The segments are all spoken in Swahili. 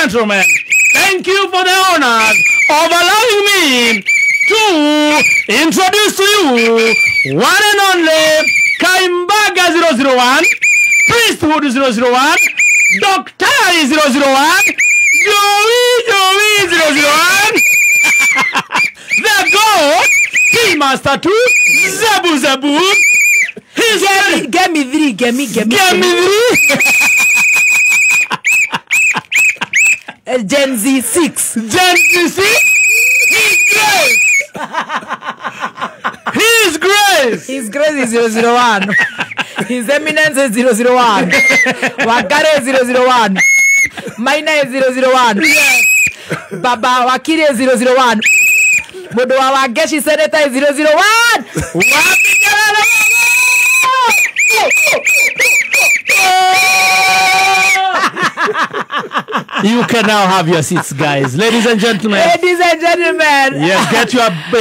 gentlemen, thank you for the honor of allowing me to introduce to you one and only Kaimbaga 001, Priesthood 001, Doctor 001, Joey 001, the God, Tea Master 2, Zabu. Get me three. Gen Z 6. His Grace is 001. His Eminence is 001. Wakare is 001. Maina is 001. Yes. Baba Wakiri is 001. Modo wa Wageshi Senator is 001. You can now have your seats, guys. Ladies and gentlemen. Yes,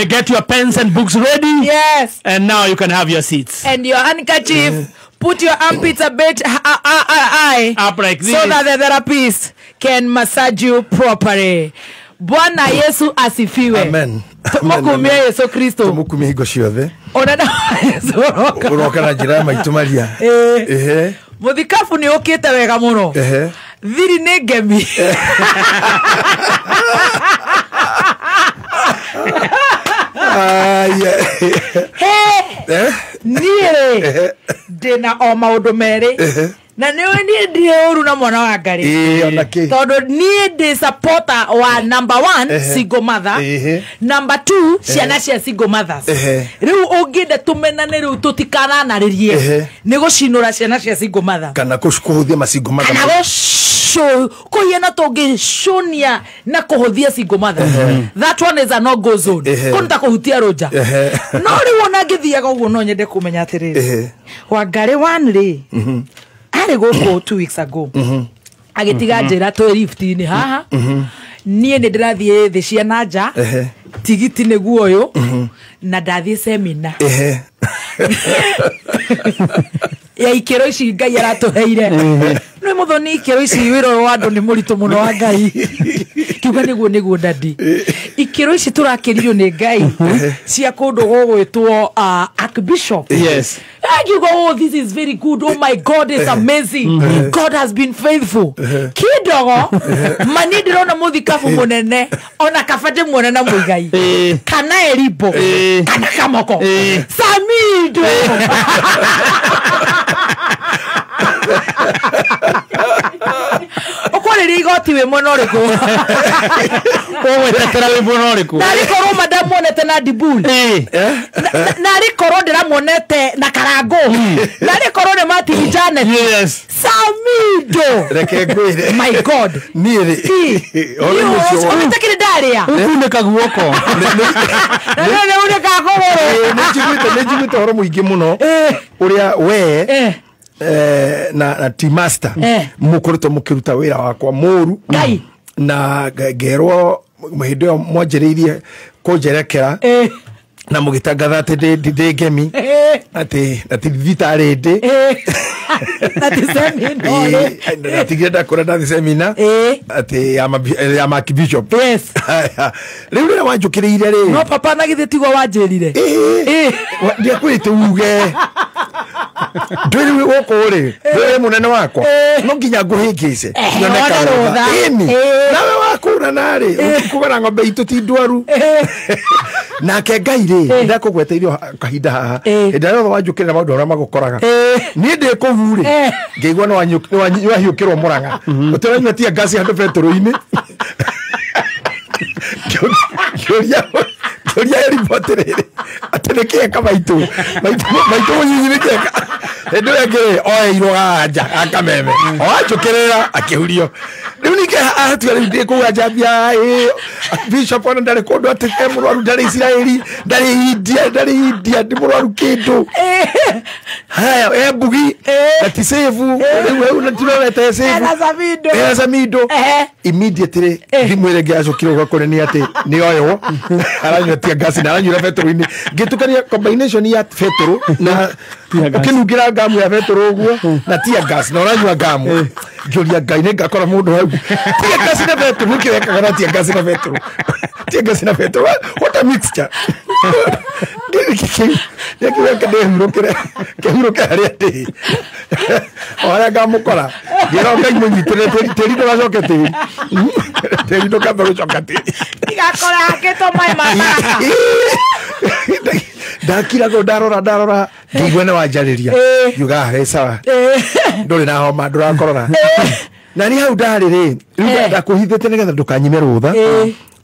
get your pens and books ready. Yes. And now you can have your seats. And your handkerchief. Put your armpits a bit up like this, so that the therapist can massage you properly. Bwana Yesu asifiwe. Amen. Tumukumie Yesu Kristo. Tumukumie higo ciothe. Onana Yesu roka. Uroka na njira maitu maria. Muthikafu ni ukite wega muno. Thiri ni ngemi. Niere dena o maundu meri na niwe ni ndiuru na mwana wa Ngai todo ni de supporter wa number 1 single mother number 2 ciana cia single mothers riu unginde tumenane riu tutikana naririe ni gucinura ciana cia single mother kana kuhuthia ma single mother kuhiana tungishunia na kuhuthia single mother that one is a no go zone kunta kuhutia roja no riwona ngithiaga uguo no nyende kumenya atiriri Wangari wanri ari goko 2 weeks ago agitiga njira to lift-ini haha nie ni ndirathie thi cia nanja tigiti niguo uyu na ndathie seminar ya ikero ici Ngai aratuheire no muthoni ikero ici wiro wa andu ni muritu muno wa Ngai kiuga niguo ndadi ikero ici turakiririo ni Ngai cia kundu gugwitwo Archbishop. Yes. You go, oh, this is very good. Oh my God, it's amazing. God has been faithful. Kidogo, manidrona muthikafu munene, ona kafaje munene muigai. Kana eribo, kana kamoko. Samido. Okole rigoti we monoriku. Owe tetera we monoriku. Nari koro madam monete na dibul. Nari koro dira monete na karago. Nari koro de mati Janet. Yes. Samido. Reke gwire. My God. Niere. Ole musho. Utakire daria. Ukune kaguoko. Na une kagoro. Nejiguite horo muingi muno. Uria we na team master mukoretwo mukiruta wira wakwa muru na ngerwo muhindo mwanjiriirie kunjerekera na mugitangatha ati ndi ngemi ati vitari ndi ati seminar ati genda kora ndathi seminar ati ya Archbishop. Yes. Riu rira wanjukiriire ri no papa na githi tigwa wanjirire ndia kwite uge ndwiri wokore ndwiri munene wakwa no nginya nguhingice nyoneka imi nawe wakura nari ukugana ng'ombe itu ti ndwaru nake Ngai ri ndakugweteithio kahinda haha ndaro wanjukirira maundu aria magukoraga ni ndi kuvuri ngeigwa no wahiukirwo Murang'a utiranywa tia gasi handu betoro-ini Kyoria ripoterere ateneke kama itu munyinyirekeka endo yake oiro anja akameme oachokerera akihurio riu nike atwere ndi kuwajabia Bishop ona ndare kondo ateke murwaru ndare Israeli ndare India ndi murwaru kindu haya bugi ati save wewe tunaleta save Ena Samido immediately rimwere gazo kiroga kone ni ati ni oyo aranywa tia gas na aranywa petro ini gitukania combination ya petro na kinugira gamu ya petro uguo na tia gas na aranywa gamu Julia gaine gakora mundu hau tia gas na petro nikiweka kana tia gas na petro tia gas na petro what a mixture nikiweka kehuro kare ati ora gamukora gero ngai munyitere teri ndo gacoke teri ndo kamba gucoka teri igakora aketo mai maraka ndakira go ndarora ngigwe ne wanjariria yuga he sawa nduri na homa ndurakorora na ni hau ndari ri ndakuhithite nigetha ndukanyime rutha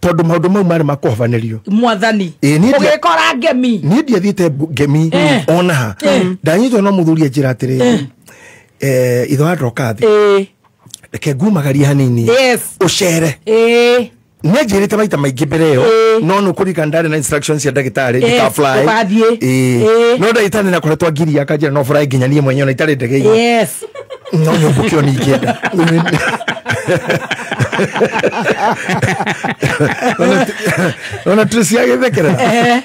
tondu maundu mau mari makohvanirio mwathani ugikora ngemi ni ndiathite ngemi ona ndanyitwo no muthuri njira atiri itho adrokathi reke ngumagaria hanini ucere nejirite maita maingi mbere yo no nukurika ndari na instructions ya ndagitari ka fly no ndagitari na koretwa ngiri akanjira no fly nginya nie mwenyewe na itari ndege no nyumbukio ni ngenda ona tusia githekera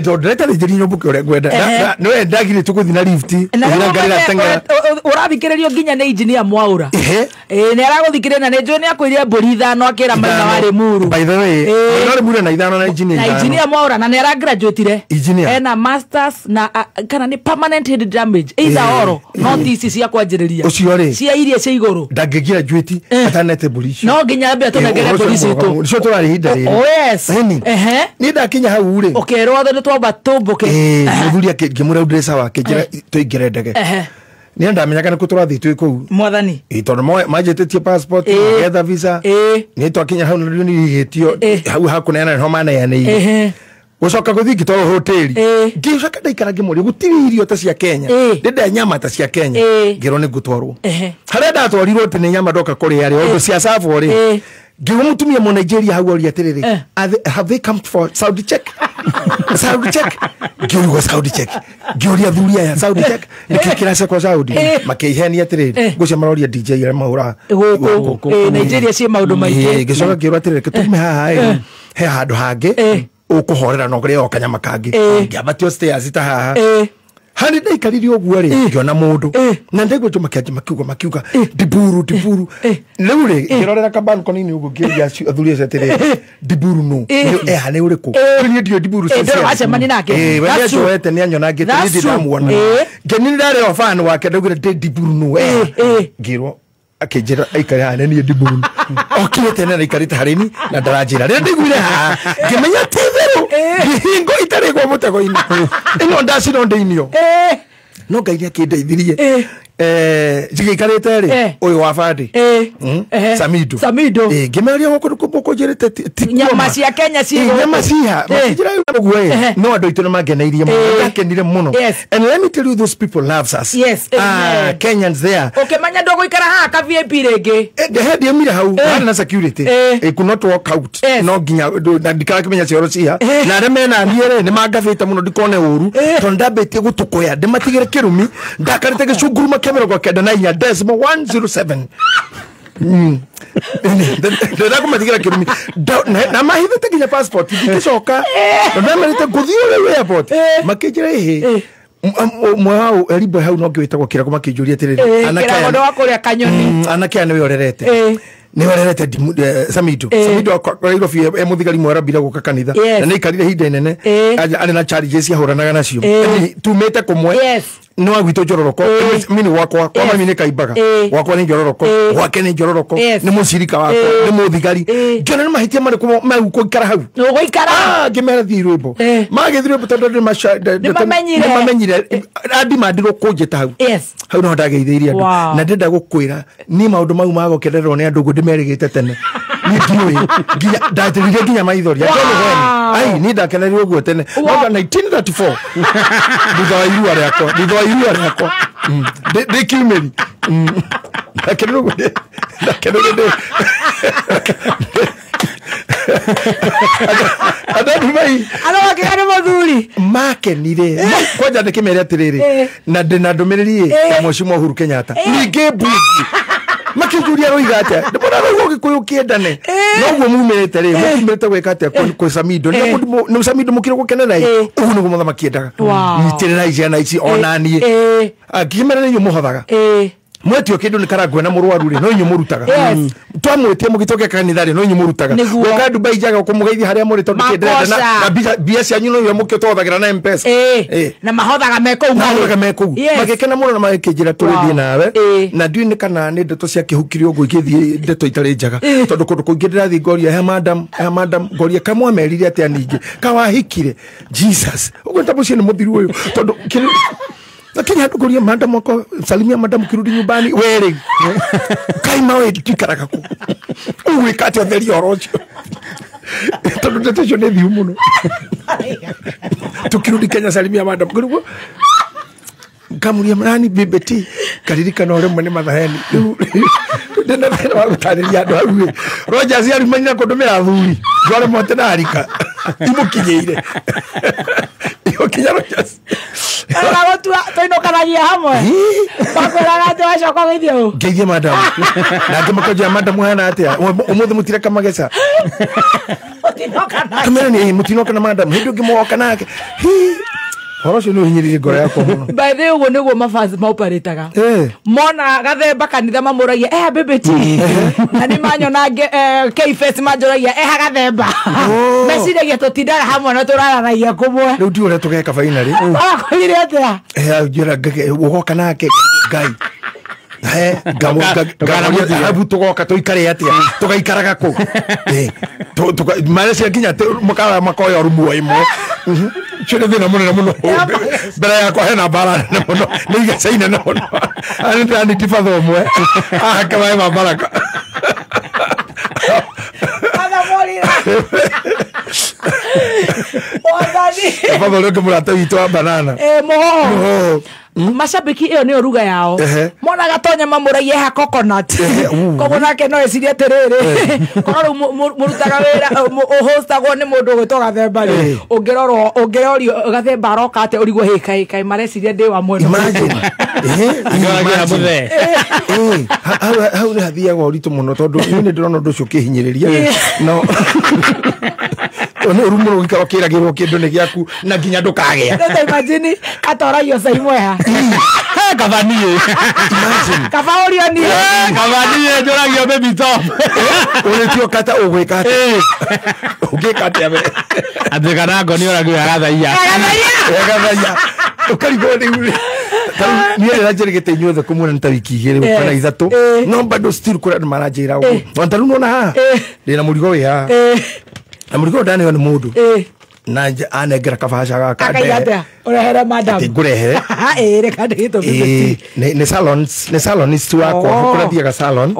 to ndreta rijiri nyumbuke ore gwenda no endagire tukuthi na lift ngarira tenga urathikiririo nginya ni engineer Mwaura ni araguthikire na ni njoni akwire mburi ithano akira maina wari muru by the way wari muru na ithano na engineer Mwaura na ni ara graduate ena masters na kana ni permanent head damage either oro not isi cia kwanjiriria cia iria cia iguru ndagigira graduate atanete mburi no nginya mbe tunegere mburi citu cio turari hinda ri ni ndakinya hau ri okerwo ni twamba tumbuke muthuri akimura udresa wake njira tuingire ndege ni ndamenyaga niko turathi twi kuu mwathani tondu majetetie passport getha visa ni twakinya hau ni higitio hau hakunena no mana ya nei gucoka guthi ngitoro hoteli ngicoka ndaikara ngimuri gutiri irio ta cia Kenya ndenda nyama ta cia Kenya ngiro ni gutwarwo haria ndatwarirwo ati ni nyama ndoka kuri ari undu cia safu ri ngigo mutumia mu Nigeria hau ori atiriri have they come for Saudi check Saudi check ngiugo Saudi check ngiuria thuria ya Saudi check nikikira se kwa Saudi makihenia atiriri gucia maroria DJ ya mahura guku Nigeria cia maundu maingi ngicoka ngirwa atiriri tume haha he handu hangi ukuhorera no gre okanyama kangi ngiabatio stairs ta haha hani ndaikaririo guo ri ngiona mundu na ndegwe tu makiuga diburu riu ri ngirorera kaban konini ugo ngiria athuria cetere diburu no hani uriku ni ndio diburu ndio acha mani nake wewe joete ni anyona ngite ndi ndamuona ngeni ndare wa fan wake ndugire diburu no ngirwo akijira aikare hane ni diburu okirete na ikarita harini na darajira rä ndigwire ha ngimenya titheru ngihingo itari kwa mutego ini ino ndasi no ndeinio no ngai akindeithirie jigikarite ri uyu wa bandi Samido ngimeria guko njirite nyama cia Kenya nyama cia makijira uguo no andu itu mageneirie muno akenire muno and let me tell you those people loves us Kenyans there ukimanya ndogo ikara ha ka VIP ringi head yamira hau na security could not walk out no ginya na ndikara kimenya cioro cia na areme na niere ni mangafite muno ndikone uru to ndambete gutukoya ndimatigire kirumi ndakarite gicunguruma kamera kwa kenda na inya decimal 107 ndenda kumatigire kirumi na mahithite ginya passport ndikicoka na merite guthio we airport makijira ehe mwao elibo hau no ngwita gukira kuma kijuria tiriri anake ndo wakuria kanyoni anake ane orerete ni orerete Samido akairo fie muthigari mwera bila guka kanitha na ni karire hinda inene ani na charges cia huranaga nacio tumete kumwe no agwito jororoko mini wakwa kwa mami ni kaimbaga wakwa ni jororoko wake ni jororoko ni mucirika wakwa ni muthigari ngena ni mahitia mari kuma maguko ikara hau no ikara ngimera thirwimbo magithirwimbo tondu ni mamenyire andi mandirwo kunjeta hau hau no ndageitheirie andu na ndenda gukwira ni maundu mau mago kenderwo ni andu ngudimerigite tene ni ndiwe nginya ndatirire nginya maithoria ai ni ndakenerirwo guo tene no 1934 ndithoa irua riakwa de kimeri ndakenerirwo Andũ mai arokĩra nĩ mũthuri makenire kwanja ndĩkĩmere atĩrĩrĩ na ndĩna ndũmĩrĩri ya Mheshimiwa Uhuru Kenyatta ningĩ mbunge makĩnjuria roiga atĩa ndĩmona rĩu Gĩkũyũ kĩendane noguo mumĩrĩte rĩ mũtumĩrĩte gwĩka atĩa kwĩ Samido nĩ Samido mũkire gũkenera ũguo nĩguo mũthamaki endaga nyitĩrĩra ciana ici ona niĩ angĩmera nĩ inyuĩ mũhothaga mwetio kindu ni karagwe na murwaru ri no inyu murutaga twamwetie mugitoke kanitha ri no inyu murutaga woka Dubai jaga kumugeithia haria muri tondu kindenda na bia cia nyu no yo mukio twathagira na M-Pesa na mahothaga meko magikena muno na magikijira turithie nawe na ndui ni kana ni ndeto cia kihukiri uguo igithie ndeto itari njaga tondu kundu kuingi ndirathi ngoria he madam ngoria kamwa merire atia ningi kawahikire Jesus uguo tabucio ni muthiru uyu tondu lakini hatukulia madam wako salimia madam kirudi nyumbani wewe kaima wewe tikaraga ku uwe kati otheri orocho tondu ne thiu muno tukirudi Kenya salimia madam kirudi kamuria mrani bibeti karirikana ore mwene mathaheni ndena thena wa gutariria andu aruwe Rogers arimanya kundumira thuri ndware mote na arika imukinyeire imukinya Rogers Ara watu toinokanagia hamwe bakoraga ate wacoka githio ngeithie madam na ngĩmakonjia madam hana atia umuthi mutire kamagesa kamera ni mutinoka na madam hindi ngĩmoka nake horocio nĩ hinyiririe ngoro yakwa mũno by the way uguo nĩguo mafansi mauparĩtaga mona gathemba kanitha mamũragia bibiti na nĩ manyona K-Face manjũragia gathemba meciragia tũtindaga hamwe na tũraranagia kũmwe rĩu ti ũrĩa tũgeka finally akwĩre atĩa njĩra ũgoka nake Ngai habu tugoka tuikare atia tugaikaraga ku Malaysia nginya makoya rumu imwe chile thina muno mbere yakwa hena bara na muno niga saina na muno ani tifadho mwe kama ema baraka ana morira Odani baba leo murata witwa banana moho mashabiki iyo ni oruga yao mona gatonya mamuragie ha coconut kogo nake no eciria terere kogo murutaga wira hostagwo ni mundu gwitoga themba ri ungirorio gathemba roka ate urigwo hikai mareciria ndi wa mwena imagine hau ni hathiaga uritu muno tondu ni ndirona ndu cio kihinyiriria no ono rumo gikaro kiragirwo kindu ni giaku na nginya ndukagea ndeta imagine atoragio saimweha Kavanie Kavaorio ni Kavanie njoragio baby top uretio kata ugwikate ugikate abe athikana ngoni oragio agathaia ukarigo ni niye rajerigete inyuothe kumuna nta wiki igiri kana ithatu no bado still kura maranjira ugu wantaru nona ha ndina murigo wi ha na murigo ndani ni mundu na anengera kabasha gaka akaigata urehere madam ngurehere reka ndito ni salonist wakwa kurathia ga salon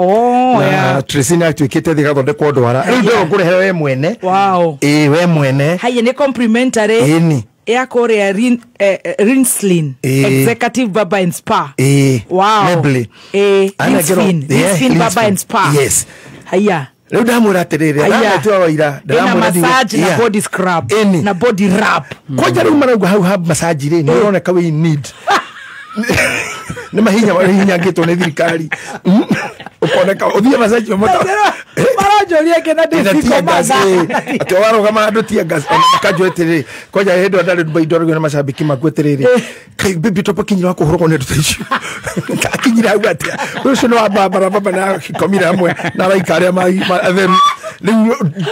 na Tresina atwikite thiga thondekwo ndwara riu ndo ngurehere we mwene wow we mwene haye ni complimentary ni ya Korea Rinslin Executive Baba and Spa wow Rinslin Baba and Spa yes haya leo ndamura atirire na tu waira ndamura massage na body scrub na body wrap koja rĩu marauga hau ha massage ri ni uroneka we need ni mahinya ngitwo ni thirikari ukoneka uthie massage moto marajoria kena ndiko maza ati waroga andu tia gas kanjwetiriri koja hendo ndari Dubai ndorogio na mashabiki magwetiriri kai bibi topa kinyira kuhuroko ne tutaicio akinyira hau atia ucio no baba na komira amwe na raikaria atheru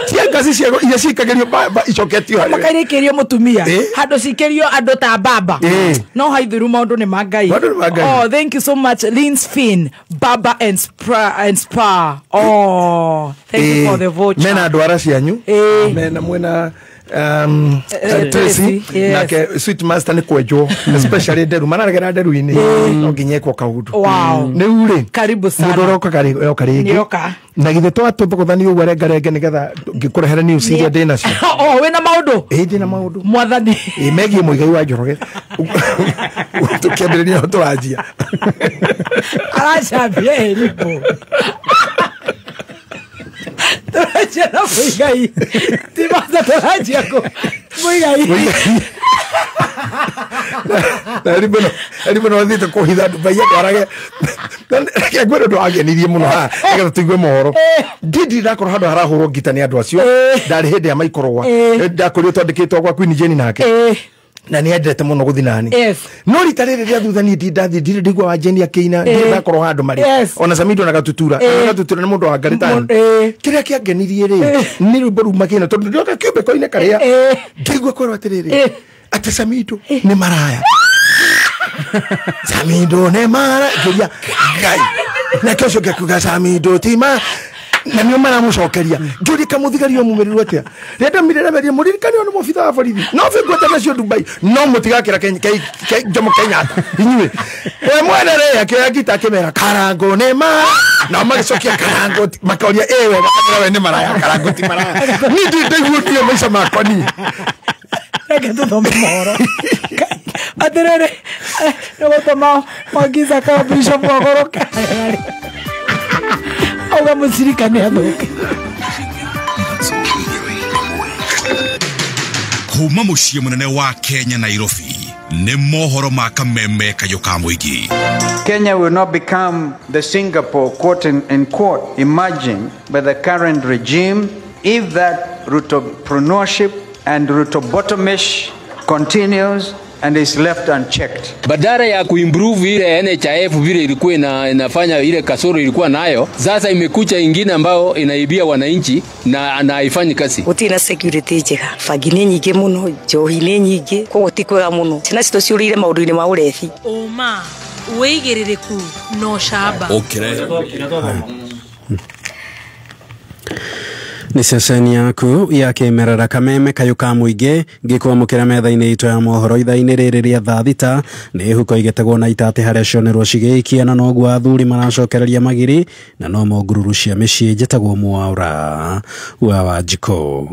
tia gas ciego iria cikagerio icoketio hari makairekerio mutumia hando cikerio andu ta baba no haithiru maundu ni mangai oh thank you so much Rinslin Baba and Spa oh thank you for the voucher mena ndwara cianyu mena mwena Tracy nake sweet master ni kwenjwo especially nderu manaragera nderu-ini no nginyekwo kaundu ni uri karibu sana mudoroka karingi na githe twatuthuguthani uguo rengarenge nigetha ngikurehere news iria ndina cio wina maundu ndina maundu mwathani megie muigai wa Njoroge tukiambiriria turanjia aracambia eripo Tarajia na Muigai. Timaza tarajia ko. Muigai. Aribu no thite kuhitha Dubai atwarage. Ke gwero ndo agenirie muno ha. Ega tuigwe mohoro. Ndindi ndakoro handu harahurwo ngita ni andu acio. Ndari hindi ya maikorwa. Ndakorio twandikitwo kwa Queen Jane nake. Na ni endete muno guthi nani. No rita riri ria thutha ni ndathi ndire ndigwa wa Jane akina ndira korwo handu mari. Ona Samido na gatutura ni mundu wa Ngaritani. Kiria kiangenirie ri ni rumbo ruma kina tondu ndoka kiumbe koine karia. Ngigwa korwo atiriri. Ate Samido ni maraya. Samido ni maraya. Kiria gai. Na kesho gekuga Samido tima. Na niyo mara mucokeria njuri kamuthigario mumiriru atia renda mirera meria muririkani ono mufitha wa borithi no fingwete nacio Dubai no mutigakira Jomo Kenyatta inyuĩ we mwene ria kioya ngita akimera karango ni ma na magicokia karango makoria we makamera we ni maraya karango ti maraya ni ndiguo maica makwa ni reke tuthome mohoro atirere nĩgũtũma Mwangiza ka Bishop Wagoroka auga mũcirikane athũke kuma muciĩ munene wa Kenya Nairobi nĩ mohoro ma kameme kayo ka mũingĩ. Kenya will not become the Singapore quote in quote emerging by the current regime if that entrepreneurship and bottomish continues and is left unchecked. Badala ya kuimprove ile NHIF vile ilikuwa inafanya ile kasoro ilikuwa nayo, sasa imekuja ingine ambayo inaibia wananchi na haifanyi kazi. Utina security njega, fagine nyingi muno, njohi nyingi, koguo ti kwega muno. Cina cito ciurire maundu-ini ma urethi. Uma, uigiririku no shamba. Ni ceceni yaku ya kimerera kameme kayo ka muingi ngikwamukira metha-ini itu ya mohoro itha-ini riri ria thaa thita ni huko igetegwo na itati haria cionerwo cigiikia na noguo athuri maracokereria magiri na no mogururu cia micii njitagwo Mwaura wa Wanjiko.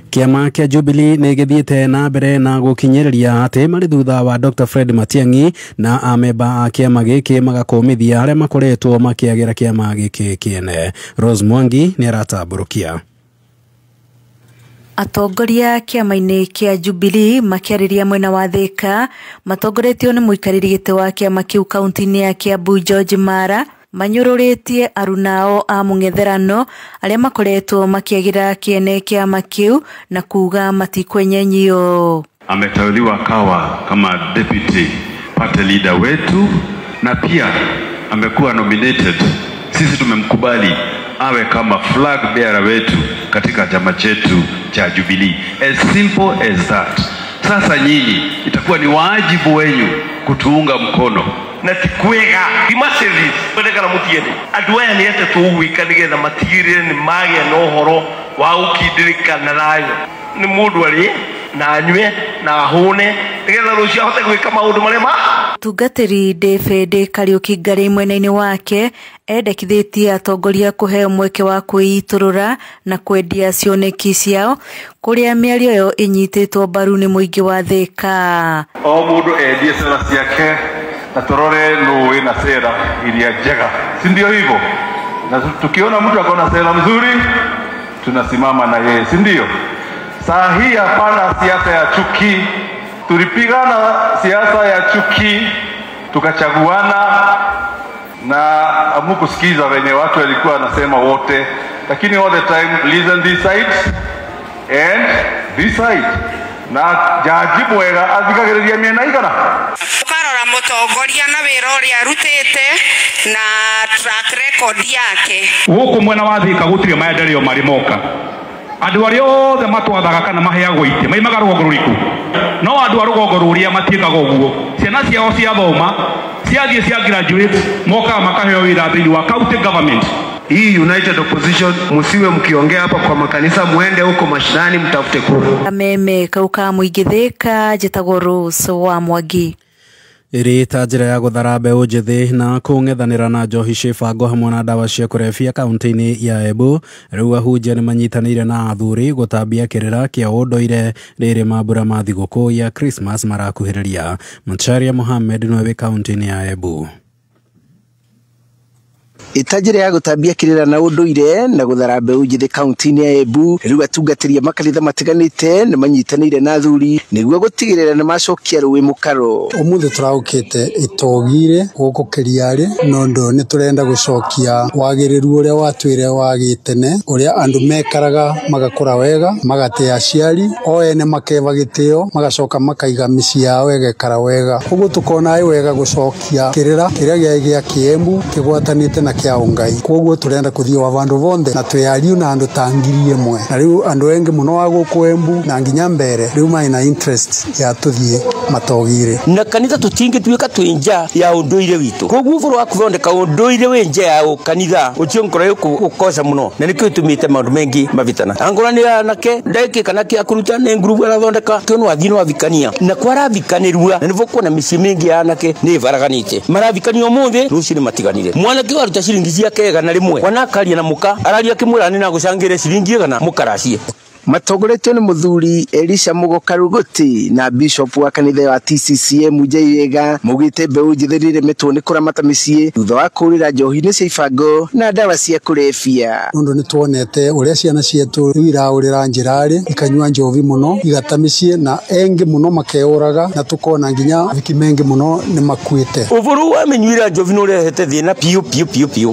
Kiama kia Jubilee ni githiite na mbere na gukinyiriria ati mari thutha wa Dr. Fred Matiang'i na ameba a kiama giki magakomithia aria makoretwo makiagira kiama giki kiene. Rose Mwangi ni aratamburukia. Atongoria kiama-ini kia Jubilee makiariria mwena wa Thika matongoretio ni muikariri giti wa kiama kiu kaunti-ini ya Kiambu George Mara manyururitie arunao a mung'etherano aria makoretwo makiagira kiene kiama kiu na kuga matikwenyenyio. Ameteuliwa kawa kama deputy party leader wetu na pia amekuwa nominated. Sisi tumemkubali awe kama flag bearer wetu katika chama chetu cha Jubilee. As simple as that. Sasa nyinyi itakuwa ni wajibu wenu kutuunga mkono. Na tikwega imasevis badekana mutiene adwaya ni ete tuwika nigetha matigirire ni magia no horo wa ukidirika na rayo ni mundu ari na anywe na hune nigetha rucio ahote gwika maundu maria ma tungatiri David Kariuki Ngari mwena-ini wake endekithitie atongoria kuheo mweke wa kwiiturura na kwendia cioneki ciao kuria miario yo inyititwo mbaru ni muingi wa Thika. O mundu endie sera ciake na torore no ina sera ilia njega, si ndio hivyo? Na tukiona mtu akona sera mzuri tunasimama na yeye, si ndio? Saa hii hapana siasa ya chuki. Tulipigana siasa ya chuki tukachaguana na amukusikiza wenye watu walikuwa wanasema wote, lakini all the time listen this side and this side na jaji mwega athikagiriria miena igana ukarora mutongoria na wira uria arutite na track record yake guku mwena wa Thika gutire maendeleo marimoka andu aria othe matwathaga kana maheagwo ite maimaga rũgongo rũriku no andu a rũgongo rũria matiĩkaga ũguo ciana ciao ciathoma ciathiĩ cia graduate mokaga makaheo wĩra thĩinĩ wa county government. Hii united opposition musiwe mkiongea hapa kwa makanisa, muende huko mashinani mtafute kura. Kameme kauka muingi Thika njitagwo Rose wa Mwangi. Iri ta njira ya guthara mbeũ njithi na kung'ethanira na njohi cibango hamwe na ndawa cia kurebia kaunti-ini ya Embu. Riu ahunjia ni manyitanire na athuri gutambia kirira kia unduire riri mambura ma thigũkũ ya Christmas marakuhĩrĩria. Macharia Mohammed niwe kaunti-ini ya Embu. itajire ya gutambia kirira na unduire na guthara mbeu njithi kaunti-ini ya Embu riu atungatiria makanitha matiganite ni manyitanire na athuri niguo gutigirira ni macokia ruwi mukaro. Umuthi turaukite itogire guku Kiriari nondo ni turenda gucokia wagiriru uria watwire wa gitene uria andu mekaraga magakura wega magatea aciari o ene makeva gitio magacoka makaiga micii yao egekara wega uguo tukona ai wega gucokia kirira kiria gia Kiembu kigwatanite na kia Ungai koguo turenda kuthia wa vandu vonde na tweyariu na andu tangiri emwe na riu andu engi muno wa guku Embu na nginya mbere riu mai na interest ya tuthie matogire na kanitha tutinge tuika twinja ya unduire witu koguo voro wa kuthondeka unduire wenja ya kanitha ucionkora ukosa muno na nikio tumite maundu mengi mavitana angorani anake ndeke kana kia kuruta ne ngurubu arathondeka kiono athino avikania na kwaravikanirua na nivo kuona micii mingi ya anake ni varaganite maravikanio muthi ruci ni matiganire mwanake waruta ciringi ciake gana rimwe wanakaria na muka araria kimurani na gucangire ciringi gana mukaracie. Matogoretio ni muthuri Elisha Mugoka Ruguti na bishop wa kanitha wa TCCM Jayega mugite mbeu njithirire mitwo ni kuramata micii thutha wa kurira njohi-ini cia ibango na ndawa cia kurefia. Nundu ni tuonete uria ciana cietu iraurira njirari ikanywa njovi muno igata micii na engi muno makeuraga na tukona nginya viki mengi muno ni makuite. Uvuru wa menyuira njovi no rehete thina piu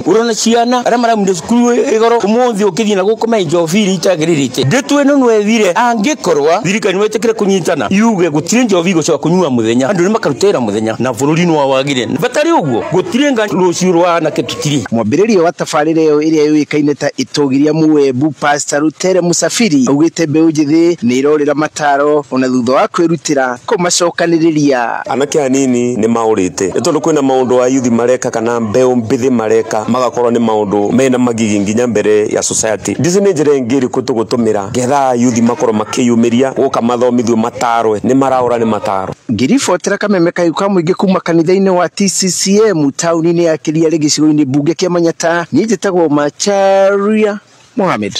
urona ciana ara maramire cukuru igoro umuthi ukithia na gukoma njovi itagiririte eno nwethire angikorwa thirikari wetekire kunyitana yuge gutire njovi gucoka kunyua muthenya andu ni makarutera muthenya na bururi no wagire batari uguo gutire nga ruciu rwa na ketutiri. Mwambiririo wa tafarire yo iria yuikaine ta itogiria Muembu Pastor Rutere Musafiri augite mbeu njithi ni irorira mataro ona thutha wa kwirutira kumacokaniriria. Anake anini ni maurite tondu kwina maundu wa yuthi mareka kana mbeu mbithi mareka magakorwo ni maundu mena magigi nginya mbere ya society ndici ni njira ingiri kutugutumira getha yuthi makoro makiyumiria guka mathomithio matarwe ni maraura ni mataro. Ngiribotera Kameme Kayuka muingi kuma kanitha-ini wa TCCM tauni-ini ya Kiriari gicigo-ini bunge kia Manyata ni njitagwo Macharia Mohamed.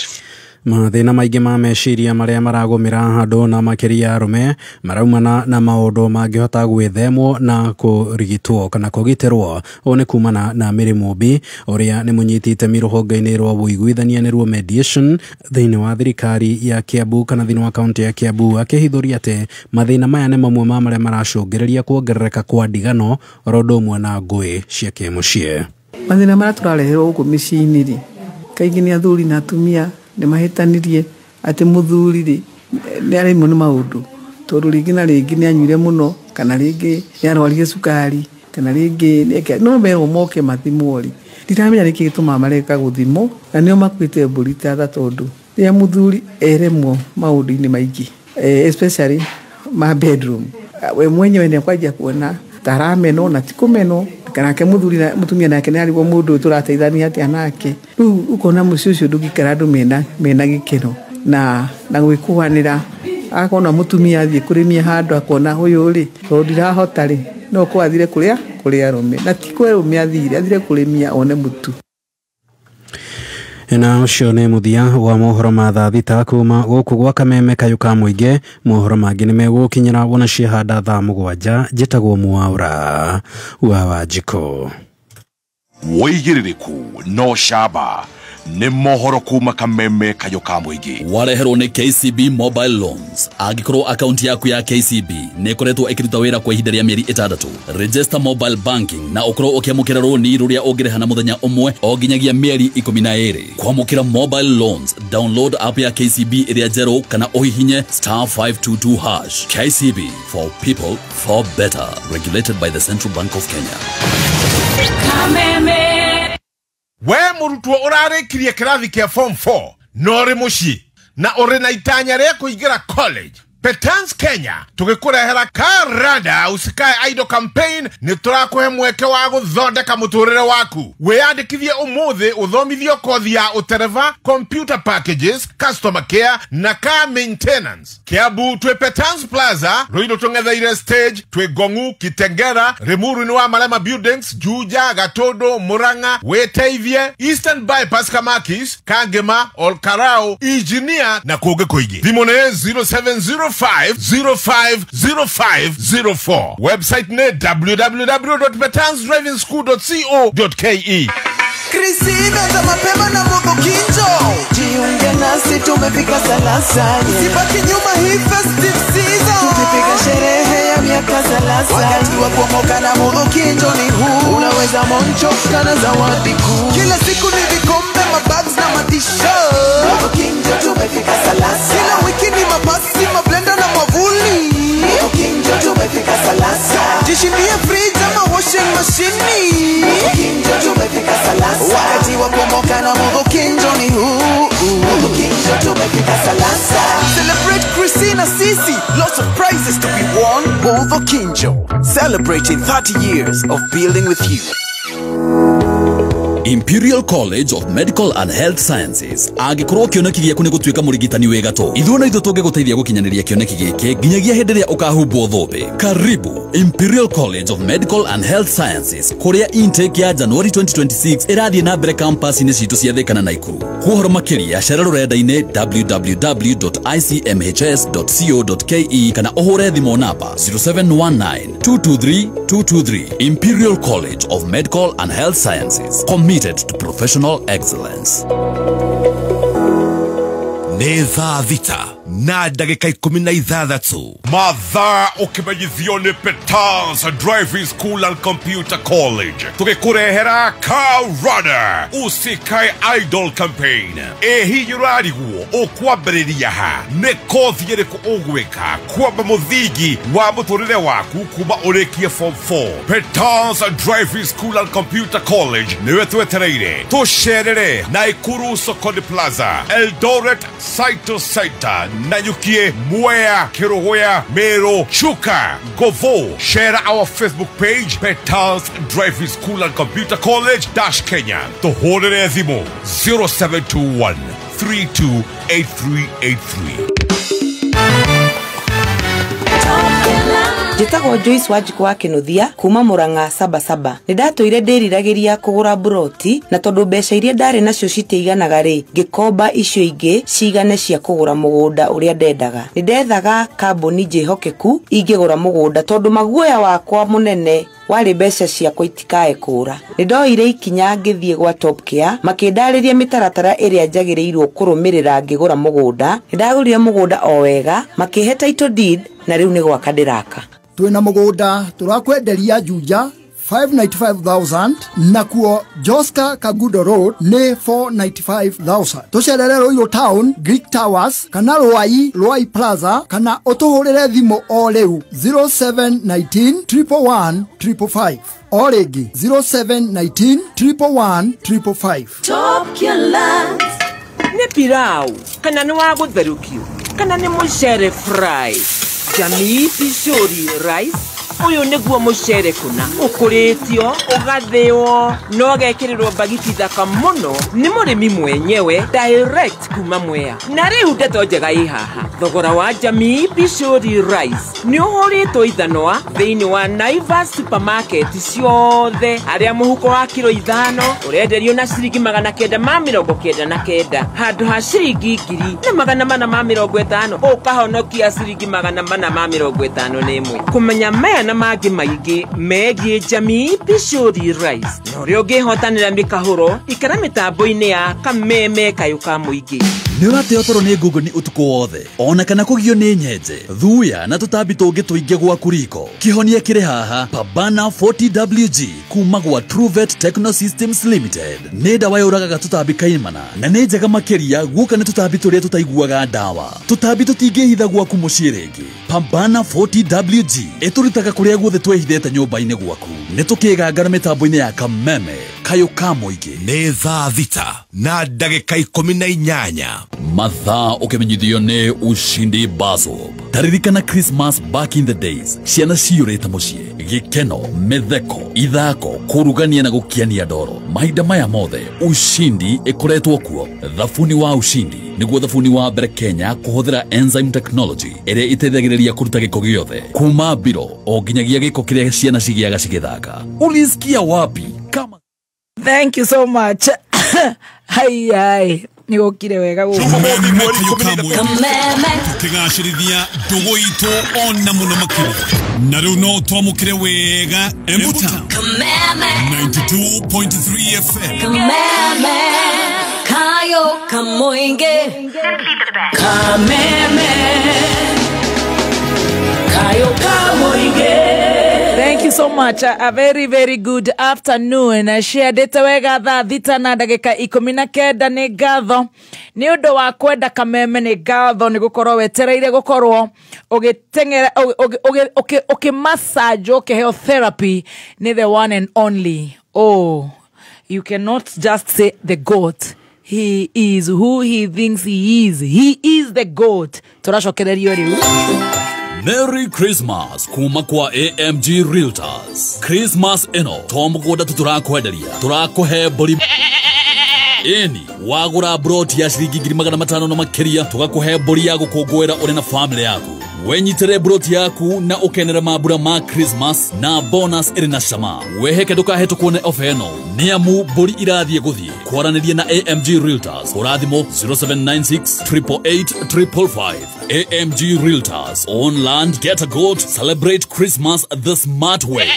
Mathina maingi ma meciria maria maragumira handu na makiria arume maraumana na maundu mangihota gwithemwo na kurigitwo kana kugitirwo one kumana na mirimu mbi uria ni munyitite miruhonge-ini rwa buiguithania ni rwo mediation thiini wa thirikari ya Kiambu kana thiini wa kaunti ya Kiambu akihithuria ati mathina maya ni mamwe ma maria maracungiriria kuongerereka kwa ndigano rondo mwe na ngui cia kimucie. Mathina maria turareherwo guku micii-ini ri kaingi ni athuri na atumia ni mahitanirie ati muthuri ri ni arimo ni maundu tondu ringi na ringi ni anyuire muno kana ringi ni arwarire cukari kana ringi no merwo moke mathimwo ri ndiramenya niki gituma mareka guthimo na nio makwite mburi ta tondu ria muthuri eremwo maundu-ini maingi especially ma bedroom we mwenyewe ni kwajia kuona tarameno na tikumeno kana ke muthuri na mutumia nake ni ariwo mundu turateithania ati anake riu ukona mucio ucio ndugikara andu mena gikeno na gwikuhanira akona mutumia athie kurimia handu akona uyu ri ndirahota ri no kwathire kuria rume na ti kwerume athire kurimia one mutu. Na ucio ni muthia wa mohoro ma thaa thita kuma guku gwa Kameme Kayuka muingi mohoro mangi ni megukinyira wona ciahanda thaa 7 njitagwo Mwaura wa Wanjiko. Woigiririku no shaba ni mohoro kuma Kameme Kayuka muingi wareherwo ni KCB Mobile Loans. Angikoro akaunti yaku ya KCB nekoretwo ikiruta wira kwa ihinda ria mieri 6 register mobile banking na ukoro ukiamukira roni ruria ungirehana muthenya umwe o nginyagia mieri 12 kwamukira mobile loans. Download app ya KCB iria zero kana uhihinye *522#. KCB for people for better, regulated by the Central Bank of Kenya. Kameme we murutwo urarikirie kirathi kia form 4 nori muci na uri na itanya ria kuingira college. Petans Kenya tugikurehera Karada Usikae Idol campaign ni turakuhe mweke wa guthondeka muturire waku. Wiyandikithie umuthi uthomithio kothi ya utereva, computer packages, customer care na car maintenance. Kiambu twe Petans Plaza, Ruido tungetheire stage, twe Gongu, Kitengera, Rimuru ni wa Malema buildings, Juja, Gatodo, Muranga, Weteivie, Eastern Bypass Kamakis, Kangema, Olkarao, Engineer na Koge Koigi. Vimone 0705050504. Website ne www.petansdrivingschool.co.ke. Krisina za mapema na Muvukinjo, jiunge nasi tumefika Salasani, usibaki nyuma hii festive season, tukipiga sherehe ya miaka 30. Wakati wa kuomoka na Muvukinjo ni huu, unaweza moncho kana zawadi kuu. Kila siku ni vikombe, mabags na matisho. Muvukinjo tumefika Salasani, kila wiki ni mabasi, mablenda na mwavuli. Muvukinjo tumefika Salasani, jishindie fridge ama washing machine. Muvukinjo tumefika Salasani, wakati wa kuomoka na Muvukinjo ni huu. Muvukinjo tumefika Salasani, celebrate Christina Sisi, lots of prizes to be won. Muvukinjo, celebrating 30 years of building with you. Imperial College of Medical and Health Sciences agikorwo kioneki giaku ni gutuika murigitani wega to ithuona ithu tungeguteithia gukinyaniria kioneki giki nginyagia hindi ria ukahumbwo thumbi. Karibu Imperial College of Medical and Health Sciences, kuria intake ya January 2026 irathie na mbere campus ni citu cia Thika na Naikuru. Kuhoro makiria cera rurenda-ini www.icmhs.co.ke kana uhure thimo namba 0719223223. Imperial College of Medical and Health Sciences, committed to professional excellence. Nĩ thaa thita na ndagĩka 16 mathaa ũkĩmenyithio nĩ Petans Driving School and Computer College tũgĩkũrehera Car Runner Usikae Idle Campaign. Hihi ũrarigwo ũkwambĩrĩria ha? Nĩ kothi ĩrĩkũ ũgwĩka kwamba mũthingi wa mũtũrĩre waku kuma ũrĩkie form 4? Petans Driving School and Computer College nĩwe twetereire. Tũcerere Naikuru Sokoni Plaza, Eldoret Saito Center, Nanyukie, Mwea, Kirogoya, Mero, Chuka, Govo. Share our Facebook page, Petals Driving School and Computer College, Kenya. Tohore Zimo 0721 328383. Njĩtagwo Joyce Wanjiku wa Kinuthia kuma Murang'a Sabasaba. Nĩndatũire ndĩriragĩria kũgũra buroti na tondũ mbeca iria ndarĩ nacio citiiganaga rĩ, ngĩkomba icio ingĩ cigane cia kũgũra mũgũnda ũrĩa ndendaga. Nĩndethaga kambuni njĩhokeku ingĩgũra mũgũnda tondũ maguoya wakwa mũnene wari mbeca ciakwa itikae kũra. Nĩndoire ikinya ngĩthiĩ gwa Top Care makĩndarĩria mĩtaratara ĩrĩa njagĩrĩirwo kũrũmĩrĩra ngĩgũra mũgũnda. Nĩndagũrire mũgũnda o wega, makĩhe title deed na rĩu nĩ gwaka ndĩraka. Twina mũgũnda turakwenderia Juja 595,000 nakuo Joska Kagudo Road ni 495,000. Tucerere Royal Town, Greek Towers kana Rwai Plaza kana utuhurire thimo o riu 0719 111 555 o ringi 0719 111 555. Top Care Lands ni pilau kana ni wa gutherukio kana ni mucere fry. Jamii Pishori Rice uyu niguo mucere kuna ukuritio ugathio no gekirirwo bagiti thaka muno ni murimi mwenyewe direct kuma Mwea na riu ndeto njega ihaha. Thogora wa Jamii Pishori Rice ni uhuritwo ithanwa thiini wa Naivas supermarket ciothe. Aria muhuko wa kilo 5 urenderio na ciringi 999 handu ha ciringi 1,450 ukahonokia ciringi 450 kumenya mea na magi maigi megie Jamii Pishori Rice no rio ngihotanira mikahuro ikara mitambo-ini ya kameme kayuka muingi. Nĩ ũrateo toro nĩ Google ni utuko wothe ona kana kũgio nĩ nyenje thuya na tũtambi tũngĩ tũingĩ gwaku riko. Kĩhonia kĩrĩ haha Pabana 40WG kuma gwa Truvet Techno Systems Limited. Nĩ ndawa yũragaga tũtambi kaimana na nĩ njega makĩria guoka nĩ tũtambi tũrĩa tũtaiguaga ndawa. Tũtambi tũtingĩhitha gwaku mũciĩ rĩngĩ. Pabana 40WG ĩtũrutaga kũrĩa guothe twehithĩte nyũmba-inĩ gwaku. Nĩ tũkĩgangara mĩtambo-inĩ ya kameme kayuka mũingĩ. Nĩ thaa thita na ndagĩka 18 mathaa ukimenyithio ni Ushindi Bazob. Taririkana Christmas back in the days, ciana ciyũrĩte mũciĩ, gĩkeno, mĩtheko, ithako, kũrugania na gũkiania ndoro. Mahinda maya mothe Ushindi ĩkoretwo kuo. Thabuni wa Ushindi nĩguo thabuni wa mbere Kenya kũhũthĩra enzyme technology ĩrĩa ĩteithagĩrĩria kũruta gĩko gĩothe kuma mbiro o nginyagia gĩko kĩrĩa ciana cigĩaga cigĩthaka. Ulisikia wapi? Kama Thank you so much. hai nigokire wega go tigashirithia ndugu itu ona muno makiri na riu no twamukire wega Embuta 92.3 FM kayo kamoinge kameme kayo kamoinge. Thank you so much. A very, very good afternoon. Share data wega thaa thita na ndagika 19 ni ngatho ni undu wa kwenda kameme ni ngatho ni gukorwo wetereire gukorwo ugitengera massage ukiheo therapy ni the one and only. Oh, you cannot just say the goat. He is who he thinks he is. He is the goat. Turashokererio riu. Merry Christmas kuma kwa AMG Realtors. Christmas eno tomugoda tuturakwenderia turakuhe buri eni wagura broti ya shiringi 500 na makiria tugakuhe buri ya gukungwira uri na family yaku. Wenyitere broti yaku na ukenera mabura ma Christmas na bonus iri na shama. Weheke dukahe tukune ofeno niamu buri irathie guthie kwaraniria na AMG Realtors urathimo 0796888555. AMG Realtors, own land, get a goat, celebrate Christmas the smart way.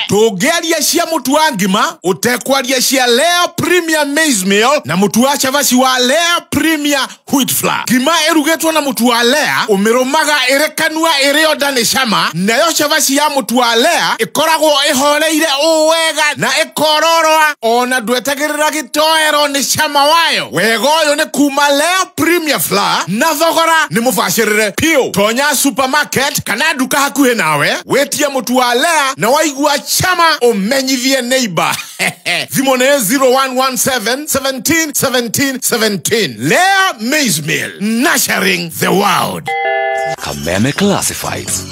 Tugeria cia mutu wa ngima utekwaria cia Lea Premium Maize Meal na mutu wa chavasi wa Lea Premium Wheat Flour. Ngima erugetwo na mutu wa Lea umirumaga irekanua irio ndani cama, nayo chavasi ya mutu wa Lea ikoragwo ihoreire uwega na ikororwa ona ndwetagirira gitoero ni cama wayo. Wega uyu ni kuma Lea Premium Flour na thogora ni mubashirire piu. Tonya supermarket kana duka hakuhe nawe wetie mutu wa Lea na waigua chama umenyithie neighbor. Zimone 0117 17 17 17. Lea Maize Meal, nurturing the world. Kameme Classifieds.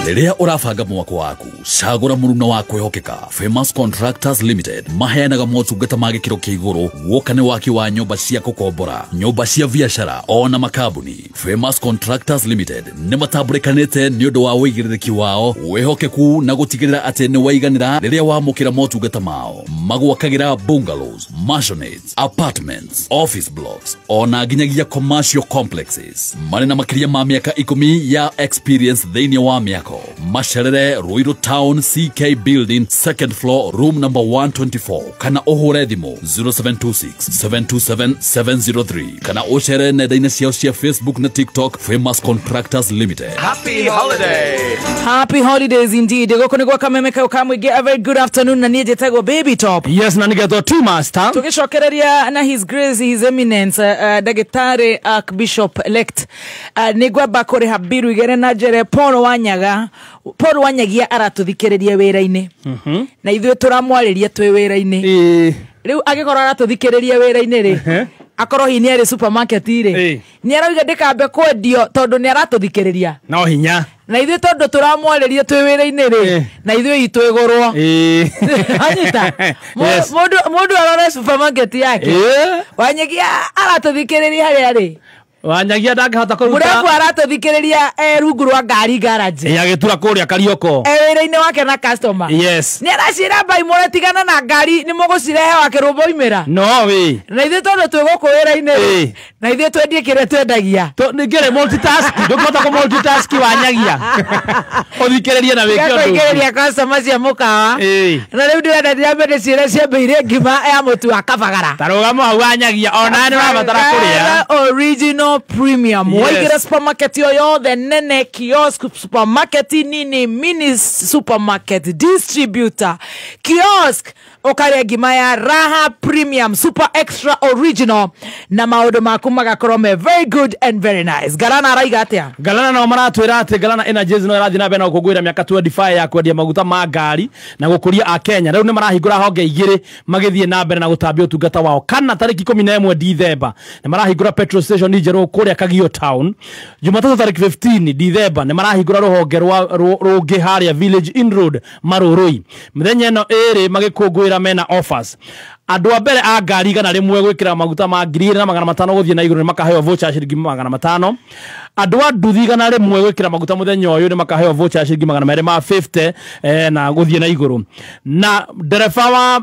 Liria urafanga mwako waku cagura muruna wa kwihokeka. Famous Contractors Limited maheanaga motungata ma gikiro kia iguru wokane waki wa nyumba cia kukombora, nyumba cia biashara ona makabuni. Famous Contractors Limited ni matambulikanite ni undu wa wigirithiki wao wihokeku na gutigirira ati ni waiganira riria wamukira motungata mao. Magwakagira bungalows, mansionettes, apartments, office blocks ona ginyagia commercial complexes. Mari na makiria ma miaka 10 ya experience thiini wa miako. Masharere Ruiru Town CK Building, second floor, room number 124. Kana ohure thimo 0726-727-703. Kana oshere nedaina cia Facebook na TikTok. Famous Contractors Limited. Happy holiday. Happy holidays indeed. Goko ni gwa kameme kayo kamwe. Get a very good afternoon na nije jetego Baby Top. Yes, na nigeto two master. Tukishokereria na His Grace, His Eminence, Dagitari Archbishop elect. Nigwa bakore habiru igere na jere Paul Wanyagia aratuthikiriria wira-ini. Na ithuĩ turamwariria twi wira-ini. Riu agikorwo aratuthikiriria wira-ini ri akorwo hinya ri supermarket ri ni arauga ndikambe kwendio tondu ni aratuthikiriria no hinya na ithuĩ tondu turamwariria twi wira-ini ri na ithuĩ itu igurwo anyita mundu arore supermarket yake Wanyagia aratuthikiriria haria ri Wanyagia ndangihota kuruta murefu aratuthikiriria rungu rwa ngari garage ya gitura kuria Karioko wira-ini wake na customer. Yes, ni aracira bai mure tigana na ngari ni mugucirehe wake rumbo imira no we na ithuĩ tondu twi guku wira-ini na ithuĩ twendie kire twendagia ngere multitask ndukota ku multitask Wanyagia uthikiririe na wiki undu ngakiriria customer cia mukawa na riu ndirenda ndirambe ciire cia beire ngima ya mutu wa kabagara tarugamo hau Wanyagia ona ni wabatara kuria original premium. Yes. Waigira supermarket yoyothe nene, kiosk supermarket nini, mini supermarket, distributor, kiosk, ukaria ngima ya Raha Premium Super Extra Original na maundu maku magakorwo me very good and very nice. Galana araiga atia? Galana no maratwira ati Galana Energies no irathi na mbere na kugwira miaka 25 ya kwendia maguta ma ngari na gukuria a Kenya. Riu ni marahingura honge igiri magithie na mbere na gutambia utungata wao. Kana tariki 11 December ni marahingura petrol station njeru kuria Kagio Town. Jumatatu tariki 15 December ni marahingura ruhonge rungi haria Village in Road Marurui. Mithenya no eri magikungwira mena offers. andu a mbere a ngari igana rimwe gwikira maguta ma 2,500 guthie na iguru ni makaheo voucher ciringi 500. Andu a nduthi igana rimwe gwikira maguta muthenya uyu ni makaheo voucher ciringi 250 na guthie na iguru. Na dereva wa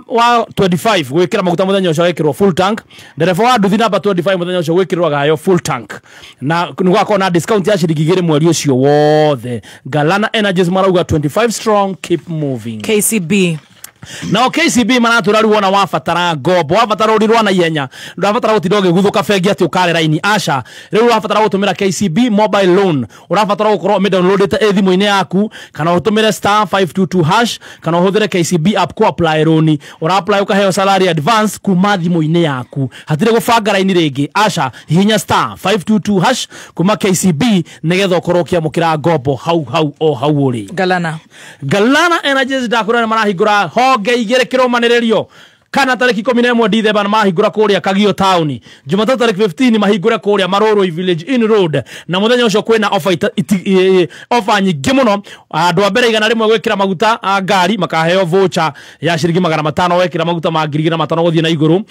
25 gwikira maguta muthenya ucio gwikirwo full tank. Dereva wa nduthi number 25 muthenya ucio gwikirwo gayo full tank. Na nigwakona na discount ya ciringi 2 mweri ucio wothe. Galana Energies marauga 25 strong, keep moving. KCB na KCB maraturari wona wafatara ngombo wafatara urirwa na ihenya urafatara gutinda giguthuka bengi ati ukare raini aca riu urafatara gutumira KCB mobile loan urafatara gukorwo me downloadete thimu-ini yaku kana utumire *522# kana uhuthire KCB app ku apply loan ura-apply ukaheo salary advance kuma thimu-ini yaku hatire gubanga raini ringi aca hihinya *522# kuma KCB nigetha ukorwo ukiamukira ngombo hau uri. Galana Energies ndakurana marahingura honge igere kiromaniririo kana tariki 11 Dithemba na mahingura kuria Kagio town. Jumatatu tariki 15 mahingura kuria Maroro village in road na muthenya ucio kwina offer nyingi muno. Andu a mbere igana rimwe gwikira maguta a ngari makaheo voucher ya ciringi 500 wekira maguta ma 2,500 guthie na iguru.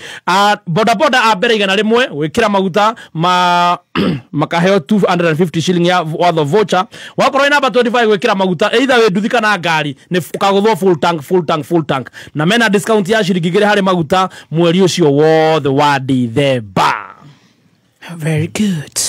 Boda a mbere igana rimwe gwikira maguta makaheo 250 shilling ya worth of voucher. Wakorwo ina 25 gwikira maguta either we nduthi kana ngari ni ukaguthwo full tank na mena discount ya ciringi hari maguta mweri ucio wothe wa Dithemba. Very good.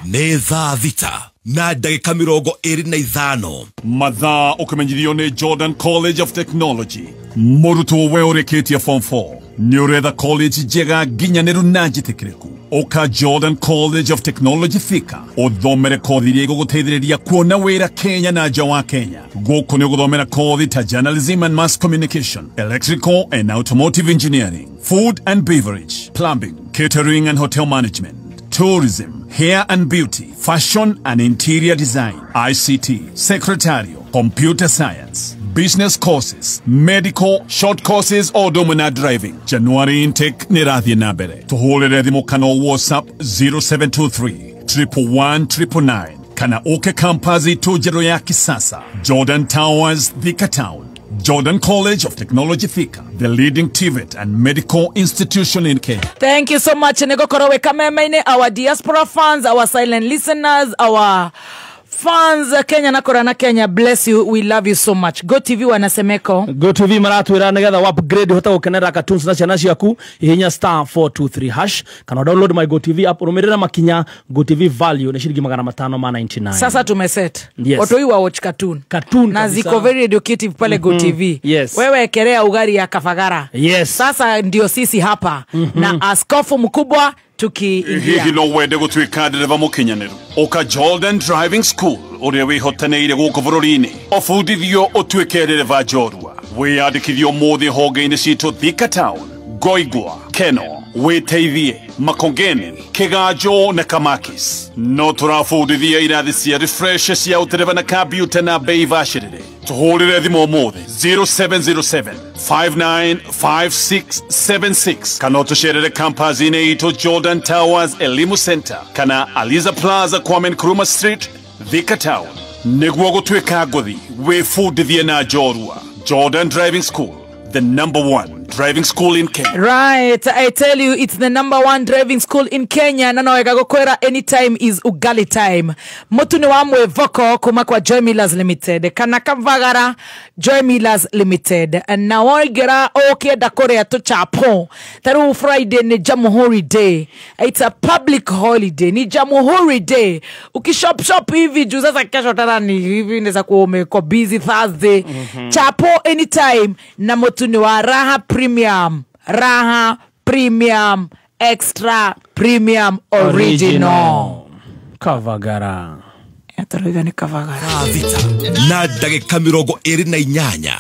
Nĩ thaa thita na ndagĩka 25 mathaa ũkĩmenyithio nĩ Jordan College of Technology. Mũrutwo we ũrĩkĩtie form 4 nĩ ũretha college njega nginyanĩru na njĩtĩkĩrĩku. Oka Jordan College of Technology Thika uthomere kothi iria igũgũteithĩrĩria kuona wĩra Kenya na nja wa Kenya. Gũkũ nĩ ũgũthomera kothi ta journalism and mass communication, electrical and automotive engineering, food and beverage, plumbing, catering and hotel management, tourism, hair and beauty, fashion and interior design, ICT, secretarial, computer science, business courses, medical, short courses or domina driving. January intake nirathie na mbere. Tuhulire thimu kana WhatsApp 0723 111 999 kana uke kampazi tujero ya kisasa. Jordan Towers, Thika Town. Jordan College of Technology Thika, the leading TVET and medical institution in Kenya. Thank you so much. Negokorowe kamemaine, our diaspora fans, our silent listeners, our fans Kenya na Korana Kenya, bless you, we love you so much. Go TV wanasemeko GoTV maratwira nigetha wa upgrade hota gukenera cartoons na ciana ciaku ihinya *423# kana download my GoTV app urumirira makinya GoTV value ni shiringi 599. Sasa tumeset yes. Otoi wa watch cartoon na ziko very educative pale GoTV. Yes. Wewe ekelea ugari ya Kafagara. Yes. Sasa ndio sisi hapa na askofu mkubwa tukiingia. Hihi no wende gũtuĩka ndereva mũkinyanĩru. Oka Jordan Driving School ũrĩa wĩhotanĩire gũkũ bũrũri-inĩ. Ũbundithio ũtuĩke ndereva njorua. Wĩyandĩkithie ũmũthĩ honge-inĩ citũ Thika Town, Ngoigwa, Keno, Wĩteithie, Makongeni, Kĩganjo na Kamakis. No tũrabundithia irathi cia refresh cia ũtereva na kambiuta na bei bacĩrĩre. Tuhulire thimo ũmũthĩ 0707 595676 kana ũtũcerere kampazi-inĩ itũ Jordan Towers Elimu Center kana Aliza Plaza Kwame Nkrumah Street, Thika Town. Nĩguo gũtuĩka ngũthi wĩbundithie na njorua. Jordan Driving School, the #1 driving school in Kenya. Right, I tell you, it's the #1 driving school in Kenya. Nanaweka gukwera anytime is ugali time. Mutu ni wamwe voko kuma kwa Joy Millers Limited. Kana Kavagara Joy Millers Limited. Na waigera okienda kuria tu chapo. Taru Friday ni Jamhuri Day. It's a public holiday. Ni Jamhuri Day. Ukishop hivi juu sasa kesho tarani hivi inaweza kuwa umekuwa busy Thursday. Chapo anytime na mutu ni wa Raha Premium Extra Premium Original Kavagara. Yataroiga ni Kavagara. Na ndagĩka 28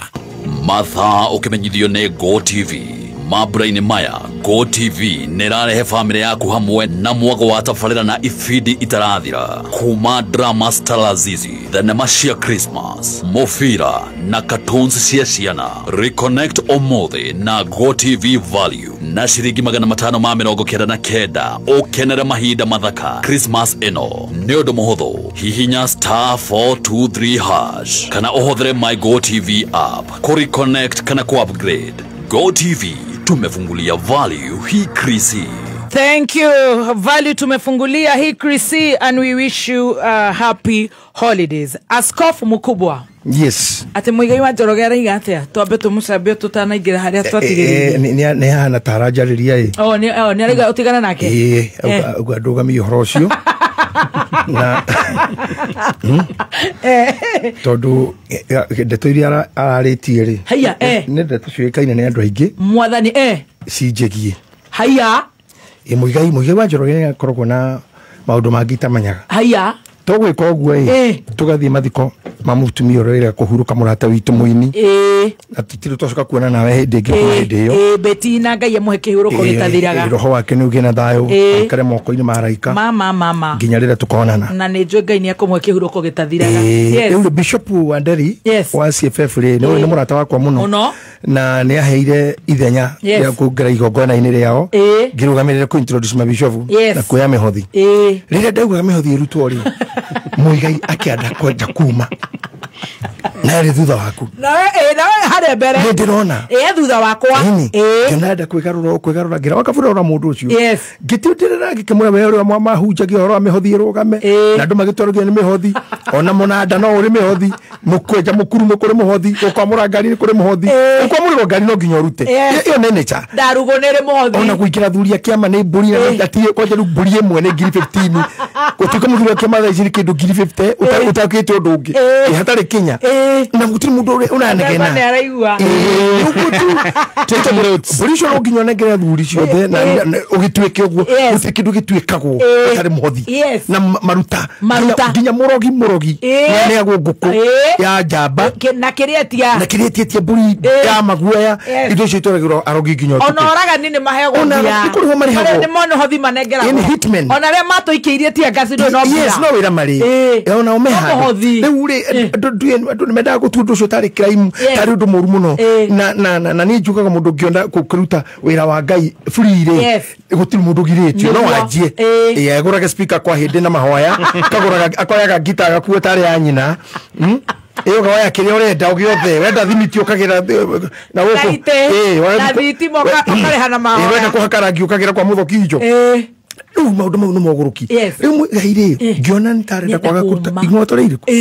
mathaa ũkĩmenyithio nĩ GoTV. Mambura-inĩ maya GoTV nĩrarehe family yaku hamwe na mwago wa tabarĩra na ifidi itarathira kuma drama Stalazizi, thenema cia Christmas, mofira na cartoons cia ciana. Reconnect ũmũthĩ na GoTV value na ciringi 599 ũkenere mahinda mathaka Christmas ĩno. Nĩ ũndũ mũhũthũ, hihinya *423# kana ũhũthĩre my GoTV app ku reconnect kana ku upgrade. GoTV, tumefungulia value hii krisi. Thank you. Value tumefungulia hii krisi and we wish you happy holidays. Askofu mkubwa. Yes. Ate muigai wa Njorogera igatia twambe tumusambie tutanaingira haria twatigiririe. Ni hana tarajariria i. Ni ariga utigana nake. Ugadugamia uhoro ucio. Na tondu ndeto iria araritie ri. Haya ni ndeto ciuikaine ni andu aingi. Mwathani cinjegie. Haya. Muigai wa Njorogera akoragwo na maundu mangi tamanyaga. Haya. Togwika uguo tugathie mathiko mamutumia urira kuhuruka murata witu muini atitire tocoka kuona nawe hindi ingi kwa hindi iyo betina ngai amuhe kihuruko gitathiraga roho wake ni ugena thayo akare moko-ini maraika mama nginya rira tukonana na ni njwe ngai ni akumuhe kihuruko gitathiraga. Yes, Bishop Wanderi wa CFF ri ni murata wakwa muno na ni aheire ithenya ya kuongera igongona-ini riao ngirugamirire ku introduce mabishofu na kuya mihothi rira ndaugaga mihothi irutwo ri Muigai akianda kwenda kuma na ri thutha waku na hare mbere ni ndirona thutha wakwa kenada kwigarura ngira wakabura mundu ucio ngitiutirira ngikimura we uri wa mahunjagia horo mihothi rugame na andu magitwarugio ni mihothi ona munada no uri mihothi mukwenja mukuru mukuri muhothi ukwamura ngari ni kuri muhothi ukwamura ngari no nginya urute iyo nene cha ndarugo nere muhothi ona kuikira thuria kiama ni mburi na ati kwaje mburi imwe ni 15 gutuka muthuri kiama tha iciri kindu 50 utakite undu ungi hatari kinya na gutiri mundu unanegena ne araigua tete burisho no nginya negera thuri ciothe na ugitwike uguo utekindu gitwikagwo hatari muhothi na maruta nginya murogi ne aguguku ya jamba na kiretia mburi ya maguoya indo cio itoragirwo arogi nginya ona oraga nini mahego ona kuriho mari hago ni mono hothi manengera hitman ona re mato ikiirie tia gasi ndo no yes no wira mari ona umeha riu ri andu ni menda gutundu cio tari crime tari undu muru muno na ni njugaga mundu ngionda kuruta wira wa ngai free ri gutiri mundu giritio no wanjie aguraga speaker kwa hindi na mahoya kaguraga akoyaga gita gakuo tari ya nyina iyo gawaya kiria urenda ugiothe wenda thimiti ukagira na guku na thitimo ukareha na mahoya wenda kuhakarangi ukagira kwa muthoki ijo maundu mau nimoguruki riu gaire ngiona ntarenda kwaga kuruta ingoto ririko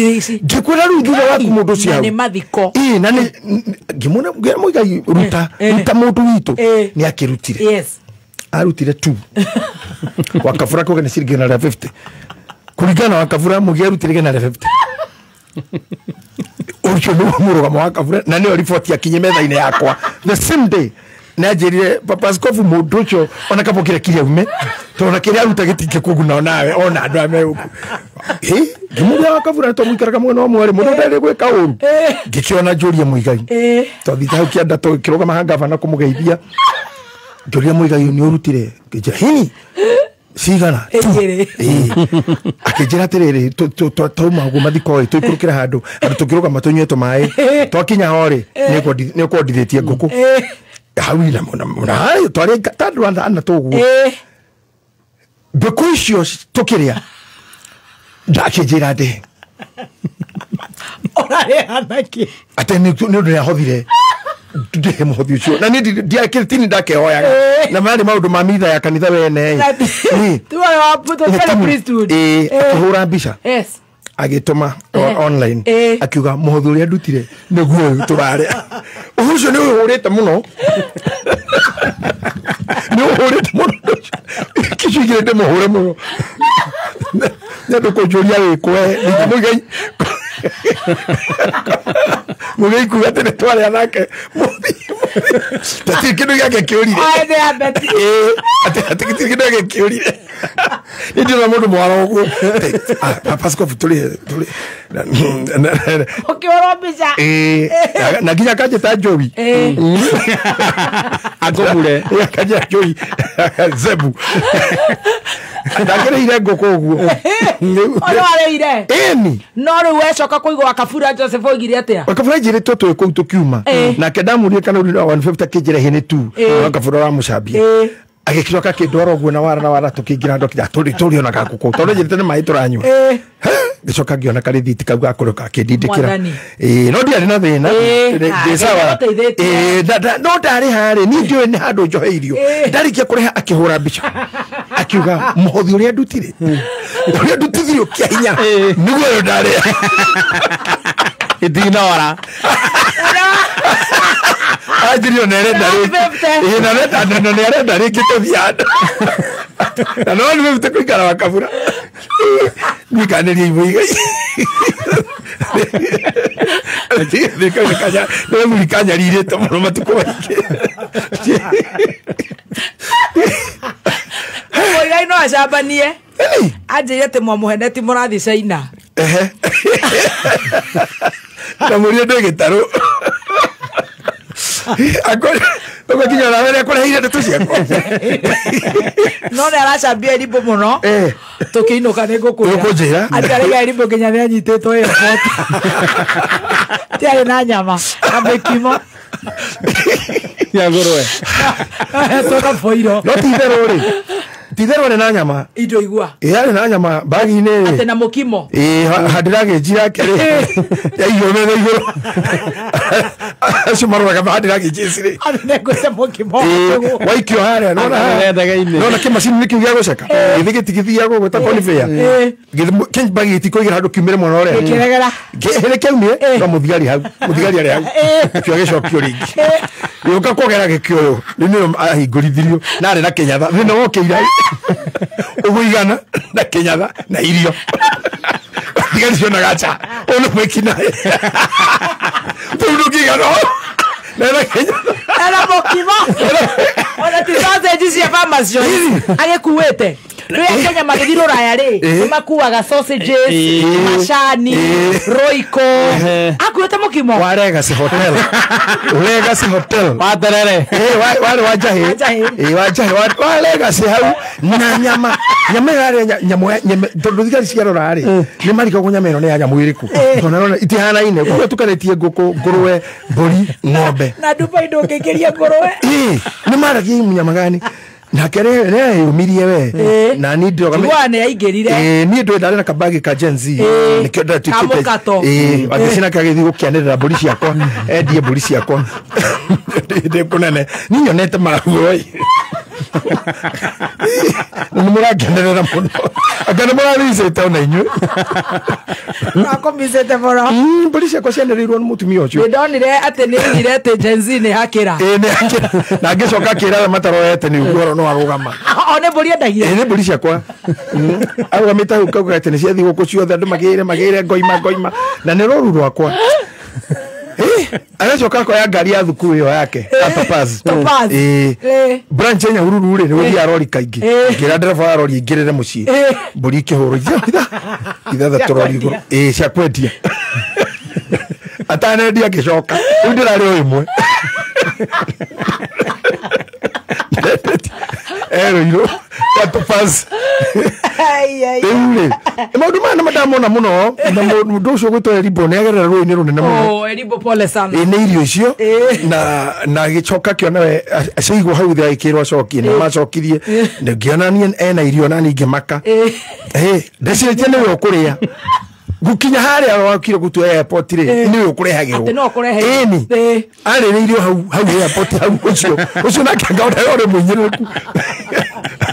ngikwira riu thutha waku mundu cio ni mathiko na ni ngimuna muigai ruta mundu witu ni akirutire arutire tu wakafura kwa ni ciringi na 50 kuringana wakafura mugia rutire na 50 ucio ni murugamo wakafura na ni report ya kinye metha-ini yakwa the same day na njirire papa askofu mundu ucio ona kapokire kiria ume tona kiria aruta gitinge kuguna nawe ona andu ame uku ngimuria wakavura to mwikaraga mwena mwari mundu ndari gwika uru ngikiona njuria muigai to thitha kianda to kiroga mahanga bana kumugeithia njuria muigai ni urutire ngija hini cigana akijira tiriri tuma guo mathiko tuikurukira handu tukiruga matunywe tumae twakinya hori ni kwondithitie nguku hawila muna twari tandu ana tuguo mbeku icio tukiria ndakijira ndi orare anaki ate ni undu ya hothire ndihe muhothi ucio na ni ndiakirtini ndakehoyaga na mari maundu ma mitha ya kanitha wene tu wa puto priesthood kuhura mbica agituma online akiuga muhothi uria ndutire niguo turaria ucio ni uhurite muno ni uhurite muno kicigire ndi muhure muno na ndukujuria wikwe muigai muigai kuga tene tware anake tati kindu gake kiurire ade abeti ati kindu gake kiurire ndio mundu mwaro uguo papa askofu tuli ukiorobisha na ginya kaje ta jowi agomure kaje jowi zebu ndagire ngoko uguo ona areire eni no ri wecoka kuigwa akabura Joseph ogire atia akabura jire toto ko tukiuma na kedamurie kana uri 150 kijire hene tu akabura wa mucambia agikiroka kindoro guo na wara tukingira ndo kija turi ona gakuko tondu jire tene mai turanywa gicoka ngiona karithiti kau gakuruka akindindikira Mwathani. no ndiarĩ na thĩna ndĩ sawa no ndarĩ harĩ niĩ ndiũĩ nĩ handũ njoheirio ndarĩkia kũrĩha akĩhũra mbica akiuga mũhothi ũrĩa ndutire ũrĩa ndutithirio kĩa hinya nĩguo ũyũ ndarĩa itinora anjirio nerenda rĩngĩ nĩarenda rĩngĩ tũthia na no nĩ mĩbute kũikara wa kabura nikanĩria imuigai nĩmuri kanyarirĩte mũno matukũ maingĩ Muigai no acambanie anjĩire atĩ mwamũhene ti mũrathi China na mũrio ndĩ gĩtarũ ũgũkinya na wĩra kũreheire ndeto ciakwa no nĩ aracambia Erimbo mũno tũkĩinũka nĩ ngũkũĩra arĩga Erimbo nginya nĩ anyitĩtwo airport tiarĩ na nyama na mĩkimo ya ngũrwe tũna boiro no titherũ nĩ na nyama indo igua yarĩ na nyama bagi-inĩ atĩ na mũkimo handĩragĩnji yake rĩ yaigwo metha igũrũ acio maroraga handĩragĩnji ici rĩ nĩngwĩte mũkimo waikio harĩa nona kĩmacini nĩ kĩu gĩa gũceka gĩthĩ gĩtigithiagwo gwĩta conveyor bagi gĩtikũigĩra handũ kiumĩre mwena ũrĩa nĩ kĩaumire no mũthigari arĩ hau kĩo gĩcokio rĩngĩ gĩũka kũgera gĩkĩũyũ nĩyo ahingũrithirio na arĩ na kĩnyatha thĩna wokĩira ũgũigana na kĩnyatha na irio thigari cionaga nja ũnũ mwĩkinaĩ tũu ndũngĩigana nena kĩnyatha ena mũkimo ona ti sausage cia pharmacy agĩkuĩte rĩrĩa Kenya magĩthiĩ rũraya rĩ nĩmakuaga sausages macani roiko akuĩte mũkimo wa Legacy Hotel wa terere warĩ wa njahĩ wa Legacy hau na nyama yarĩ tondũ thigari ciarora rĩ nĩ marikagwo nyama ĩno nĩ ya nyamũ ĩrĩkũ tondũ itihanaine koguo tukanĩtie ngũkũ ngũrwe mbũri ng'ombe na Dubai ndũngĩingĩria ngũrwe nĩ maragia nyama gani nake nĩyũmirie we na niĩ niĩ ndarĩ na kabagi ka Gen Z nĩkĩo ndatuĩkĩte agĩcina kagĩthiĩ gũkĩanĩrĩra mbũri ciakwa endie mbũri ciakwa ndĩ kũnene niĩ nyonete maguo nĩ mũrangenerera mũno anga nĩ mũraricĩte ona inyuĩ akũmicĩte mũno mbũri ciakwa cianĩrĩirwo nĩ mũtumia ũcio nĩndonire atĩ nĩoigire atĩ Gen Z nĩ hakĩra na ngĩcoka akĩra we matarorete nĩ ũguo no arũgama nĩ mbũri endagia nĩ mbũri ciakwa arũgamĩte hau kauga atĩ nĩ ciathi gũkũ ciothe andũ magĩire ngoima na nĩ rũru rwakwa agacoka akoya ngari ya thukuru ĩyo yake Topaz branch ya Nyahururu rĩ nĩ gũthiaga rori kaingĩ ngĩra ndereba wa rori aingĩrĩre mũciĩ mbũri ikĩhũrwo ithathatũ rori igũrũ cia kwendia atanendia ngĩcoka rĩu ndĩrarĩ o ĩmwe erũirũ ya Topaz rĩu rĩ maũndũ maya nĩ mandamona mũno na mũndũ ũcio gwĩtwo Erimbo nĩ agerera rũĩ-inĩ rũnene mũno Erimbo pole sana nĩ irio icio na gĩcoka kĩona we aciigwo hau thĩ agĩkĩrwo acokie na macokirie ngĩona niĩ ena irio na niĩ ngĩmaka ndecirĩtie nĩwe ũkũrĩa gukinya harĩa wakire gutua airport rĩ nĩ ũkũrehagĩrwo atĩ no kũrehe arĩrĩirio hau airport hau ũcio nake ngaona ore mũnyĩrĩku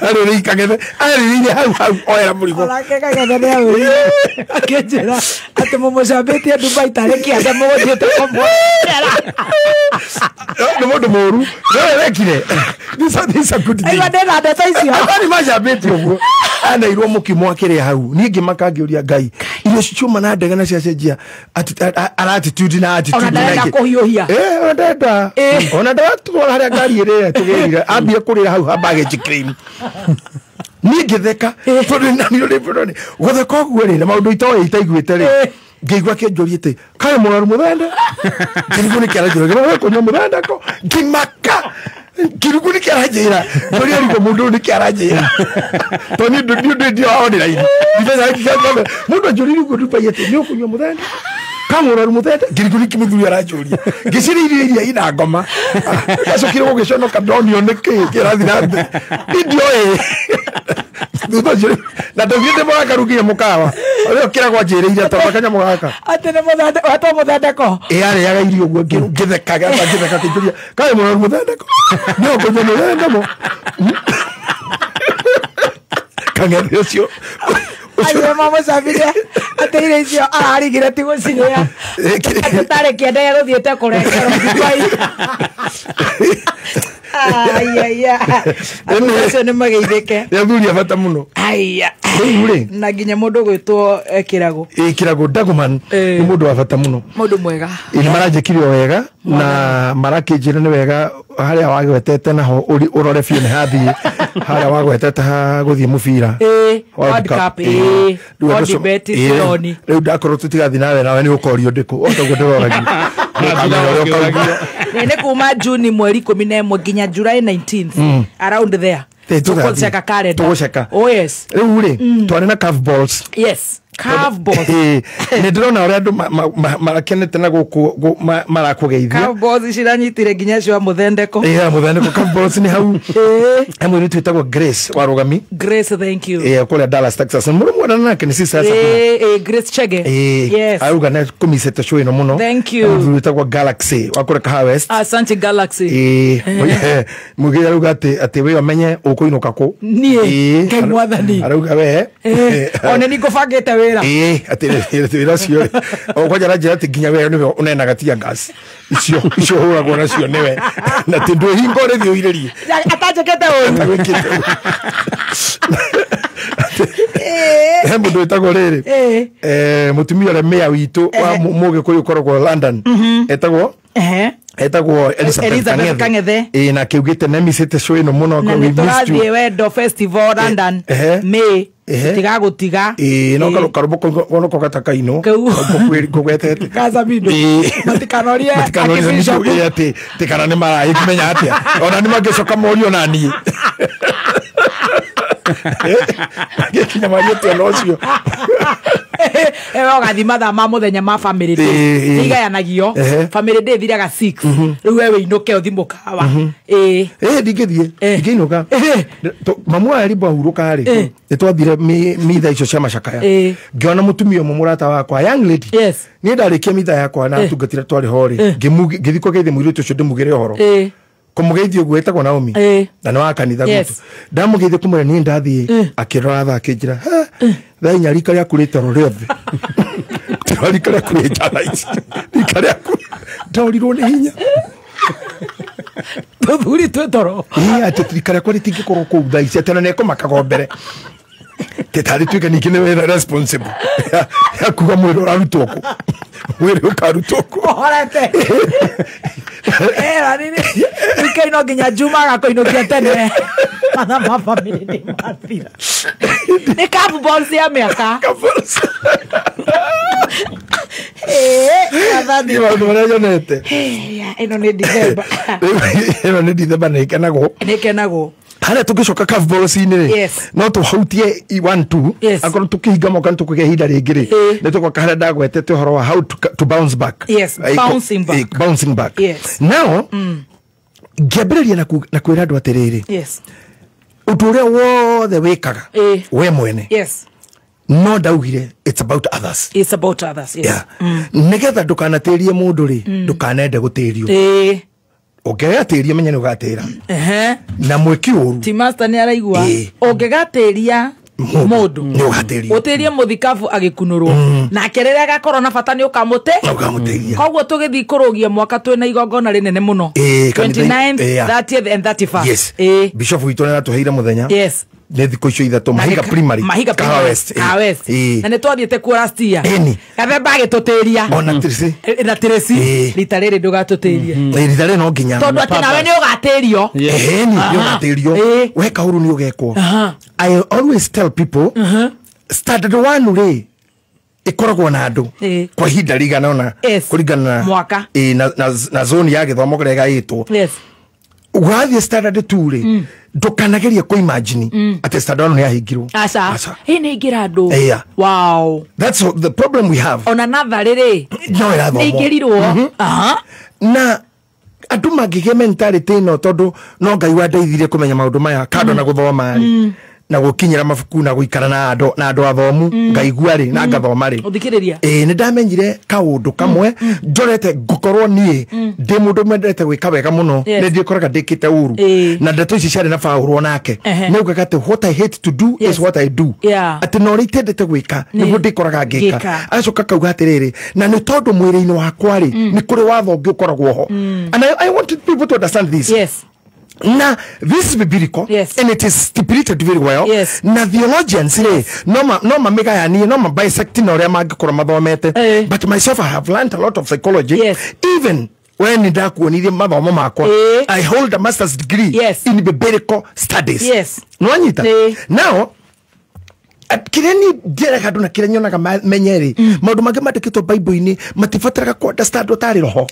arĩrĩi kagethe arĩrĩire hau oera mũrigo nake kagethe nĩ arĩrĩire akĩnjĩra atĩ mũmũcambĩtie Dubai tarĩ kĩande mũgũthiĩte kũmwĩra nĩ mũndũ mũru no wekire this a good day aiwa ndĩna ndeto icio nĩ macambĩtie ũguo anairwo mũkimo akĩrĩa hau niĩ ngĩmaka ngĩũria Ngai irio ciuma na ndege na ciacenjia attitude na attitude ona ndenda kũhiũhia ona ndatwara harĩa ngari ĩrĩa tũgĩrire ambie kũrĩra hau baggage claim niĩ ngĩtheka tondũ nani ũrĩ gũtheka ũguo rĩ na maũndũ itoĩ itaiguĩte rĩ ngĩigua kĩnjũria atĩ kaĩ mũrwaru mũthende kĩrugu nĩ kĩaranjĩra kũnyua mũthende ko ngĩmaka kirugu nĩ kĩaranjĩra tũrĩ Erimbo mũndũ nĩ kĩaranjĩra tondũ nĩ ndio online mũndũ anjũrire ũguo Dubai atĩ nĩ ũkũnyua mũthende kamũrwaru mũthende kirugu nĩ kĩmũthuri aranjũria ngĩciria iria ina ngoma gacokire gũgĩconoka ndonio nĩ kĩĩ kĩrathi na thĩ ndio na ndogite mwaka rugia mukawa ore okira kwa njire ira to kanya mwaka atene muthande wato muthandeko yare yaga irio gwo ngitheka kinjuria kai mwana muthandeko no ko nyo ndamo kangere ucio ayo mama sabire ateire icio ararigire tigo ciria atare kiende ya guthiete kurekera bai aya ese ne mageitheke ya thuri abata muno aya uri na ginya mundu gwitwo kirago Dagoman ni mundu wa bata muno mundu mwega ni marajekirio wega na marakijira ni wega haria wagwetete naho urore fiu ni hathi haria wagwetete ha guthie mubira World Cup World Bet Sironi riu ndakorwo tutigathi nawe ni ukorio ndiku otaguo ndororagi nene kuma June mweri 11 nginya July 19th around there tukocheka calendar tukocheka oh yes riu ri twari na curve balls yes curveballs ni ndĩrona ũrĩa andũ marakenete na gũkũ marakugeithia curveballs ciranyitire nginya cio muthendeko muthendeko curveballs ni hau amwe ni twitagwo Grace warugami Grace thank you kũrĩa Dallas Texas mũrũ mwana nake ni sisa Grace Chege yes aruga na kumisete show ino muno thank you twitagwo Galaxy wakũrĩa Kaha West asante Galaxy mugira aruga ati we amenye ũkũinũka kũ nie kemwathani aruga we one ni ngũbangĩte wĩra wĩra cio okwanja na njĩra ati nginya we nĩwe ũnenaga tia gas icio hũragwo nacio nĩwe na ti ndwĩhinga ũrĩthiĩ ũirĩrie atanjĩkĩte ũũ he mũndũ wĩtagwo rĩrĩ mũtumia ũrĩa mĩa witũ wa mũgĩkũyũ ũkoragwo London etagwo Elizabeth Kang'ethe na kiugite nemisite show ino muno ngo we missed you wendo festival London May tigagutiga no karuboko gono kokataka ino kugwetete kaza bindo matikanoria ati tikana ne mara ikimenya atia ona ni magecoka morio nani kinya mariote nocio gathima tha ma muthenya ma family day igayanagio family day thiraga 6 riu we inuke uthimukawa ndingithie ngiinuka mamu ari bahuruka ri nitwathire mitha icio cia macakaya ngiona mutumia umwe murata wakwa young lady ni ndarikia mitha yakwa na tungatira twari hori ngithiko geithie mwiritu ucio ndimugire horo kumugeithio gwetagwo Naomi na no akanitha gutu ndamugeithie kumure ni ndathie akirora tha akijira tha inyari karia kurite roriothe twari karia kurita lights karia ndorirwo ni hinya tuthuri twetoro ati karia kuri tingikorwo ku tha ici atena ne komakago mbere tetari twika nikine we responsible ya kuga mwiro rarutwo ku mwiro ukarutwo ku orete nini ikaino nginya Juma gakoinokia tene ma family ni mathira ni kabu balls ya miaka athani wa ndore nete ino ni December na ikenagwo hana tugicoka curve balls ini no tuhautie 1-2 akorwo tukihinga moka tukuge hinda ringi ri ni tukoka hana ndagwetete horo wa how to bounce back bouncing back now ngiambĩrĩria na kwĩra andũ atĩrĩrĩ ũndũ ũrĩa wothe wĩkaga we mwene no ndaugire it's about others nĩgetha ndũkanatĩrie mũndũ rĩ ndũkanende gũtĩrio ũngĩgatĩria menya nĩ ũgatĩra na mwĩki ũru ti master nĩ araigua ũngĩgatĩria mundu ni ugatĩria ũtĩrie mũthikabu agĩkunũrwo nake rĩrĩa gakorwo na bata nĩ ũkamũteithia koguo tũgĩthiĩ kũrũgia mwaka twĩna igongona rĩnene mũno 29th 30th and 31st bishop witũ nĩ atũheire mũthenya nĩ thikũ icio ithatũ mahiga Kaha West na nĩ twathiĩte kuo last year gathemba agĩtũtĩria na Tracy rita rĩrĩ ndũgatũtĩrie rita rĩrĩ no nginya tondũ atĩ nawe nĩ ũgatĩrio nĩ ũgatĩrio weka ũru nĩ ũgekwo I always tell people standard 1 rĩ ikoragwo na andũ kwa ihinda rigana ona kũringana mwaka na zone ya gĩthomo kĩrĩa gaĩtwo ugathiĩ standard 2 rĩ ndũkanageria kũ imagine atĩ standard 1 nĩ yahingirwo aca nĩ ingira andũ wow that's the problem we have ona natharĩ rĩ no ĩrathomwo nĩ ingĩrirwo na andũ mangĩgĩa mentality ĩno tondũ no Ngai wandeithirie kũmenya maũndũ maya kando na gũthoma rĩ na gukinyira mabuku na guikara na ando athomu ngaigua ri na ngathoma ri uthikiriria ni ndamenyire kaundu kamwe njorete gukorwo nie ndi mundu mendete gwika wega muno ni ndikoraga ndikite uru na ndeto ici ciari na Paulo nake ni ugaga ati what I hate to do is what I do ati no ritendete gwika niguo ndikoraga ngika acoka kauga atiriri na ni tondu mwiri-ini wakwa ri ni kuri watho ngi ukoragwo ho and I want people to understand this. Now, this is biblical, and it is stipulated very well. Now, theologians say, no ma mega yani, no ma bisecting or magikora mathomete. But myself, I have learned a lot of psychology. Even when in that one, I hold a master's degree in biblical studies. No anita. Now, kireni dira kaduna kirenyo na menyeri maundu mange mandikitwo bible-ini matifataraga ku understand utari roho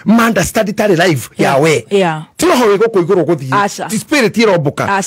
ma understand tari life yawe ti roho wego kuiguru guthii ti spirit irombuka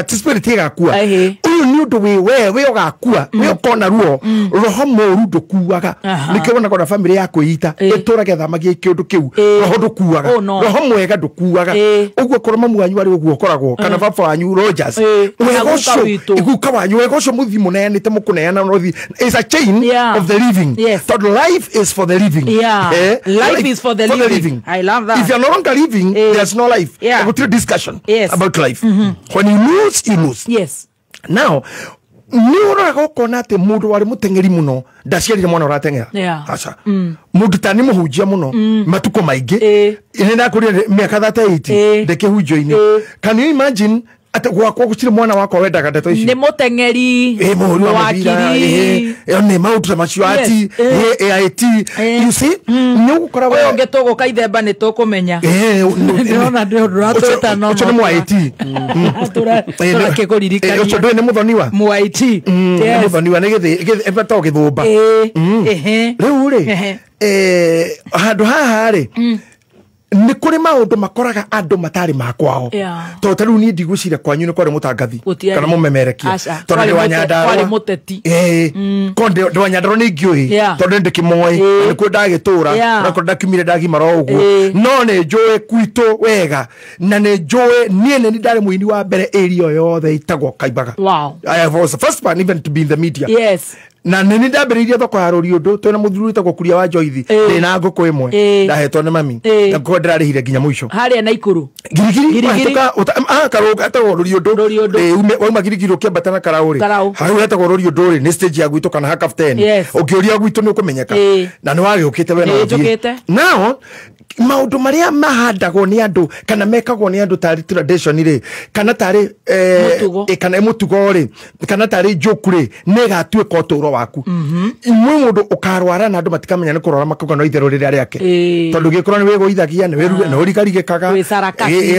ti spirit igakua uyu ni undu we ugakua we ukona ruo roho moru ndukuaga nikirona kona family yako ita iturage thamagie kiundu kiu roho ndukuaga roho mwega ndukuaga uguo korwo mamu wanyu ari uguo koragwo kana baba wanyu Rogers wego ucio iguka wanyu wego ucio muthimu it's a chain of the living. So life is for the living. Life is for the living. I love that. If you're no longer living, there's no life. I go through discussion about life. When you lose, you lose. Now, niura gukona ati mundu wari mutengeri muno ndaciarire mwana uratengera acha mundu tani muhujia muno matuko maingi ine ndakurire miaka 38 ndekihunjo-ini. Can you imagine ate gwakwa gucire mwana wakwa wendaga ndeto ici ni mutengeri wakiri ni mautu macio ati AIT you see ni ugukora we ongetugo kaithemba ni tukumenya ndona ndratweta no ucio ni mu IT akikuririkania ucio ndwe ni muthoni wa mu IT ni muthoni wa ni githemba githumba riu ri handu haha ri ni kuri maundu makoraga andu matari makwao to taru ni ndigwicira kwanyu ni kwari mutangathi kana mumemerekia to ndi wanyandaro kwari muteti konde ndi wanyandaro ni ngiui to ndi kimoi ni ku ndagitura na ku ndakimire ndagimara uguo no ni njui kwito wega na ni njui nie ni ndari muini wa mbere area yothe itagwo Kaimbaga. I was the first one even to be in the media. Na nini ndambiriria thoko ya Roriondu twina muthuri tagwo Kuria wa Njoithi ndina nguku imwe ndahetwo ni mami na ko ndirarihire nginya mwisho haria na Ikuru girigiri karuga tagwo Roriondu wauma girigiri ukiambatana Karauri hau hetagwo Roriondu ri ni stage ya gwitu kana Captain ukiuria gwitu ni ukumenyeka na ni wagikite we na now maundu maria mahandagwo ni andu kana mekagwo ni andu tari tradition ri kana tari kana mutugo ri kana tari joku ri ne gatweka uturo waku imwe mundu ukarwara na andu matikamenya ni kurora makuga no itherũ rĩrĩa rĩake tondu gikorwo ni wigũithagia ni wiruge no rikarigikaga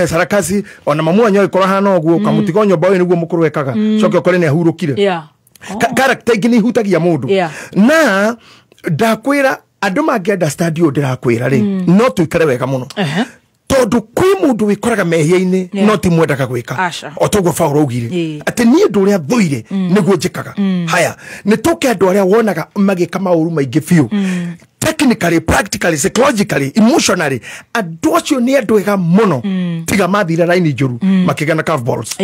sarakasi ona mamu wanyo ikora hana uguo kamutigo nyomba we niguo mukuru wekaga coke ukore ni ahurukire character ingi ni hutagia mundu na ndakwira andu mangienda stadio ndirakwira ri no tuikare wega muno tondu kwi mundu wikoraga mehia-ini no ti mwendaga gwika otoguo Paulo augire ati ni ndu uria thuire niguo njikaga haya ni tuke andu aria wonaga magika mauru maingi biu technically, practically, psychologically, emotionally andu acio ni andu ega muno tiga mathire raini njuru makigana curveballs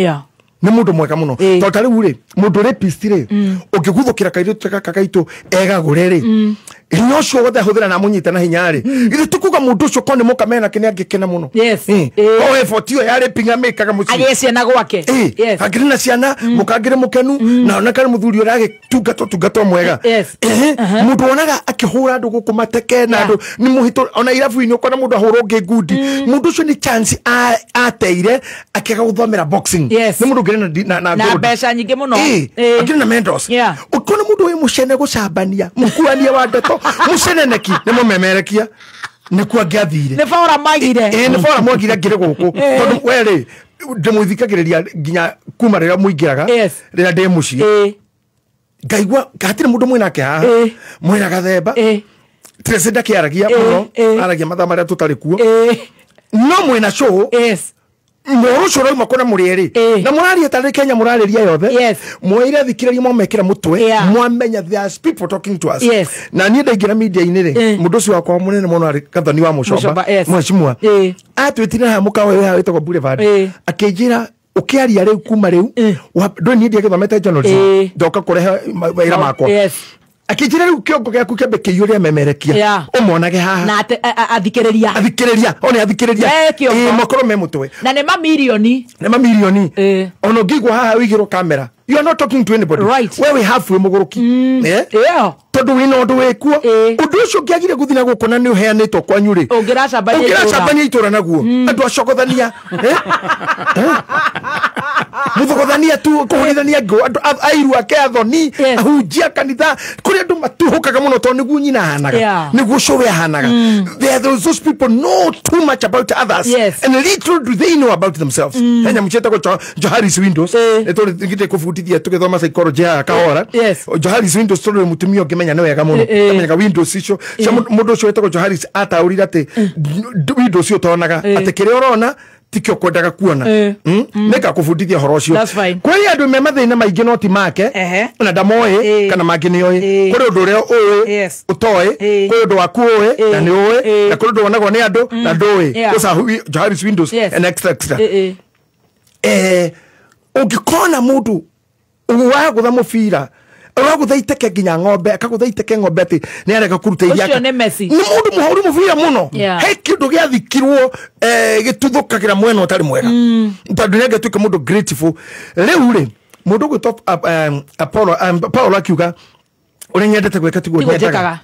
ni mundu mwega muno to tari uri mundu rapist ri ungiguthukira kairitu kakaitu ega gureri inyo cio wothe huthira na munyita na hinya ri ithu tukuga mundu cio kone mukamena kini angikena muno o effort yo yari pinga mekaga muci agesi na gwake agiri na ciana mukagire mukenu na ona kari muthuri urage tungato mwega mundu onaga akihura andu guku mateke na andu ni muhito ona irafu-ini ukona mundu ahura ungi ngundi mundu cio ni chance ateire akiga guthomera boxing ni mundu ngire na mbeca nyingi muno agire na mentors ukona mundu we mucene gucambania mukuania wa ndeto muceneneki ni mumemerekia ni kwa ngathire ni Paulo magire ni Paulo magire ngire guku tondu weri ndimuthikagiriria nginya kuma rira muingiraga rira ndi muci ngaigua gatire mundu mwinake haha mwina gathemba tresenda kiaragia muno aragia mathaa maria tutari kuo no mwina show moro coro makona murieri na murari tari Kenya murariria yothe mwire thikiraria mwamekira mutwe mwamenya there's people talking to us na ni ndaingira media ini ri mundu cio wakwa munene muno ari Gathoni wa Mucomba mweshimwa atwitire ha mukawa we ha witagwo Boulevard akijira ukiaria riu kuma riu ndoni ndia githomete journalism ndoka kurehe wira makwa akijira riu kiongo giaku kiambe kiyuria memerekia umonage haha na athikiriria one athikiriria makoro me mutwe na ne mamilioni ono ngigwa haha wigiro kamera. You are not talking to anybody. Right. Where we have muguruki. Tondu wina undu wekuo. Undu ucio ngiagire guthina gukona ni uheanitwo kwanyu ri. Ungiracambania itura naguo. Andu acogothania. Muthogothania tu kuhurithania ngo andu airu ake athoni ahunjia kanitha kuri andu matuhukaga muno to niguo nyina hanaga. Niguo showe hanaga. There are those people know too much about others and little do they know about themselves. Henya mcheta ko Joharis Windows. Eto ngite kufutithia tukithoma psychology ya kahora. Joharis Windows story mutumio ngimenya ni wega muno. Kamenya Windows icio. Mundu ucio etagwo Joharis ataurira ati Windows cio tonaga ati kire urona tikio kwendaga kuona nika kufundithia horo cio kweli andu me mathina maingi no ti make na ndamoe kana mangi ni oi kuri undu ria oi utoe kuri undu waku oi na ni oi na kuri undu wonagwo ni andu na ndoi kusa Joharis Windows and extra ungikona mundu wagutha mubira uragutha iteke nginya ng'ombe akagutha iteke ng'ombe ati ni areka kuruta iria ucio ni Messi ni mundu muhuri mubira muno he kindu giathikirwo gituthukagira mwena utari mwega tondu nege tuke mundu grateful riu ri mundu gwitwa Paulo akiuga uri nyendete gwika tiguo nyendekaga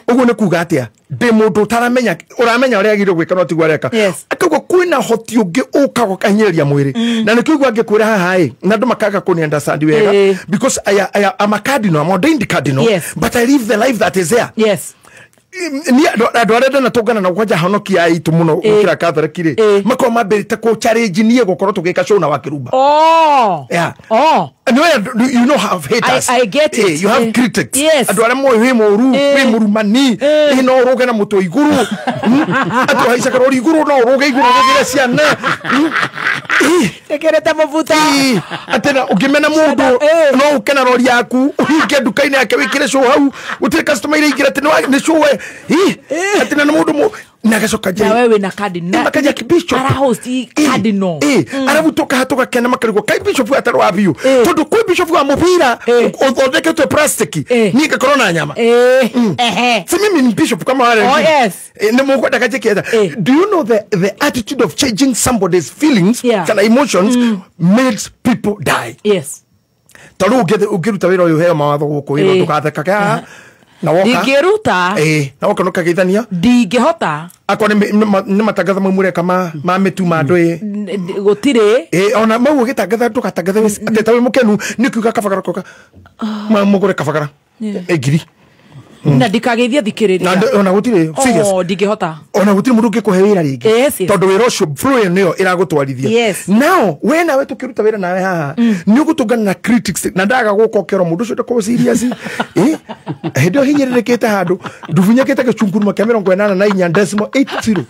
uguo ni kuga atia ndi mundu taramenya uramenya uri agire gwika no tiguo areka akauga kwina hoti ungi ukago kanyeria mwiri na nikigwa ngikwira haha na ndu makaga kuni understand wega because I am a cardinal, I'm ordained cardinal, but I live the life that is there. Ni andu arenda na tungana na kwaja honokia aitu muno ukira Catholic ri mako mabirite ko challenge nie gukorwo tugika show na wakirumba and you know have haters. I get it. You have critics. Andu ara moyo we moru we murumani no roge na muto iguru atu haisa karori iguru no roge iguru roge ciana tekereta mavuta atena ukimena mundu no ukena rori yaku uhinge dukaini yake wikire show hau utire customer ile igira tena ni show atena na mundu nagacoka je na wewe na cardinal makaja kibisho ara host cardinal arabutoka hatoka kena makarigwo kai bishop ataro abio tondu kwi bishop wa mubira uthondeketwe plastic ni gakorwo na nyama si mimi ni bishop kama wale ni mukwenda kaje kienda. Do you know the attitude of changing somebody's feelings and emotions makes people die? Tondu ugiruta wira uyu heo mawatho guku iro tukatheka na woka ndigeruta na woka no kagithania ndingehota akwa ni matangatho mamure kama mametu mandwe gutire ona mau gitangatha tukatangatha ateta we mukenu nikuga kabagara koka mugure kabagara ngiri na ndikageithia thikiriria ona gutire serious ndingehota ona gutire mundu ngikuhe wira ringi tondu wira ucio flow niyo iragutwarithia now we nawe tukiruta wira nawe haha ni ugutungana na critics na ndaga gukokero mundu ucio ndako serious hedo hinyerekete handu nduvunyakete gacunguru makamera 84.80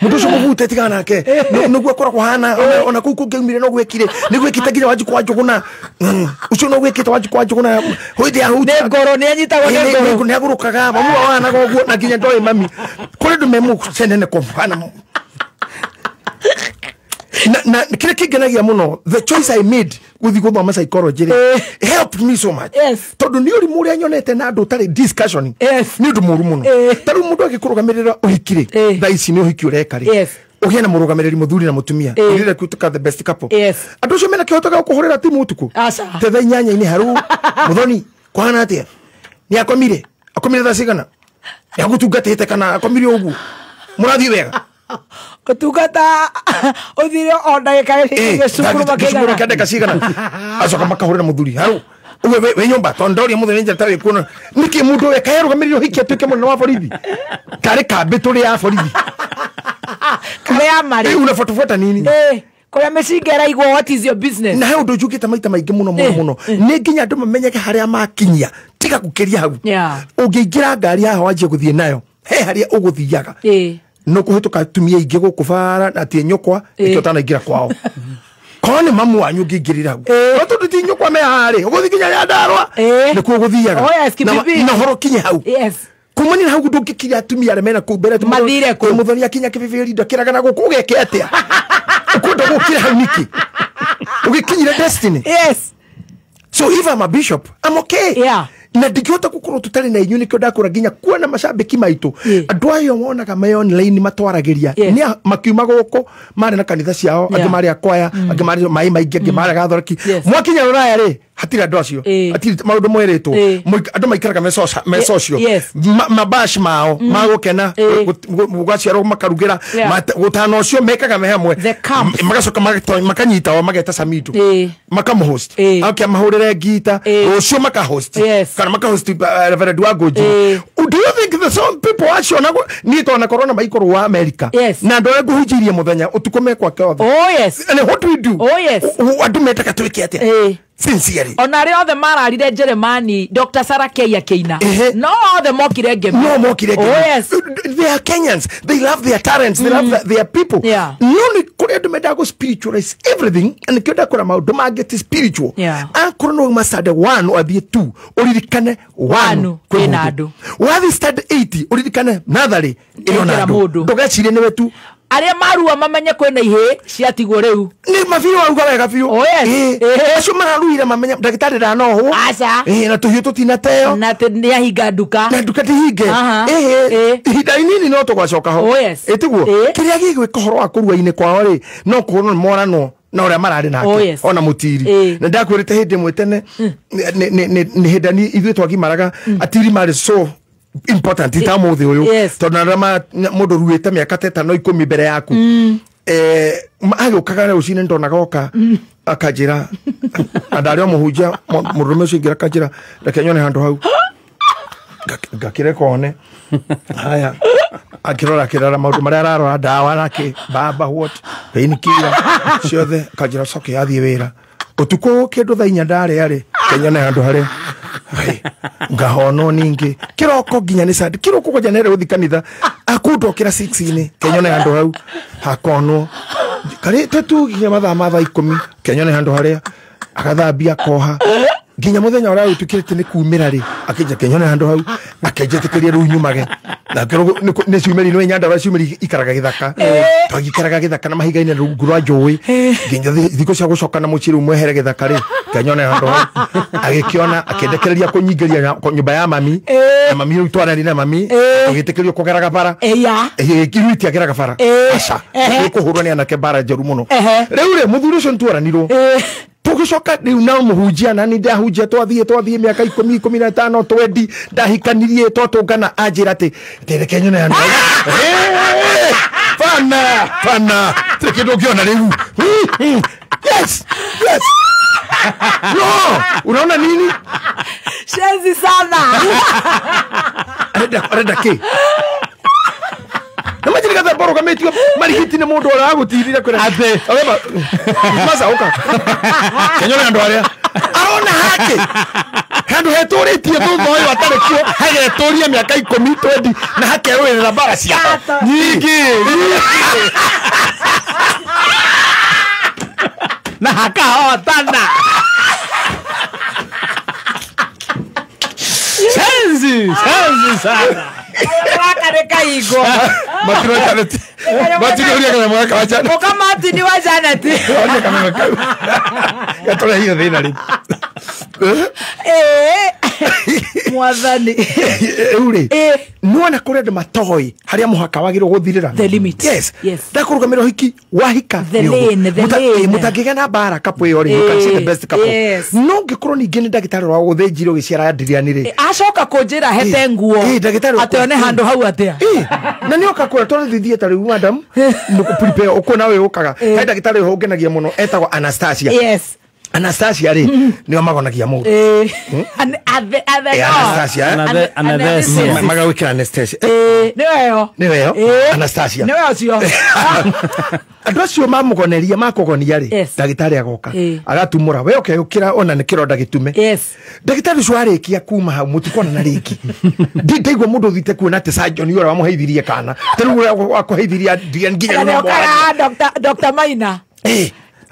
mundu ucio muvute tigana nake niguo koragwo hana ona kuu kungiumire no gwekire ni gwekite nginya wanju kwa njuguna ucio no gwekite wanju kwa njuguna hoidi ya huti ne ngoro ni anyitagwo ne ngoro ni agurukaga mamu wana goguo na nginya ndoi mami kuri ndu memu senene ko hana na kile kigenagia muno the choice I made guthi guthoma psychology helped me so much tondu ni uri muri anyonete na andu tari discussion ni undu muru muno taru mundu agikurugamirira uhikire thaici ni uhiki ureka ri ugiena murugamiriri muthuri na mutumia ile kutuka the best couple andu cio mena kihotoga kuhurira timu utuku te tha inyanya ini haru muthoni kwana atia ni akomire tha cigana ya gutungatite kana akomire ugu murathi wega kutungata uthire o ndagika iri cukuru makenda cigana acoka makahurira muthuri haru we nyumba tondoria muthuri nja tawe kuona niki mundu we kaerugamirire hiki atuike munene wa borithi kare kambe turi ya borithi kare ya mari unafuata nini kuria micingera igwo what is your business na he undu njugite maita maingi muno ni nginya andu mamenyeke haria makinyia tiga gukiria hau ungiingira ngari haha wanjie guthie nayo he haria uguthiaga no kuhituka tumia ingi guku bara na tie nyokwa ikio tanaingira kwao kone mamu wanyu ngingirira hau tondu ti nyokwa me hari uguthi nginya ya ndarwa ni ku guthiaga na horo kinye hau kumani na hau ndungikira atumia arĩa mena kũu mbere Mathire kũ? mũthoni akinya kĩbĩbĩri ndakĩraga na gũkũ ũgeke atĩa ukunda gũkira hau niki ũgĩkinyire destiny. Yes. So if I'm a bishop, I'm okay. Yeah. Na ndingĩhota gũkorwo tutari na inyu nikio ndakũra nginya kuona macambĩki maitũ andũ ayo monaga me online matwaragĩria nĩ makiuma gũkũ marĩ na kanitha ciao angĩ marĩ akwaya angĩ marĩ maĩ maingĩ angĩ marĩ gathoreki mwakinya rũraya rĩ hatira andũ acio hatiri maũndũ mweretwo andũ maikaraga me social mabash mao magũkena gũgaciarwo makarugĩra gũtana ũcio mekaga me hamwe magacoka makanyita o mageta samido makamhost akia mahũrĩre ngita ũcio makahost kana makahost Reverend Wangoji. Do you think the some people actually ni to na corona maikoro wa America na ndo nguhujirie muthenya utuko mekwa kothe? Oh yes. And what we do? Oh yes. Andu metaka twike atia? Sincerely. Ona ri othe mararire Jeremani Dr. Sarah Keya Keina. No othe mokire ngemi. No mokire ngemi. Oh yes. They are Kenyans. They love their talents. They love their people. Yeah. No kuri andu medago spiritualize everything and kyoda kora maundu mageti spiritual. Yeah. Akoro no masade 1 or the 2 uririkane 1 kwina andu. Wathi start 80 uririkane nathari ino andu. Ndogachire niwe tu aria marua mamenye kwena ihe ciatigwo riu ni mabiu waruga wega biu. Oh yes. Acio mararuire mamenya ndagitari ndanoho aca na tuhiu tutinateo na ni ahinga nduka na nduka tihinge ihinda inini no tugwacoka ho. Oh yes. Etiguo kiria gigwika horo wa kurua-ini kwao ri no kuhorwo morano na uria marari nake ona mutiri na ndakwirite hindi mwetene ni hindani ithuĩ twagimaraga atiri mari so important itamuthi uyu tondu na mundu ruite miaka 5 mbere yaku agiukaga rucini ndonaga oka akajira andari muhunjia murume ucio ingira akajira reke nyone handu hau ngakire kone haya akirora kirara maundu maria ararora ndawa nake baba what painkiller ciothe akajira coke athie wira utuko kindu thainya ndare ari kenyone handu haria ngahono ningi kiroko nginya ni sad kiroko koja nere uthi kanitha akundokira 6 kenyone handu hau hakonwo kare tatu nginya mathaa 10 kenyone handu haria akathambia koha nginya muthenya uria utukirite ni kumira ri akija kenyone handu hau akenjetikiria ru nyumage na kero ni ciumeri no nyanda wa ciumeri ikaraga githaka twagikaraga githaka na mahiga-ini rungu rwa njui nginya thiko cia gucoka na muciri mwehere githaka ri kenyone handu hau agikiona akendekereria kunyingeria nyumba ya mami na mami ru twarari na mami tugitikirio kugeraga bara kiruiti ageraga bara aca kuhurwo ni anake bara njeru muno riu ri muthuri ucio ntwaranirwo tugicoka riu na muhunjia na ni ndahunjia twathie miaka 10-15 20 ndahikanirie twatungana anjira ati tereke nyone handu pana tekindo kiona riu yes no unaona nini shenzi sana arenda ki Namajiri kadha boro kametio marigiti ne mundu ora gutirira kwera ate abeba maza oka kenyone ando aria arona hake handu heturitie thutha uyu atari kio hageturia miaka 10-20 na hake rwirira bara cia nyingi na hakahotana senzi sana wakareka igo matiro kana mwaka wacha ukamati ni wajana ti kama katole hiyo thina ri mwathani uri nuona kuri andu matoi haria muhaka wagirwo guthirira the limit yes ndakurugamira hiki wahika the lane mutagigana bara kapo iyo ri you can see the best couple no ngikorwo ningi ni ndagitari wa guthinjiro giciara ndiriani ri acoka kunjira hete nguo atone handu hau atia na ni okakura twarathithie tari madam nuku prepare uko nawe ukaga he ndagitari ho ngenagia muno etagwo Anastasia Anastasia ri ni magonagia mundu Anastasia magawikira Anastasia ni weyo Anastasia ni weyo cio andu acio mamugoneria makugonia ri ndagitari agoka agatumura we ukira ona ni kironda gitume ndagitari ucio arikia kuma hau mutikona na riki ndaigwa mundu thite kuona ati surgeon yora wamuheithirie kana teru akuheithiria nginya no Dr. Maina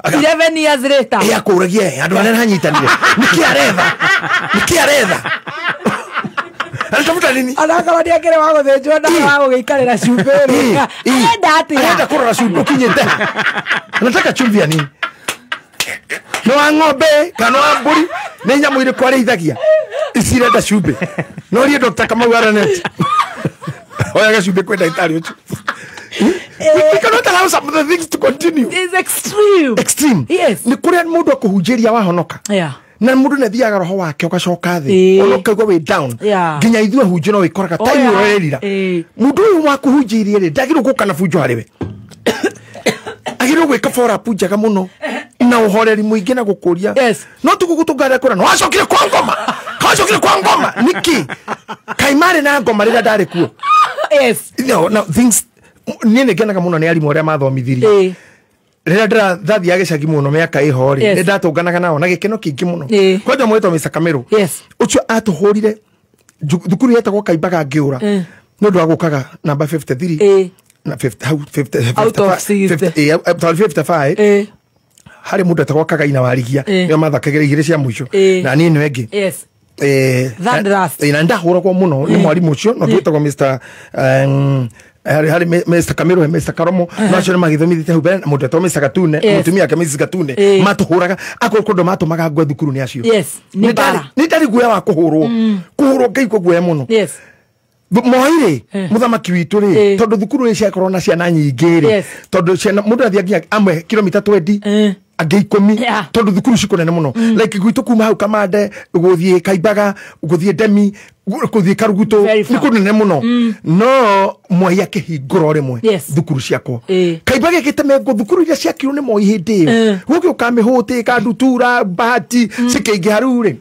11 years later akuragia andu arĩa hanyitanire niki aretha Anatafuta nini? Anakala dia kile wako thejwa na wako geikarira cumbero. Enda atia. Enda kurora cumbero kinyete. Anataka chumvi ya nini? No ng'ombe kana mburi nĩ nyamũ irĩkũ arĩithagia icirenda cumbĩ no rie Dr. Kamau Aranet oya gacumbĩ kwĩ ndagĩtarĩ ũcio. We cannot allow some of the things to continue. It's extreme. Yes. Nĩ kũrĩa mũndũ akũhunjĩria wahonoka. Yeah. Na mũndũ nĩ thiaga roho wake ũgacoka thĩ ũkaigua wĩ down nginya ithuĩ hunjio no wĩkoraga time ũrerira mũndũ ũyũ wakuhunjĩirie rĩ ndagĩrĩirwo gũka na bunjo harĩ we agĩrĩirwo gwĩka forapu njega mũno na ũhoreri mũingĩ na gũkũria no tũgũgũtũngara kũra no wacokire kwa ngoma niki kaimare na ngoma rĩrĩa ndarĩ kuo no things niĩ nĩ ngenaga mũno nĩ arimũ arĩa mathomithirie rĩrĩa ndĩrathiĩ gĩcagi mũno mĩaka ĩho rĩ nĩ ndatũnganaga nao na gĩkeno kĩingĩ mũno kwanja mwĩtwo Mr. Kamero ũcio atũhũrire thukuru yetagwo Kaimbaga ngĩũra nĩ ũndũ wa gũkaga namba 53 na 55 harĩ mũndũ etagwo Kagaina Warigia nĩo mathakagĩra igĩrĩ cia mũico na niĩ nĩ ĩngĩ na ndahũragwo mũno nĩ mwarimũ ũcio no twĩtagwo hari Mr. Kamero Mr. Karomo no acio nĩ magĩthomithĩtie hau mbere na mũndũ etagwo Mr. Gatune mũtumia ake Mrs. Gatune matũhũraga akorwo kũndũ matũmaga ngwe thukuru nĩ acio nĩ ndarĩ guoya wa kũhũrwo ngaigua guoya mũno moire muthamaki witũ rĩ tondũ thukuru nĩ ciakorwo na ciana nyingĩ rĩ tondũ ciana mũndũ athiĩ nginya amwe kilomita 20 angĩ 10 tondũ thukuru cikonene mũno like gwitũ kuma hau Kamande gũthiĩ Kaimbaga gũthiĩ Ndemi gũthiĩ Karuguto nĩ kũnene mũno no Moi akĩhingũra rĩmwe thukuru ciakwo Kaimbaga gĩtemengo thukuru iria ciakirwo nĩ Moi hĩndĩ ĩyo gũgĩũka Mĩhũtĩ Kandutura Bahati cikĩingĩha rĩu rĩ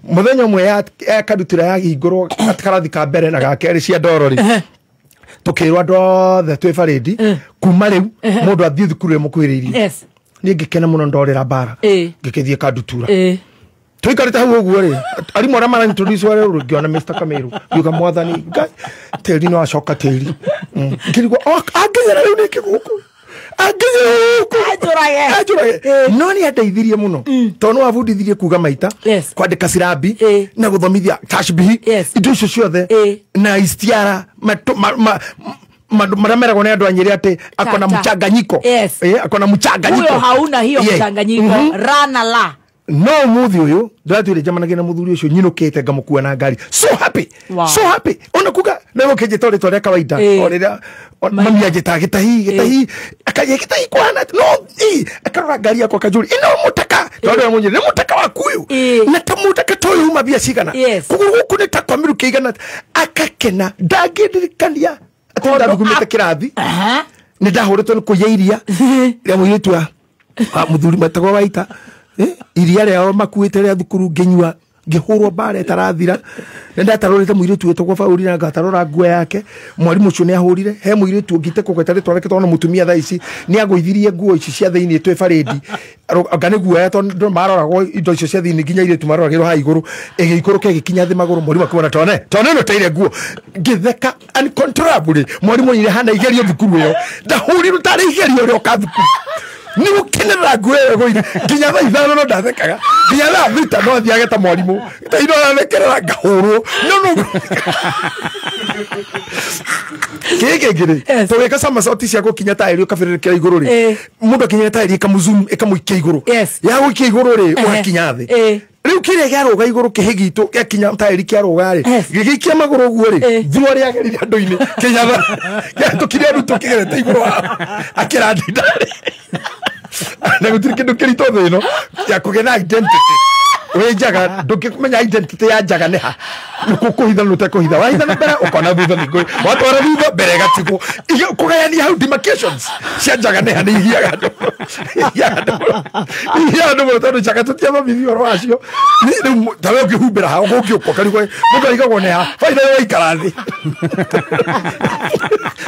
mũthenya ũmwe ya Kandutura yahingũrwo karathi ka mbere na gakerĩ cia ndoro rĩ tũkĩrwo andũ othe twĩ barĩndi kuma rĩu mũndũ athiĩ thukuru ĩmũkuhĩrĩirie niĩ ngĩkena mũno ndorera mbara ngĩkĩthiĩ Kandutura tũikarĩte hau ũguo rĩ arimũ arĩa mara-introduce rĩu ngĩona Mr. Kamero ngiuga mwathani tĩri nĩ wacoka tĩri ngĩrigwo angĩnyera rĩu nĩkĩ gũkũ anjũrage no nĩ andeithirie mũno tondũ nĩ wabundithirie kuga maita kwandĩka cirambi na gũthomithia tashbihi indo icio ciothe na istiara marĩa meragwo nĩ andũ a Nyeri atĩ akona mchanganyiko akona mchanganyiko huyo hauna hiyo mchanganyiko rana la no mũthĩ ũyũ ndĩratwĩre njamanagia na mũthuri ũcio nyinũkĩte ngamũkua na ngari so happy ona kuga na gũkĩnjĩta rĩtwa rĩa kawaida o rĩrĩa mami anjĩtaga gĩtahi akagĩa gĩtahi kwana no akarora ngari yakwa akajũri ĩno mũtaka tondũ ya mũnyiri nĩ mũtaka waku ũyũ na ta mũtaka ta ũyũ uma mbia cigana koguo gũkũ nĩ ta kwa mĩrukĩ igana akakena ndangĩndirikania atĩ ndarugumĩte kĩrathi nĩ ndahũrĩtwo nĩ kũiya iria rĩa mũirĩtu wa mũthuri metagwo Waita iria rĩao makuĩte rĩa thukuru ngĩnyua ngĩhũrwo mbara ĩtarathira nĩ ndatarũrĩte mũirĩtu wetagwo Baũri na ngatarũra nguo yake mwarimũ ũcio nĩ ahũrire he mũirĩtu ũngĩte kũgweta rĩtwa rĩake tondũ mũtumia thaa ici nĩ agũithirie nguo ici cia thĩinĩ twĩ barĩndi anga nĩ guoya tondũ maroragwo indo icio cia thĩinĩ nginya irĩtu maroragĩrwo ha igũrũ ĩgĩikũrũka ĩgĩkinya thĩ magũrũ mwarimũ akĩmwona tone ĩno taire nguo ngĩtheka uncontrollably mwarimũ nyire hana igerio thukuru ĩyo ndahũrirwo tarĩ igerio rĩoka thukuru nĩ gũkenerera nguo ĩyo gũire nginya thaa ithano no ndathekaga nginya thaa thita no athiage ta mwarimũ ino arathekerera ngahũrwo no kĩngĩ tũgĩka sama sauti cia gũkinya taĩri ũkabĩrĩrĩkĩra igũrũ rĩ mũndũ akinya taĩri ĩkamũikia igũrũ ya gũikia igũrũ rĩ ũgakinya thĩ rĩu kĩrĩa gĩarũga igũrũ kĩhĩ gitũ gĩakinya taĩri kĩarũga rĩ gĩgĩikia magũrũ ũguo rĩ thua rĩagerire andũ-inĩ kĩnyatha gĩatũkire arutwo kĩgerete igũrũ akĩrandinda na gũtirĩ kĩndũ kĩritũ thĩ ĩno ya kũgĩa na identity wĩ njaga ndũngĩmenya identity ya njaga nĩ ha kũhitha nĩ ũtekũhitha wahitha na mbere ũkona thutha ningĩ watwara thutha mbere ĩgatigwo kũgayania hau demarcations cia njaga nĩ ha nĩ ihiaga andũ mũno tondũ njaga tũtiathomithio ũhoro wacio rĩu tawe ũngĩhumbĩra ha ũgũkĩũkwo karigwo mũndũ aigagwo nĩ ha baitha waikara thĩ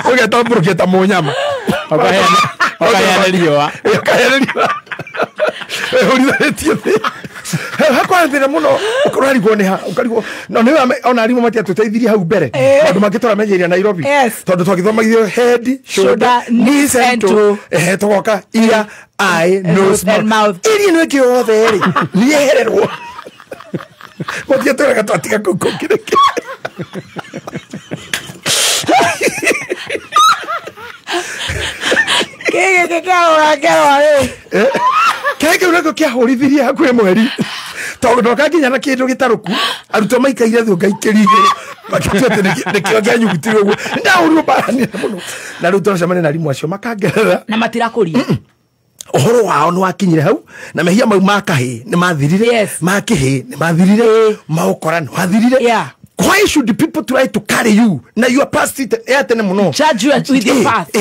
ũgetambũrũkia ta mũnyama ũkaheana riũa ũrithanĩtie thĩ hakwarithĩra mũno ũkarigwo nĩ ha ũkarigwo ona arimũ matiatũteithirie hau mbere maũndũ mangĩ tũramenyeria Nairobi tondũ twagĩthomagithio head shoulder knees and toe tũgoka ear eye nose mouth iria nĩ ĩngĩ yothe rĩ nĩehererwo gũthiĩ twĩraga twatiga kũu kũngĩrĩkĩ Kege kaora kege unako kia horithiria hakwe mweri tondu kaginya na kindu gitaruku aruto maikaire thu ngaikirire makitete nikio ganyu gutire uguo ndauru barani muno na ruto cemane na rimu acio makangerera na matirakũria ohoro wao no akinyire hau na mehia mau makahi ni mathirire makihi ni mathirire maukora no hathirire why should the people try to carry you na you are past it etene muno charge you with the past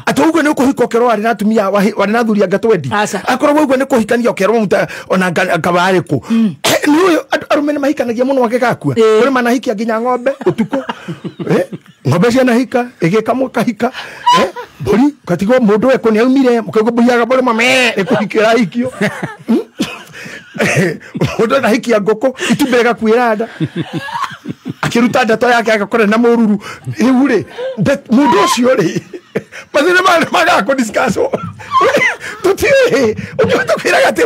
atugo ne ko hikokero ari natumia wari na thuri agatwendi akorwo ugo ne ko hikania okero muta ona kabare ko ni uyo arumene mahikanagia muno wake gakua kuri mana hikia ginya ng'ombe utuko ng'ombe cia na hika igikamo kahika bori katigo mundu eko ni aumire mukago buyaga bori mame ekuhikira hikio mundu na hikia ngoko itumbega kwiranda akiruta ndato yake agakora na mururu riu ri mundu ucio ri mathina magako discuss tutire ukiota kwiraga ati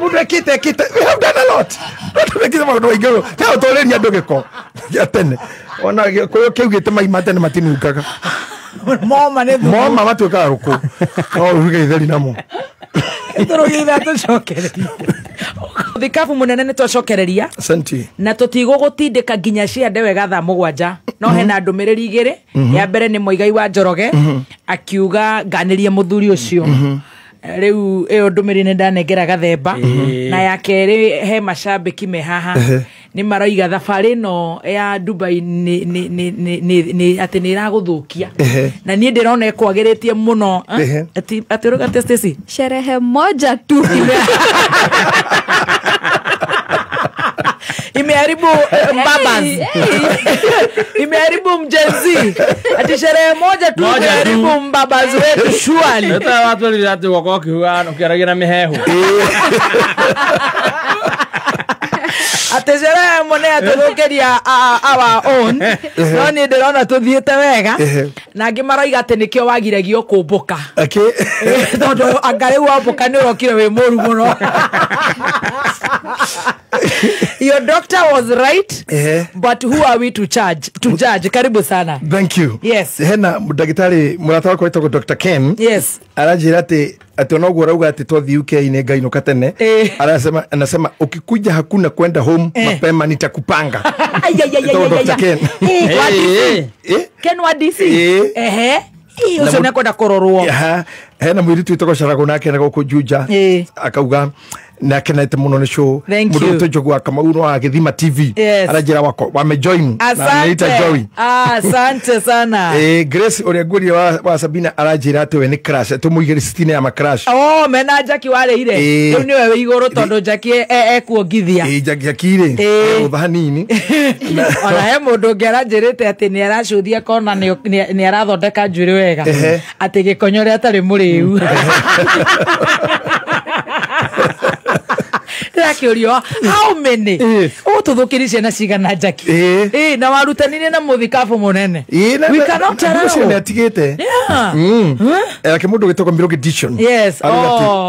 mundu ekite we have done a lot tumekiza maundu igero ta utoreria ndugiko ya tene ona koyo kiugite maima tene matinukaga moma matuka ruku no ruge itheri namo turugira tucokereria thikabu munene ni twacokereria asante na tutigo gutindika nginya ciande wega thaa 7 no hena ndumiriri igiri ya mbere ni Muigai wa Njoroge akiuga nganirie muthuri ucio riu iyo ndumiriri ni ndanengera gathemba na ya keri he macambiki me haha ni maroiga thabari no ya Dubai ni ati ni iraguthukia na nie ndirona ekwagiritie muno ati ruga testesi sherehe moja tu imeharibu babas imeharibu mjenzi ati sherehe moja tu imeharibu mbabas wetu shwali hata watu walilati wako kiwa ukiragira mihehu atezera mone aturukeria our own no ni ndirona tuthiete wega na ngimaroiga ati nikio wagiregio kumbuka tondu angare wambuka ni urokire we moru muno your doctor was right but who are we to judge karibu sana thank you yes hena mudagitari murata wako witwa Dr. Ken yes arajira ati onoguo rauga ati twathi UK ine ngai no katene anasema ukikuja hakuna kwenda home mapema nitakupanga Dr. Ken Ken wa DC ucio ne kwenda kororwo hena mwiritu witwa Carago nake na guku Juja akauga na kenete muno ni show mundu tujogwa kama uno agithima TV arajira wako wamejoin na nita Joy asante sana Grace ore nguri wa Sabina arajira ati we ni crash tumuigire 60 ya macrash mena Jackie wale ire riu ni we igoro tondo Jackie kuongithia Jackie ire uthanini ona he mundu ngerajirite ati ni aracuthia kona ni arathondeka njuri wega ati gikonyore atari muriu Rakiurio how many ututhukirishe na cigana Jackie na warutanire na muthikabu munene we cannot allow atigite yake mundu gitoko Miroge Edition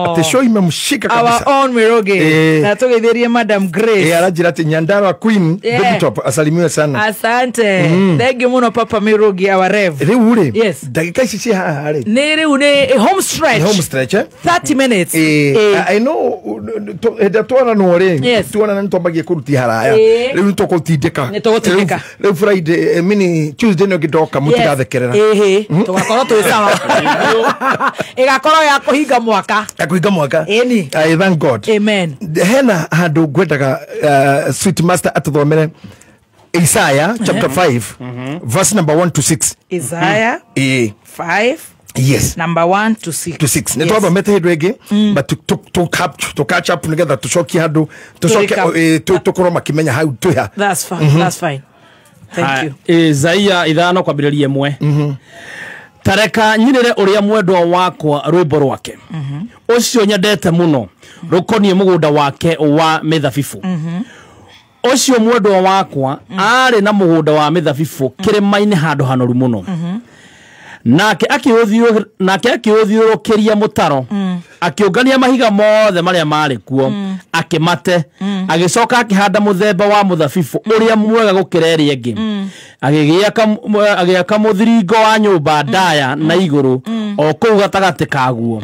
ati show imemshika kabisa our own Miroge na tugetherie Madam Grace arajira ati Nyandarua Queen baby top asalimiwe sana asante thank you muno Papa Miroge our rev riu uri dakika ici cia haha ri ni riu ni home stretch 30 minutes I know twana no ri twana nani tombagie kuruti haraya riu tokutindika riu Friday mini Tuesday no gidoka mutigathekerera tugakorwo twi sawa igakorwo ya kuhinga mwaka I thank God amen hena handu ngwendaga sweet master atuthomere Isaiah chapter 5 verse number 1 to 6 Isaiah 5 yes number 1 to 6 ne twaba mete hidwege but to catch up together to shock handu to shock to koroma kimenya how to ha that's fine thank you Isaiah ithano kwambiriria imwe tareka nyirire uria mwendwa wakwa rwimbo rwake ucio nyendete muno rukonie mugunda wake wa mithabibu ucio mwendwa wakwa ari na mugunda wa mithabibu kirima-ini handu hanoru muno nake akiuthiurukiria mutaro akiungania mahiga mothe maria mari kuo akimate agicoka akihanda muthemba wa muthabibu uria mwega gukira eri ingi agiaka muthiringo wa nyumba ndaya na iguru o kou gatagati kaguo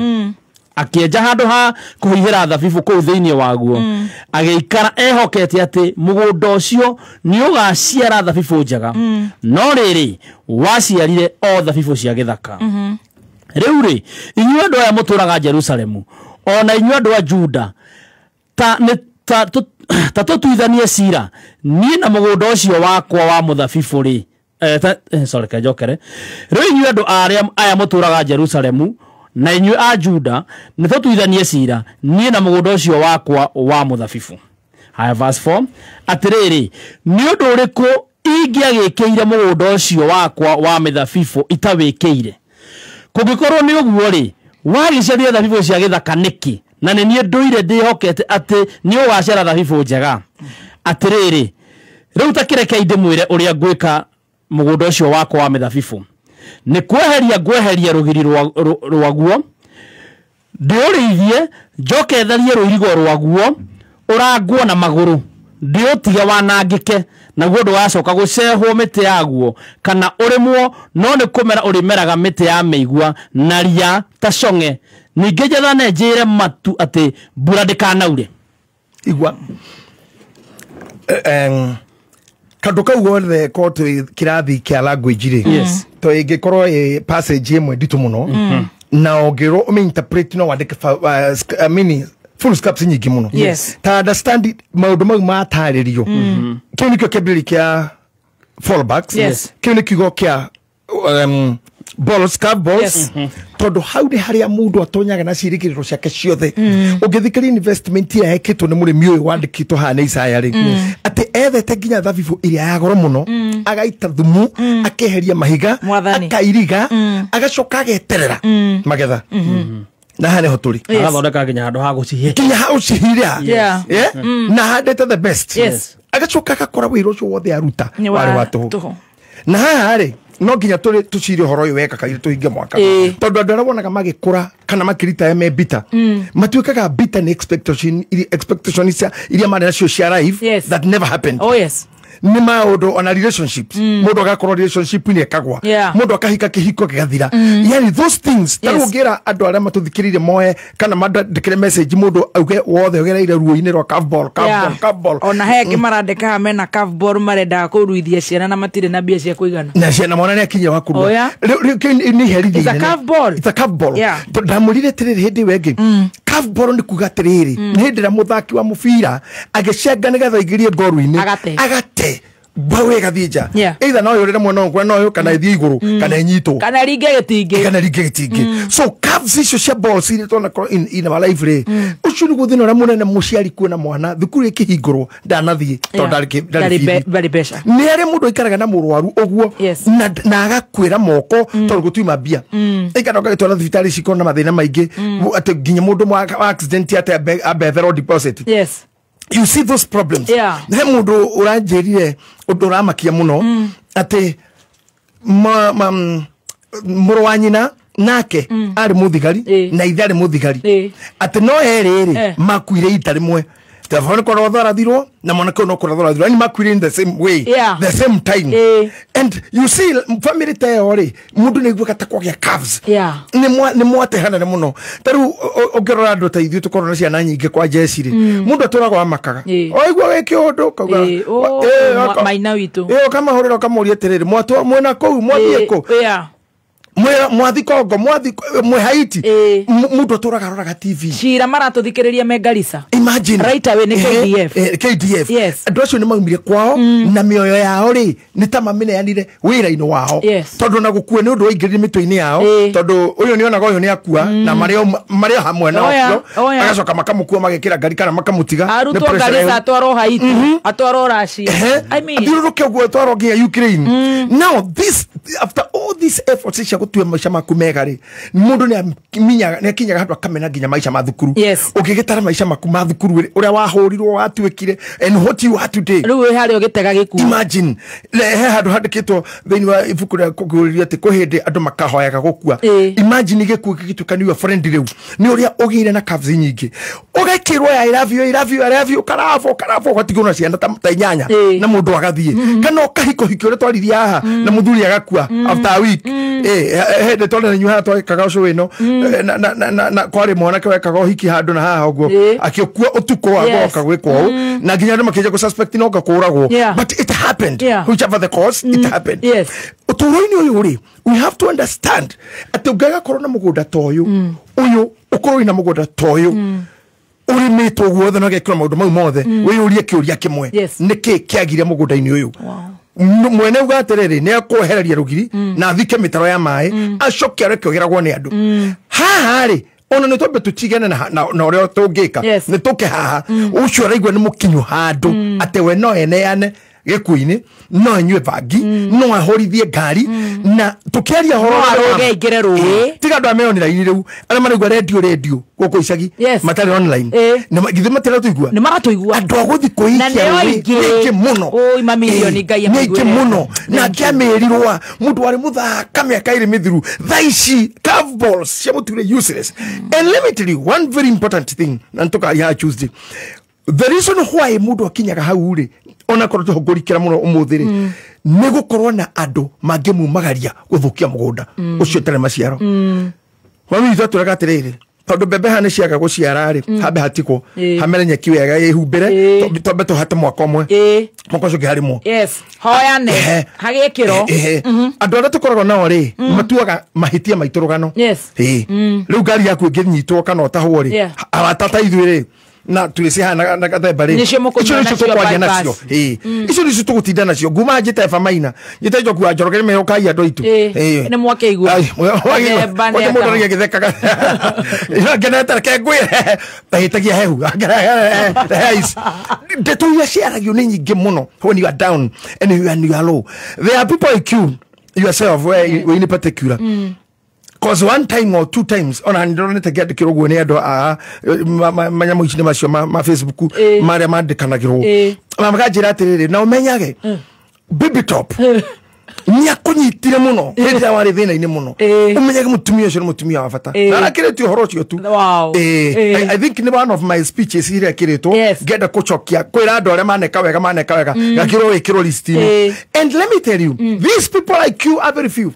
akienja handu ha kuhihira thabibu kou thiini waguo agiikara ehokete ati mugunda ucio ni ugaciara thabibu njega no riri waciarire o thabibu cia githaka riu ri inyuĩ andũ aya mũtũraga Jerusalemu ona inyuĩ andũ a Juda ta tutuithanie cira niĩ na mũgũnda ũcio wakwa wa mũthabibũ ri sorry kajokere riu inyuĩ andũ aya mũtũraga Jerusalemu na inyuĩ a Juda nĩ tutuithanie cira niĩ na mũgũnda ũcio wakwa wa mũthabibũ. Haya verse 4 atiriri nĩ ũndũ ũrĩkũ ingĩagĩkĩire mũgũnda ũcio wakwa wa mĩthabibũ itawĩkĩire kũngĩkorwo nĩ ũguo rĩ wagĩcaria thabibũ cia gĩthaka nĩkĩ na nĩ niĩ ndũire ndĩhokete atĩ nĩ ũgacera thabibũ njega atiriri rĩu ta kĩrekei ndĩmwĩre ũrĩa ngwĩka mũgũnda ũcio wakwa wa mĩthabibũ nĩ ngweheria rũgiri rwaguo ndĩũrĩithie njoke tharie rũirigo rwaguo ũrangwo na magũrũ ndĩũtige wanangĩke naguo ndũgacoka gũcehwo mĩtĩ yaguo kana ũrĩmwo no nĩ kũmera ũrĩmeraga mĩtĩ ya mĩigua na ria ta cong'e ningĩ njethane njĩre matu atĩ mbura ndĩkanaure igua kandu kau gothe ko kirathi kia language ri to ingĩkorwo passage ĩmwe nditũ mũno na ũngĩrwo ũmĩinterpret no wandĩke mini full scaps nyingĩ mũno ta understand maũndũ mau matarĩrio kĩu nĩkĩo kĩambĩrĩria kĩa fallbacks kĩu nĩ kiugo kĩa balls curve balls tondu hau nĩ harĩa mũndũ atonyaga na ciĩrĩgĩrĩro ciake ciothe ũngĩthikĩria investment ya ekĩtwo nĩ mũrĩmi ũyũ wandĩkĩtwo haha nĩ Isaya rĩ atĩ ethete nginya thabibũ ĩrĩa ya goro mũno agaita thumu akeheria mahiga akairiga agacoka ageterera magetha na hane hoturi agathondeka nginya handũ ha gũcihia na handĩte the best agacoka agakora wĩra ũcio wothe aruta warĩ wa tũhũ na haha rĩ no nginya tucire horo uyu weka kaire tuhinge mwaka tondu andu arabonaga magikura kana makirita bita matuikaga bita ni expectations iria mari nacio cia life that never happened ni maundu ona relationships mundu agakorwo relationship ni ekagwa mundu akahika kihiko kigathira yani those things tarugira andu aria matuthikirire moe kana mandikire message mundu auge wothe ugereire ruo-ini rwa curveball ona heki marandika mena curveball marenda kuruithia ciana na matire na mbia cia kuigana na ciana mwana ni akinya wa kurua ni herithia it's a curveball ndamurire tiriri hindi wengi curveball ni kuga tiriri ni hindi ra muthaki wa mubira agicenga nigetha igirie ngoru-ini agate bawe gathija either no yorere mwana ngwa no kana ithi iguru kana inyito kana ringe gitingi so curves icio cia balls ile tona in our life re ucuru guthino ra munene muciari kuona mwana thukuru ikihingurwo ndanathie tonda very besha ni ari mundu ikaraga na murwaru oguo na agakwira moko tondu gutuma bia ikanoka gitwara thibitari ciko na mathina maingi ati nginya mundu mwa accident ate abethero deposit you see those problems he mundu uranjerire undu uramakia muno ati muru wa nyina nake ari muthigari na ithe ari muthigari ati no eriri makuire ita rimwe tafone ko rothora thirwo na mwanake no ko rothora thirwo ni makuire in the same way the same time and you see family teori mundu ne igwaka takwa ya curves ni mwate hana muno taru ogirora andu ta ithu tukorona ciana nyingi kwa jesiri mundu aturagwa makaga oigwa weke undu kauga maina witu kama horero kama uri eterere mwatwa mwena kou mwathie ko mwathi kongo mwathi mwe Haiti mundu aturaga roraga TV cira maratuthikiriria Megalisa imagine right away ni KDF andu acio ni maumire kwao na mioyo yao ri ni ta mameneanire wira-ini wao tondu na gukua ni undu waingirire mitwe-ini yao tondu uyu ni onaga uyu ni akua na mario hamwe na ocio agacoka makamukua magekira ngari kana makamutiga arutwo Garissa atwaro Haiti atwaro Russia I mean ndiruruke guo atwaro nginya Ukraine now this after all these efforts gutue maisha maku mega ri mundu ni akinyaga handu akamena nginya maisha ma thukuru ukigitara maisha maku ma thukuru uria wahurirwo watuikire and what you had today riu hari ugitega giku imagine he handu handikitwo thini wa ibuku ria kuguriria ati kuhindi andu makahoyaga gukua imagine giku gitukanio friend riu ni uria ugire na curves nyingi ugakirwo I love you karafo gatigona ciana ta inyanya na mundu agathie kana ukahiko hikio ria twariria haha na muthuri agakua after a week hende tondå nä nyuha twekaga å cå wä no na kwarä mwanake wekaga å hiki handå na haha å guo akä kua å tukå agoka gwä kwa å na nginya andå makä no ngakå ragwo but it happened whichever the cause it happened å tå ro-inä å yå rä we have to understand atä å ngagakorwo na må gå nda ta å yå å yå å korwo na må gå nda ta å yå å rä mä two guothe no gekä ra maå ndå mau mothe wä yå rie kä å ria kä mwe nä kä kä agire må gå nda-inä å yå mwene uga atiriri ni akuohereria rugiri na thike mitaro ya mai acoke areke ogeragwo ni andu haha ri ona ni twambe tutigane na uria tungika ni tuke haha ucio araigua ni mukinyu handu ate we no eneane gikuini no anyue bangi no ahorithie ngari na tukiaria horo aroge ingire rui tiga andu ameonira ini riu ara marigwa radio guku icagi matari online na githe matira tuigua ni maratuigua andu aguthi kuikia ingĩ muno oi mamilioni ngai ingĩ muno na kiamerirwa mundu wari muthaka miaka iri mithiru thaici curveballs cia mutire useless and let me tell you one very important thing na ntoka ya Tuesday the reason why mundu akinyaga hau ri ona korwo tuhongorikira muno umuthiri ni gukorwo na andu mangimumagaria guthukia mugunda ucio tare maciaro wami ithu turaga atiriri tondu mbembe hane ciaga guciara ri hambe hatiko hamere nyeki wega ihumbire tombe tuhate mwaka umwe mwaka ucio ngiharimo hoyane hagikiro andu aria tukoragwo nao ri matuaga mahitia maitu rugano riu ngari yaku inginyitwo kana utahwo ri aratata ithuĩ ri na tulisihana na kathemba ri icio tukwaria nacio icio nicio tugutinda nacio nguma njite famaina njite njoku ajorogere me yokai andu itu ni mwake igua kwa mundu ri githekaga ina geneta ke ngwire tahitagia hehu guys ndetu ya ciaragio ni nyingi muno when you are down and you are low there are people like yourself where in particular cause one time or two times ona ndorone te get kirogo ne ando manyamu ici macio ma Facebook maria mandikanagirwo mamagajira atiriri na umenyage baby top nya kunyitire muno hita wari thina ini muno umenyage mutumia ucio mutumia wa bata na akireti horo ucio tu I think ni one of my speeches here akireto get a kuchokia kwira andu aria maneka wega gakiro wikiro list and let me tell you these people like you are very few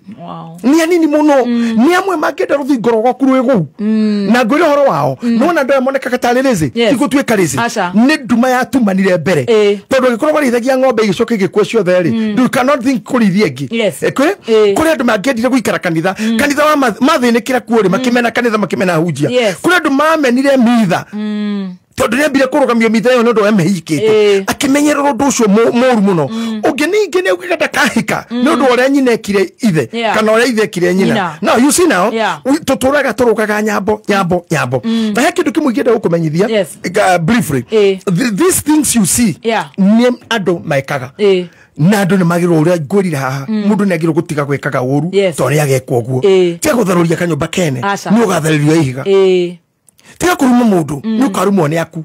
ni anini muno ni amwe magenda ruthi ngorogo kurwego na ngori horo wao nona ndo moneka katarereze igutweka reze ni nduma ya tumanire mbere tondu gikorwo barithagia ng'ombe igicoke gikwe ciothe ri you cannot think kurithia kuri andu mangendire guikara kanitha wa mathinikira kuori makimena kanitha makimena hujia kuri andu mamenire mitha tondu niambire kurugamio mitha yo nondu emehikite akimenyerera undu ucio moru muno ungi ningi ni ugigenda kahika nondu uria nyinekire ithe kana uria ithe kire nyina now you see now tuturaga turukaga nyambo na he kindu kimwe ngenda gukumenyithia briefly these things you see ni andu maikaga na andu ni magirwo uria ngurira haha mundu ni agirwo gutiga gwekaga uru tori agekwo guo tia gutharuria kanyumba kene ni ugatharirio ihiga tia kuruma mundu ni ukarumwo ni aku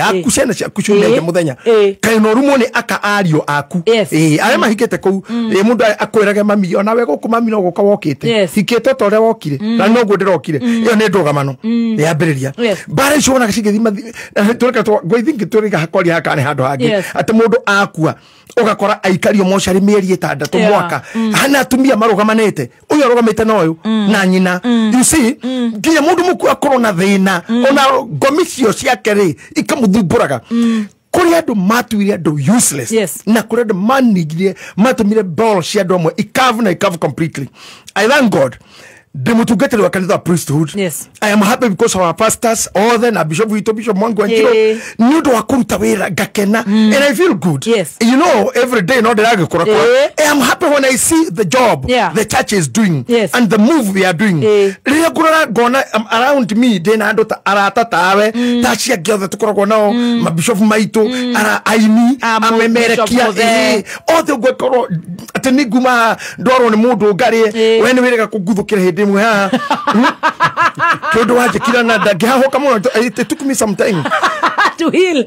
aku ciana ciaku ciunenge muthenya kai no rumwo ni aka ario aku aria mahikete kou mundu akwirage mami ona we guku mami no guka wokite hikete to ria wokire na no ndirokire iyo ni ndugamano yambiriria bare ciona gacigithima tureka to I think tureka hakori hakane handu hangi ati mundu akua ugakora aikario moshari mieri 6 mwaka hana atumia marugamanete uyu arugamite na uyu na nyina you see nginya mundu muku akorwo na thina ona gomicio ciake ri ikamuthumburaga kuri andu matuire andu useless na kuri andu manigire matumire ball cia andu amwe ikave completely. I thank God demutungatiri wa kanitha priesthood. I am happy because our pastors all then Bishop Mwangi Wanjiro nudo wakuruta wira gakena and I feel good. You know every day no I am happy when I see the job the church is doing and the move we are doing. Gona around me then ando arata tawe tachia giothe tukoragwo nao mabishop maito ara aini amemerekia all the gwekorwo ateniguma ndoro ni mundu ngari wene wirega kuguthukira hindi mwe ha todo waje kila na ndagihahoka muno it took me some time to heal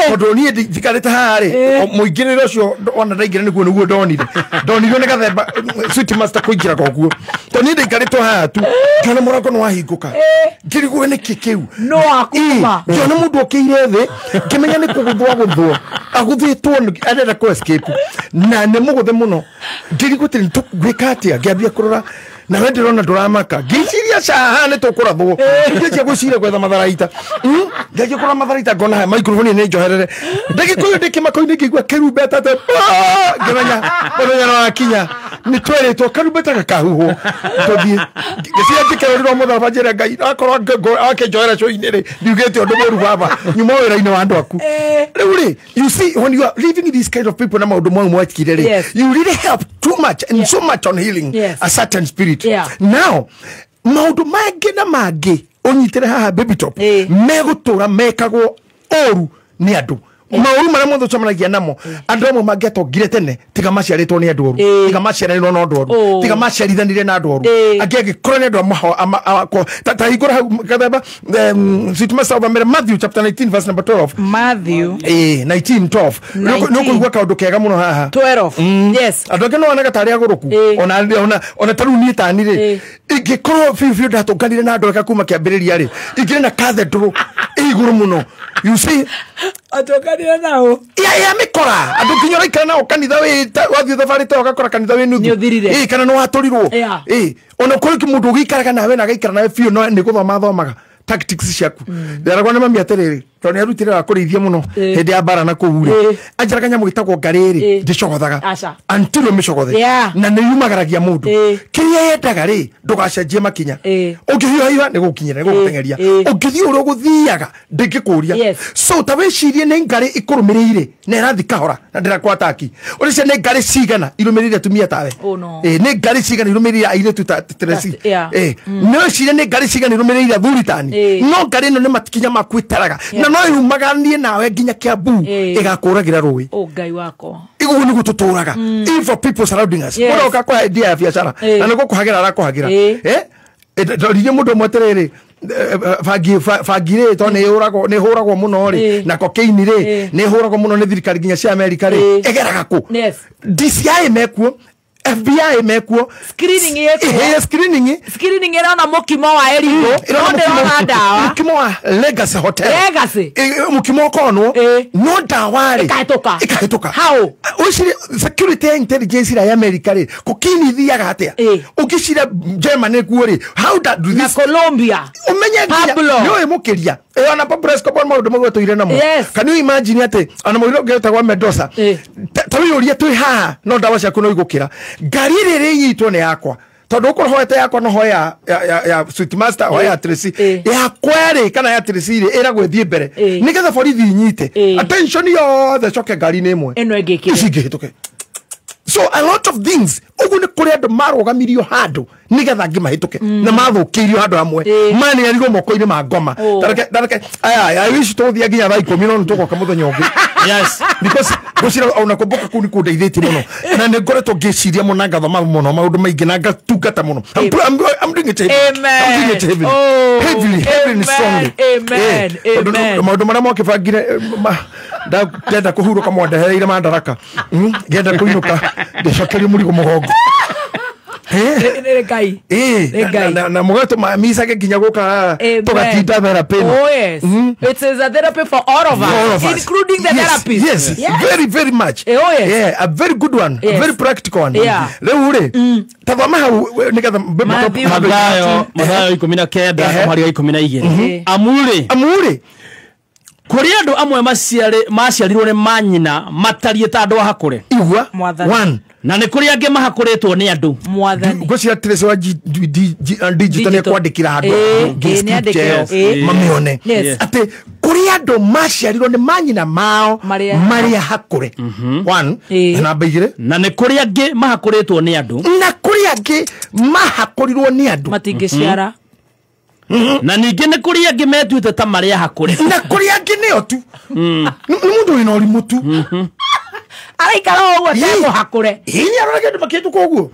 todo ni dikareta hari muigiriro cio ona ndaigire niguo ndonire ne gathemba sweet master kuigira koguo to ni dikareta ha tu kana murako no wahinguka ngiriguo ni kikeu no akuma jona mundu okire thi kimenya ni kuguthwo aguthitwo arenda ku escape na ne muguthe muno ngiriguo tiri gwikatia ngiambia kurora na wewe ndĩrona ndũramaka ngĩciria caha nĩ tũkũrathwo ngĩcia gwĩciria gwetha matharaita ngĩcia kũra matharaita ngona haya microphone nĩ njoherere ndagĩkũyũ ndĩkĩmako-inĩ ngĩigua kĩrumbeta te ngĩmenya mũthenya no wakinya nĩ twerĩtwo karumbeta gakahuhwo tũthiĩ ngĩciria ngĩkerũrĩrwo mũthaba njĩre Ngai akorwo akĩnjohera show-inĩ rĩ ndiugĩte ũndũ mũru baba nyuma wĩra-inĩ wa andũ aku rĩu rĩ you see when you are living these kind of people na maũndũ mau mwekire rĩ you really help too much and so much on healing a certain spirit now maũndũ mangĩ na mangĩ ũnyitĩre haha baby top megũtũra mekagwo ũru nĩ andũ maũru marĩa mũndũ ũcemanagia namo andũ amwe mangĩatongire tene tiga maciarĩtwo nĩ andũ ũru tiga maciaranĩrwo na andũ ũru tiga maciarithanire na andũ ũru angĩ angĩkorwo nĩ andũ ta hingũra hau gathemba sweet master of America Matthew chapter 19 verse number 12 Matthew 19:12 nĩ ũkũigua kaũndũ kega mũno haha 12 yes andũ angĩ no wanaga tarĩ agũrũku ona ta rĩu niĩ tani rĩ ingĩkorwo biũ ndatũnganire na andũ ega kuma kĩambĩrĩria rĩ ingĩrĩ na cathedral igũrũ mũno you see atonganire nao ya mikora andu nginya raikara nao kanitha wi wathio thabarĩ ta ũgakora kanitha wi nuthu kana no watũrirwo ona kũrĩ mũndũ ũgĩikaraga nawe na agaikara nawe biũ no nĩ gũthoma thomaga tactics ciaku ndaragwa nĩ mami atĩrĩrĩ tondũ nĩ arutire wa kũrĩithia mũno hĩndĩ ya mbara na kũu rĩ anjaraga nyamũ ĩtagwo ngarĩ ndĩcogothaga antiro mĩcogothe na nĩ yumagaragia mũndũ kĩrĩa yendaga rĩ ndũgacenjie makinya ũngĩhiũha nĩ gũkinyĩra nĩ gũgũteng'eria ũngĩthiĩ ũrĩa ũgũthiaga ndĩngĩkũria so ta wĩcirie nĩ ngarĩ ikũrũmĩrĩire na ĩrathiĩ kahora na ndĩrakwataki ũrĩcia nĩ ngarĩ cigana irũmĩrĩire atumia tawe nĩ ngarĩ cigana irũmĩrĩire airĩtu ta Teresi nĩ wĩcirie nĩ ngarĩ cigana irũmĩrĩire thuritani no ngarĩ ĩno nĩ matikinya makwĩtaraga na no yumaganie nawe nginya Kiambu ĩgakũragĩra rũĩ Ngai wako iguo nĩguo tũtũraga evil people surrounding us mũndũ ũgakũha idea ya biacara na nĩ gũkũhagĩra arakũhagĩra rĩrĩa mũndũ ũmwe atĩrĩrĩ bangi rĩ to nĩ hũragwo mũno rĩ na kokaini rĩ nĩ hũragwo mũno nĩ thirikari nginya cia Amerika rĩ ĩgeraga kũ DCI mekuo FBI mekuo screening ĩrona mũkimo wa Erigo ndĩrona ndawa mũkimo wa Legacy Hotel mũkimo ũkonwo no ndawa rĩ ĩkahĩtũka how ũcire security intelligence ya America rĩ kokini thiaga atĩa ũkĩcira Germany kuo rĩ how do this na Colombia umenye nĩ mũkĩria ona Pablo Escobar maũndũ mau tũire namo can you imagine atĩ ona mũndũ ũngĩtagwo Mendoza ta wĩyũria twĩ haha no ndawa ciaku no igũkĩra ngari rĩrĩ yitwo nĩ yakwa tondũ ũkũhoete yakwa no hoya ya Sweet Master hoya Tracy ya kwere kana ya Tracy ĩragwo thiĩ mbere nĩgetha borithi nyite attention yothe coke ngari-inĩ ĩmwe ĩno ĩngĩkĩra so a lot of things ugu nĩ kũrĩ andũ marũgamirio handũ nĩgetha angĩ mahĩtũke na mathũkĩirio handũ hamwe mani arirwo moko-inĩ ma ngoma ndareke aya wish tũthia nginya thaa 10 no nĩtũgoka mũthenya ũngĩ yes because gũcira ona kũmboka kũu nĩ kũndeithĩtie mũno na nĩ ngoretwo ngĩciria mũno na ngathoma mũno maũndũ maingĩ na ngatungata mũno I'm doing it heavily and strongly maũndũ marĩa mokĩbangire ndenda kũhurũka mwandehereire mandaraka ngenda kũinũka ndĩcokerie mũrigo mũgongo na mũgatũ misage nginya gũka tũgatinda therapy it is a therapy for all of us including the therapist yes very much a very good one a very practical one rĩu rĩ tathoma hau nĩgetha Mathayo 19 mweri wa 12 amure kũrĩ andũ amwe maciarirwo nĩ manyina matariĩ ta andũ a hakũre igua one na nĩ kũrĩ angĩ mahakũrĩtwo nĩ andũ mwathani ngũcira Tracy wa digital nĩ kwandĩkĩra andũ mamĩone atĩ kũrĩ andũ maciarirwo nĩ manyina mao marĩa hakũre one namba igĩrĩ na nĩ kũrĩ angĩ mahakũrĩtwo nĩ andũ na kũrĩ angĩ mahakũrirwo nĩ andũ matingĩciara na ningĩ nĩ kũrĩ angĩ metuĩte ta marĩa hakũre na kũrĩ angĩ nĩo tu nĩ mũndũ wĩna ũrimũ tu araikara ũguo tegũ hakũre hinya arorage andũ makĩhĩtũka ũguo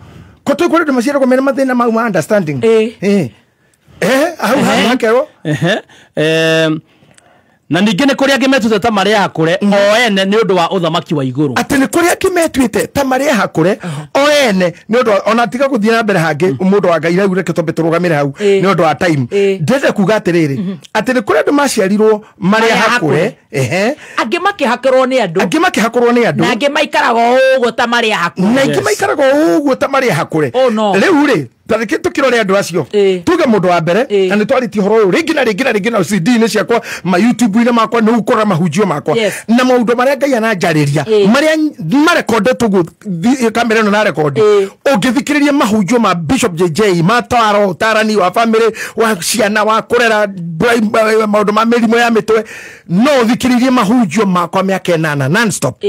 kũtũ kũrĩ andũ maciaragwo mena mathĩna mau ma understanding hau hakerwo na ningĩ nĩ kũrĩ angĩ metuĩte ta marĩa hakũre o ene nĩ ũndũ wa ũthamaki wa igũrũ atĩ nĩ kũrĩ angĩ metuĩte ta marĩa hakũre o ene nĩ ũndũ ona tiga gũthiĩ na mbere hangĩ mũndũ wa Ngai rĩu reke twambe tũrũgamĩre hau nĩ ũndũ wa time ndĩrenda kuga atĩrĩrĩ atĩ nĩ kũrĩ andũ maciarirwo marĩa hakũre angĩ makĩhakũrwo nĩ andũ na angĩ maikaraga ũguo ta marĩa hakũre na angĩ maikaraga ũguo ta marĩa hakũre rĩu rĩ tareke tukirore andu acio tuge mundu wa mbere na nitwariti horo ringi na CD ne ciakwa ma YouTube ine makwa no ukora mahujio makwa na maundu maria ngai ananjariria maria marekode tugu kamera no na record ungithikiriria mahujio ma Bishop JJ mataro tarani wa family wa ciana wa kurera maundu ma mirimo ya mitwe no thikiririe mahujio makwa miaka 8 non stop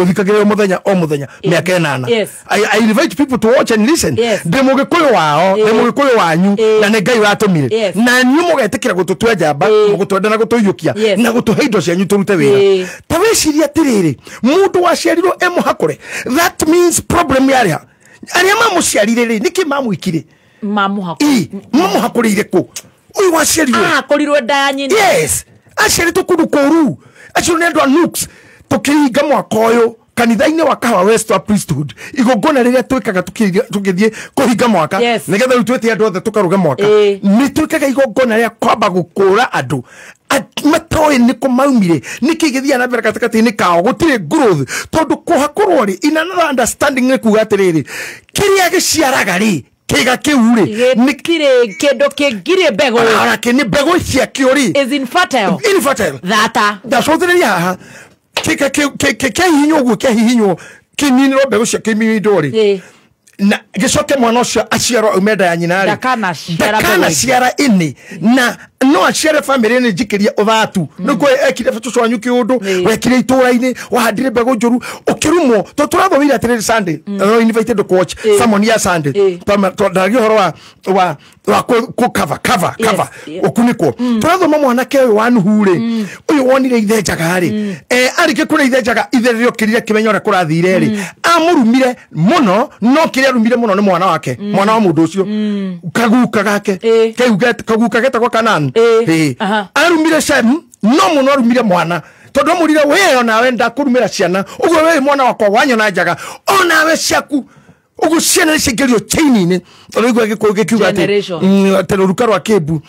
uthikagire muthenya o muthenya miaka 8 I invite people to watch and listen demo gikuyu wao demo gikuyu wanyu na ne ngai watumire na nyu mugetikira gututwe njamba mugutwenda na gutuyukia na gutuhe indo cianyu turute wira ta wiciria tiriri mundu waciarirwo emuhakure that means problem yaria aria mamuciarire ri niki mamwikire mamuhakurire ku uyu waciarirwo ahakurirwe nda nyina yes aciaritwo kundu kuru acio ni andu anooks tukiringa mwaka uyu kanitha-inĩ wa Kahawa West Priesthood igongona rĩrĩa twĩkaga tukithie kuhinga mwaka nigetha rĩu twĩtie andũ othe tukaruga mwaka nĩ twĩkaga igongona rĩa kwamba gũkũra andũ matoĩ nĩ kũmaumire nĩkĩ gĩthiaga na mbere gatagatĩ-inĩ kao gũtirĩ growth tondũ kũhakorwo rĩ in another understanding nĩ kuga atĩrĩrĩ kĩrĩa gĩciaraga rĩ kiga kiure nikire kedo kegire bego ara kini bego cia kiori is infertile thata ndacothereria haha ke hinyo gu ke hinyo kinini ro bego cia kimi ndori na gicoke mwana ucio aciarwo umenda ya nyina ri dakana ciara ini na no aciare family ni jikiria uthatu niko ekire fatu cwanyu kiundu wekire itura-ini wahandire bego njuru ukirumo to turathomira atiriri Sunday no invited to watch someone here Sunday to ndagi horo wa ku cover ukunikwo turathoma mwana ke wanu hure uyu wonire ithenjaga ri arike kura ithenjaga itherio kirire kimenyora kurathire ri amurumire muno no kire arumire muno ni mwana wake mwana wa mundu ucio kaguka gake kaguka geta kwa Kanani arumire Shem no muno arumire mwana tondu murire we nawe ndakurumira ciana ugo we mwana wakwa wanyona njaga ona we ciaku ugo ciana cigerio chainine tondu igwe gikuga ati ruka rwa Kebu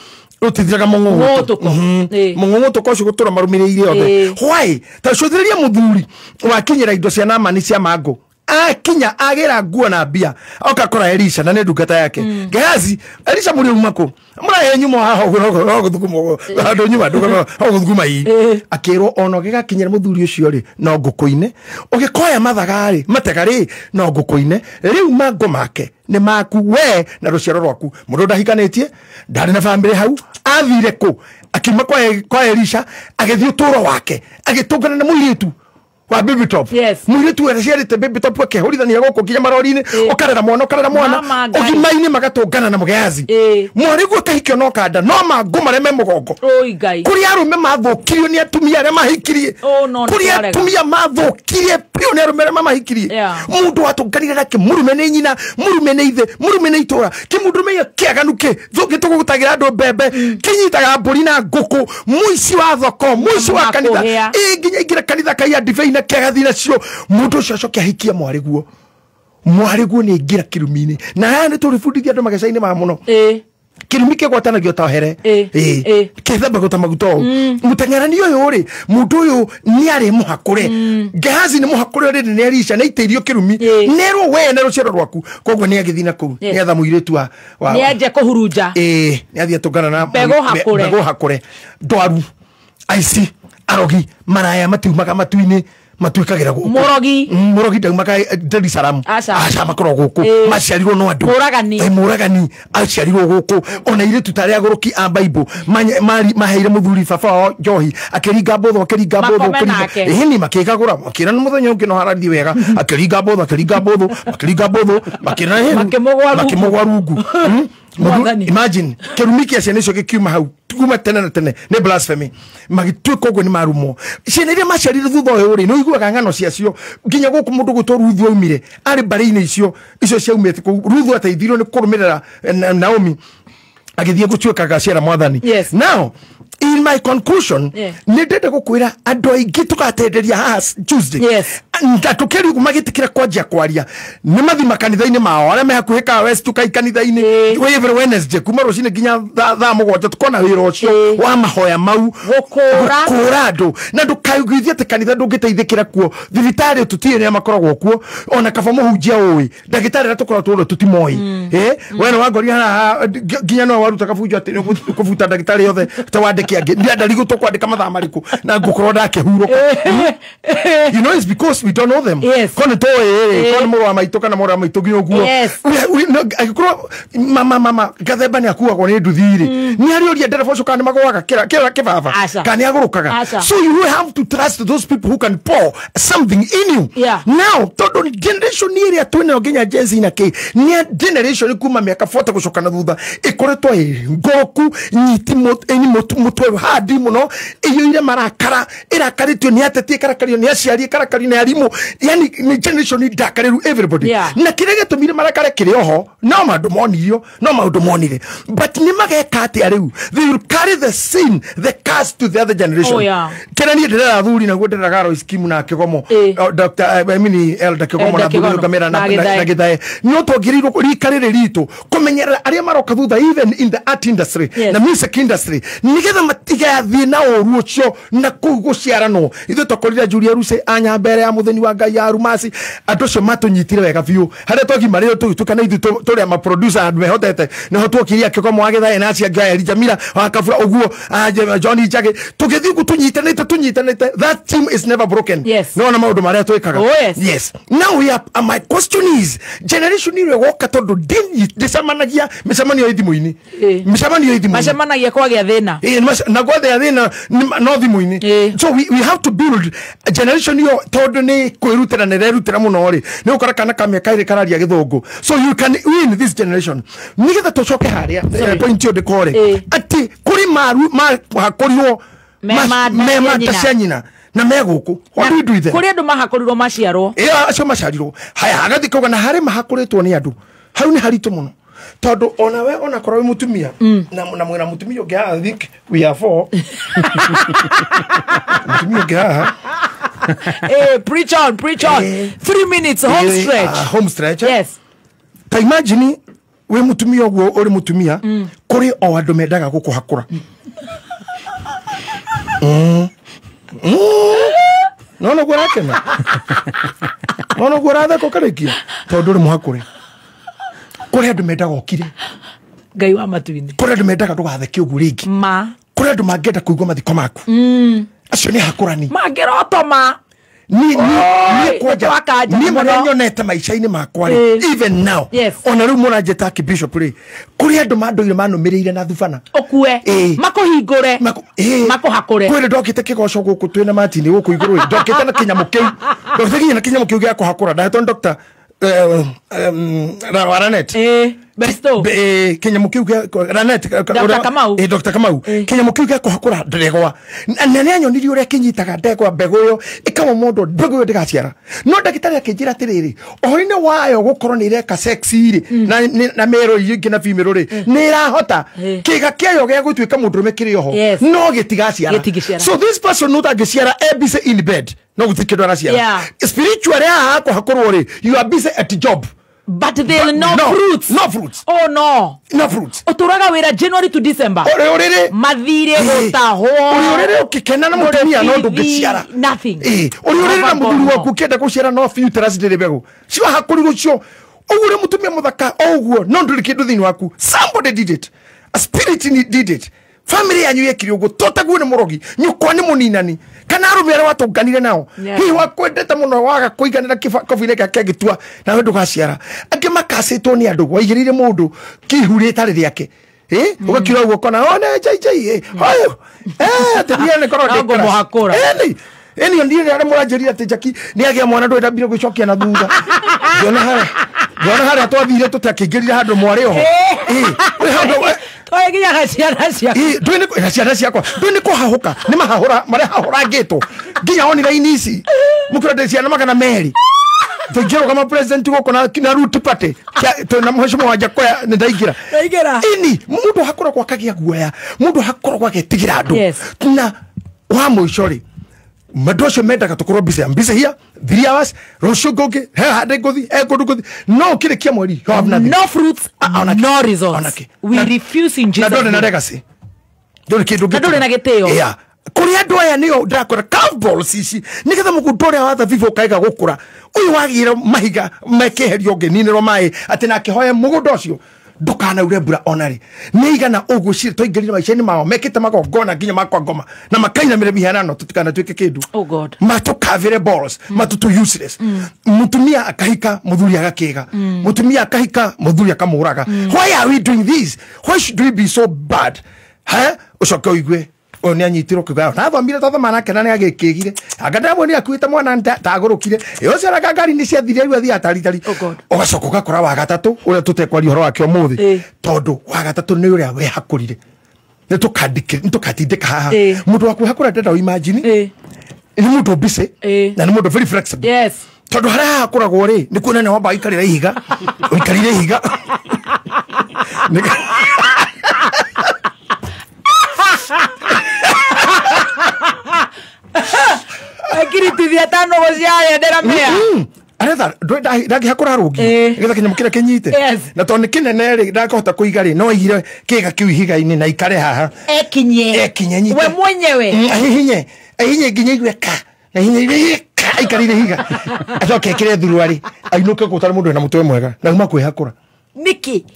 utithiraga mongongo kocio gutura marumireire othe why tacothiriria muthuri wakinyira indo cia namani cia mango akinya agira nguo na mbia okakora Elisha na ne ndungata yake Gehazi Elisha muri umako murahe nyuma haho guthukumo andu nyuma ndugano guthukuma ii akirwo ono gigakinyira muthuri ucio ri no ngukuine ugikoya mathagari mategari no ngukuine riu mango make ni maku we na ruciaro rwaku mundu ndahikanitie ndari na family hau athire ku akima kwa Elisha agithio uturo wake agitungana na muiritu wa baby top muiritu ereciarite baby top wake horithania goko kinya marori-ini ukarera mwana ugimaini magatungana na Gehazi mwari gwo kahikio no kanda no mango mareme mugongo kuri arume mathukirio ni atumia aria mahikirie kuri atumia mathukirie pio ni arume aria mahikirie mundu atunganire nake murume ni nyina murume ni ithe murume ni itura kimundume kiaganuke thuki tugutagira andu mbembe kinyitaga mburi na nguku muici wa thoko muici wa kanitha nginya ingira kanitha kai divine kegathira cio mundu cio cokia hikia mwariguo ni ngira kirumi-ini na haya ni turifundithia andu mageca-ini ma muno kirumi kigwatanagio ta here kethamba guta maguto mutengerani uyu ri mundu uyu ni ari muhakure Gehazi ni muhakure ri ni Elisha ni itirio kirumi nero we nero ciaro rwaku koguo ni agithina ku ni atha muiritu wa ni aje kuhuruja ni athia tungana na bego hakure ndwaru aici arogi maraya matiumaga matu-ini matuikagira guku murogi ndaumaka Dar es Salaam aca makoro guku maciarirwo no andu muragani aciarirwo guku ona ire tutari agoroki a Bible maheire muthuri baba wa njohi akiringa mbotho ni makigagura makira muthenya ungi no harathi wega akiringa mbotho makira makimugwa rungu imagine kirumi kia ciana icio gikiuma hau kuma tene na tene ni blasphemy magituika uguo ni marumo ciana iria maciarire thutha uyu ri no iguaga ng'ano ciacio nginya guku mundu gutwo Ruthu aumire ari mbari-ini icio ciaumite ku Ruthu ateithirio ni kurumirira Naomi agithie gutuika gaciara mwathani now in my conclusion ni ndende gukwira andu aingi tugatenderia haha Tuesday ndatukeri kumagitikira kwajia kwaria ni mathima kanitha-ini mao aria me hakuhi ka west tukai kanitha-ini every Wednesday kuma rucini nginya thaa mugwanja tukona wira ucio wa mahoya mau gukura andu na ndukaiguithie ati kanitha ndungiteithikira kuo thibitari tutire ni makoragwo kuo ona kaba muhunjia ui ndagitari ra tukorwo tulo tutimoi wena wagoria haha nginya no waruta kabuju ati kubuta ndagitari yothe tawandike angi ndari gutukwandika mathaa mariku na ngukorwo ndakehurũka you know it's because we don't know them kono to kono moro wa maito kana moro wa maito nginya guo agikoro mama gathemba ni akuagwo ni nduthiri ni ari oria nderebo cio kana magwaga kira kibaba kana agurukaga so you have to trust those people who can pour something in you now todo generation ni area twene nginya Jesse na ke ni generation kuma miaka 40 gucoka na thutha ikoretwo ngoku nyiti eni mutwe hadi muno iyo ile marakara irakaritio ni ateti karakario ni aciari karakario ni arimu yani ni generation ni dakareru everybody na kirege tumire marakare kire oho no maundu monirio no maundu monire but ni mageka ati ariu they will carry the sin the curse to the other generation kena ni ndera thuri na gwetera garo scheme na kigomo Dr. I mean Elder Kigomo na thuri kamera na githae no togiriru rikarire ritu kumenyera aria maroka thutha even in the art industry na music industry nigetha matiga thina oru ucio na kuguciarano ithu tokorira Julia Ruse anya mbere ya mutheni wa Ngai ya Rumasi andu cio matunyitire wega biu haria togi mario tukana ithu turi ma producer andu mehotete no twokiria Kigomo agithae na cia Ngai Jamila wakabura uguo Johnny Jage tugithi tunyitanite that team is never broken no na maundu maria twikaga yes now we are my question is generation ni woka tondu ndicamanagia micemanio ithimu-ini micemanio ithimu macemanagia kwagia thina na kwagia thina no thimu-ini so we have to build a generation yo tondu ni kwirutira na rerutira muno ri ni ukora kana kamia kairi kararia githungu so you can win this generation nigetha tucoke haria point yo dekore ati kuri maru hakorirwo mema tashanyina na meguku what do you do then kuri andu mahakorirwo maciarwo acio maciarirwo haya hagathi kauga na hari mahakoretwo ni andu hau ni haritu muno tondu ona we ona korwo mutumia na mwena mutumia ungi I think we are four mutumia ungi preach on 3 minutes home stretch yes ta imagine we mutumia ogwo uri mutumia kuri o andu mendaga gukuhakura no gura kena no gura tha ko karekia tondu ri muhakure kuri andu mendaga okire Ngai wa matuini kuri andu mendaga ndugatheke ugu ringi kuri andu mangenda kuigwa mathiko maku acio ni hakurani mangerotoma ni nyonete maisha-ini makwa even now ona riu muranjeta ki bishop ri kuri andu manduire manumirire na thubana okue makuhingure makuhakure kwire ndokite kigoco guku twina matini guku iguru ndokite na kinyamu kiu gya kuhakura ndahetwo Dr. Ranet Besto kinyamu kiu gya Ranet Dr. Kamau kinyamu kiu gya kuhakura ndegwa na ne anyonirie uria kinyitaga ndegwa mbegu yo ikamo mundu mbegu yo ndigaciara no ndagitari akinjira atiriri ohine wayo gukorwo ni ireka sexy ri na mero yingi na female ri ni irahota kiga kiyo gya gutuika mundu mekiri oho no gitigaciara so this person no tagiciara ABC in bed no gutikidwa raciara spiritually hako hakorwo ri you are busy at job but there are no fruits oh no fruits uturaga wira January to December ore mathire gutahwo ore ukikena na mutumia no ndungiciara nothing ore na muthuri waku kenda guciara no future ndire bego cio hakuri gucio ugure mutumia muthaka oguo no nduri kindu thini waku somebody did it a spirit did it family yanyu yekiri uguo totagu ni murogi nyukwa ni muninani kana arumere watunganire nao hi wakwendete muno waga kuiganira kofine gake gitua na wendu gaciara ange makasitwo ni andu waigirire mundu kihurita riake ugakira uguo kona ona jai hayo atabia ne korode ngo muhakura eni ndire ari muranjeri ati jaki ni agia mwana ndwenda mbire gucokia na thutha ndona hara twathire tutakingirira handu mwari oho oyeginya gaciara cia ndwene gaciara ciakwa ndwene kuhahuka ni mahahura mare hahura ngito nginya onira inisi mukira ciana magana meri tugero kama president goko na root party to na mheshimiwa Wajakoya ndaingira ini mundu hakora kwa kagia guoya mundu hakora kwa getigira andu na wa muicori madosho menda katukoro bise here 3 hours rosho goge hade gothi gothi no kile kia mweri you have nothing no fruits no results we refuse in Jesus na legacy dole kidu dole na geteo yeah kuri andu aya niyo ndakora curveballs ici nigetha mugundore watha vivo kaiga gukura uyu wagira mahiga mekeherio ngeniniro mai ati na kihoya mugundo ucio ndukana ure bura onari niigana ugucire toingirire maiceni mao mekite magongona nginya makwa ngoma na makaina mire mihanano tutikana twike kindu oh god matukavire balls matutu useless mutumia akahika muthuri agakiga mutumia akahika muthuri akamuraga why are we doing this why should we be so bad ucoke uigwe oni anyitiro kigao na thomire tothe manake na agikigire agandamo ni akuite mwana ntagurukire iyo cia gari ni cia thire iwe atari ugacoka ugakora wa gatatu uria tutekwari horo wake umuthi tondu wa gatatu ni uria we hakurire ni tukatindika haha mundu waku hakura ndenda imagine ni mundu busy na ni mundu very flexible yes tondu haria hakuragwo ri ni kuona ni wamba ikarira ihiga ikarire ihiga akirithithia tano gociaye nderamea aretha ndagi hakora rungi getha kinya mukire kinyite na to ni kinene ri ndakahota kuiga ri no igire kiga kiu higa-ini na ikare haha ekinye nyite we mwenyewe hinye nginya igwe ka na hinye ikarire higa acoke kire thuruari ainuke gutari mundu na mutwe mwega na uma kwihakura niki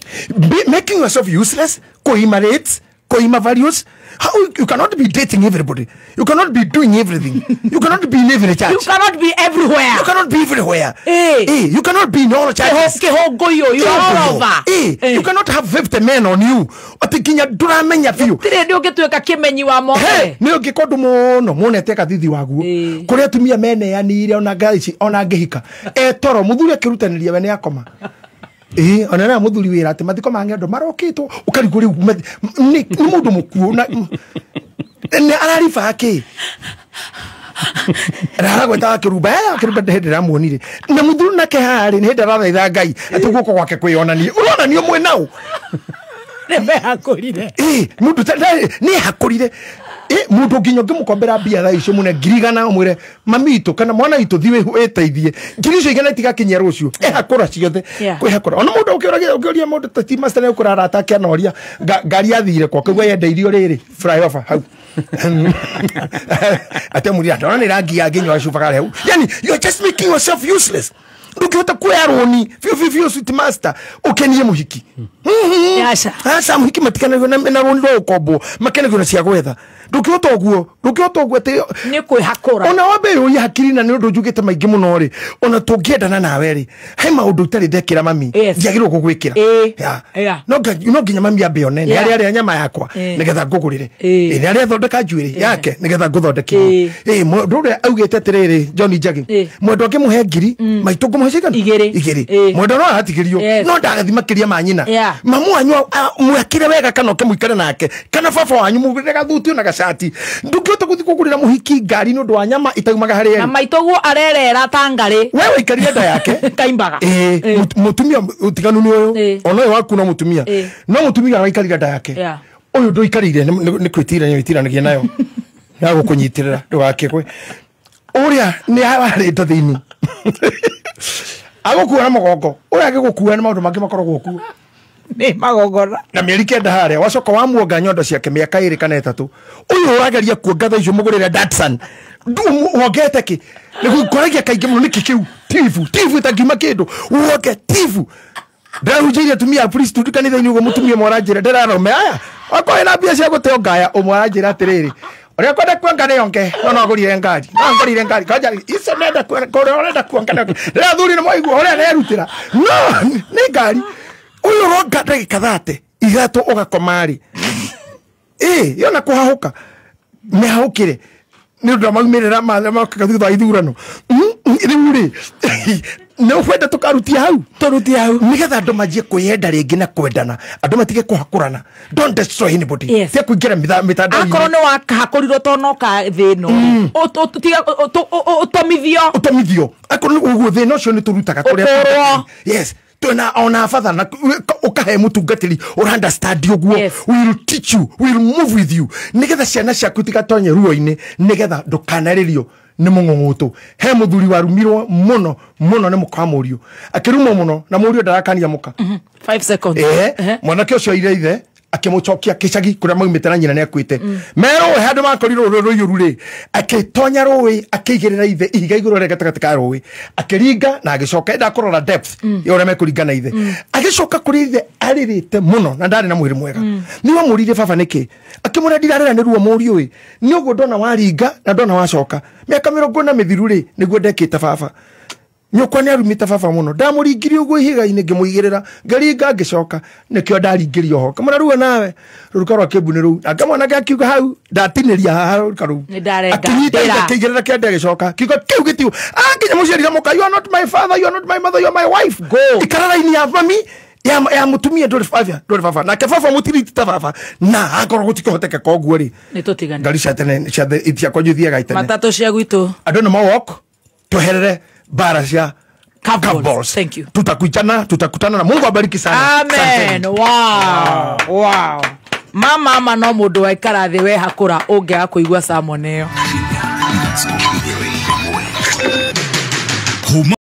making yourself useless koimarate koima values. How you cannot be dating everybody. You cannot be doing everything. You cannot be in every church. You cannot be everywhere. You cannot be everywhere. You cannot be in all churches. You are all over. You cannot have 50 men on you. Atikinya duramenya fiu. Tire ndio gitweka kimenyi wa mohe. Nio gikondu muno monete kathithi waguo. Kuria tumia mene yanire ona ngaici ona ngihika. Toro muthuri akirutaniria we ni akoma. Onera muthuri wira ati mathiko mange andu marokitwo ukariguri ni mundu mukuo na ni ararifa aki rara gweta kiruba ndehedera muonire na muthuri nake hari ni hedera thaitha ngai ati guko gwake kwionania uronanio mwe nao nebe hakurire mundu ni hakurire mundu nginya ngimukombera mbia tha icio mune ngirigana mwire mamito kana mwana itu thiwe weteithie ngiri icio igana tigakinyia rucio hakura ciothe kwihakura ona mundu ukioria mundu ti master ne kurara atake anoria ngari athire kwa kugwa yendeirio riri flyover hau atemuri atona ni rangi ya nginywa cubagare hau yani you just making yourself useless ndukihota kwironi fiu sweet master ukenie muhiki asa muhiki matikana na roni ro kombo makene gona cia gwetha ndukihota oguo te ni kwihakura ona wabe yo hakiri na ndu njugite maingi muno ri ona tungiendana nawe ri he maundu utari ndekira mami ndiagirwo kugwikira no nginya mami ambe one ni ari nyama yakwa nigetha ngugurire ni ari thondeka njuiri yake nigetha nguthondekire mundu ri augite tiriri John Njagi mundu akimuhe ngiri maitu ngumuhicikana igiri mundu no hatigirio no ndagathi makiria ma nyina mamu anyu mwakire wega kana ukimuikare nake kana baba wanyu mubire gathuti na gacati ndukihota guthi kugurira muhiki ngari no ndwa nyama itaumaga hari na maitoguo arerera tangari wewe ikarire nda yake kaimbaga mutumia utiganu ni uyu ono waku no mutumia no mutumia waikarire nda yake uyu ndo ikarire ni kwitiranagia nayo ya gukunyitirira ndugakigwe uria ni ari ndathini agukua na mugongo uria agigukua na maundu mangi makoragwo kuo ni magogora na mieri kenda haria wacoka wamuonga nyondo ciake miaka 2 kana 3 uyu urageria kuongatha icio mugurire Datsun wongete ki nigukoragia kaingi muno niki kiu tivu tangima kindu woge tivu ndahunjire tumia priest tukanitha ini ugo mutumia mwarajira ndararome aya akoe na bia cia guteo ngaya umwarajira atiriri uria kwenda kuanga nionge no agurire ngari kaja iso nenda kuonga kuanga nda thuri na moigwo uria nerutira no ni ngari uyu ronga ndagika 30 igatu ugakomari yona kuhahuka mehahukire ni ndu maumirira mathema kathutha ithurano riuri no kwenda tukarutia hau nigetha andu majie kwiyenda ringi na kwendana andu matige kuhakurana. Don't destroy anybody. Tia kuingira mitandao akoro ni wakahakurirwo to no ka thino utomithio akoro ni uguo thino ucio ni turutaga kuria. Yes, tuna ona father na ukahe mutungatiri or understand uguo. We will teach you, we will move with you nigetha ciana ciaku tigatonye ruo-ini nigetha ndukanaririo ni mungungutu. He muthuri warumirwo muno ni mukamurio akirumwo muno na murio ndarakania muka 5 seconds mwanake ucio ireithe akimuchokia kicagi kuria maumite na nyina ni akwite mero he andu makorirwo ruyu ri akitonya ruwi akigirira ithe ihiga iguru rega gatagati ruwi akiringa na agicoka enda kurora depth yore mekuringana ithe agicoka kuri ithe aririte muno na ndari na mwiri mwega niwe murire baba niki akimura ndirarera ni ruo murio wi ni uguo ndona waringa na ndona wacoka miaka 40 mithiru ri niguo ndekite baba nyokwa ni arumite baba muno ndamuringiri uguo ihiga-ini ngimuigirira ngaringa ngicoka nikio ndaringirio ho kamara ruo nawe ruruka rwa kibuni ru akamwana gakiuga hau ndatiniria haha ruruka ru akinyita kigirira kende gicoka kiuga kiu gitiu akinya muciarira muka you are not my father, you are not my mother, you are my wife. Go ikarara-ini ya mami ya mutumia ndori baba na ke baba mutirita baba na akoro gutikihoteka koguo ri ni tutigani ngari cia tene cia itia kwa juthia gaitene matatu cia gwitu andu no mawok tuherere bara cia Balls. Thank you. Tutakutana na Mungu abariki sana. Amen. Wow. Mama no mundu waikara thi we hakura ungia kuigua sermon iyo.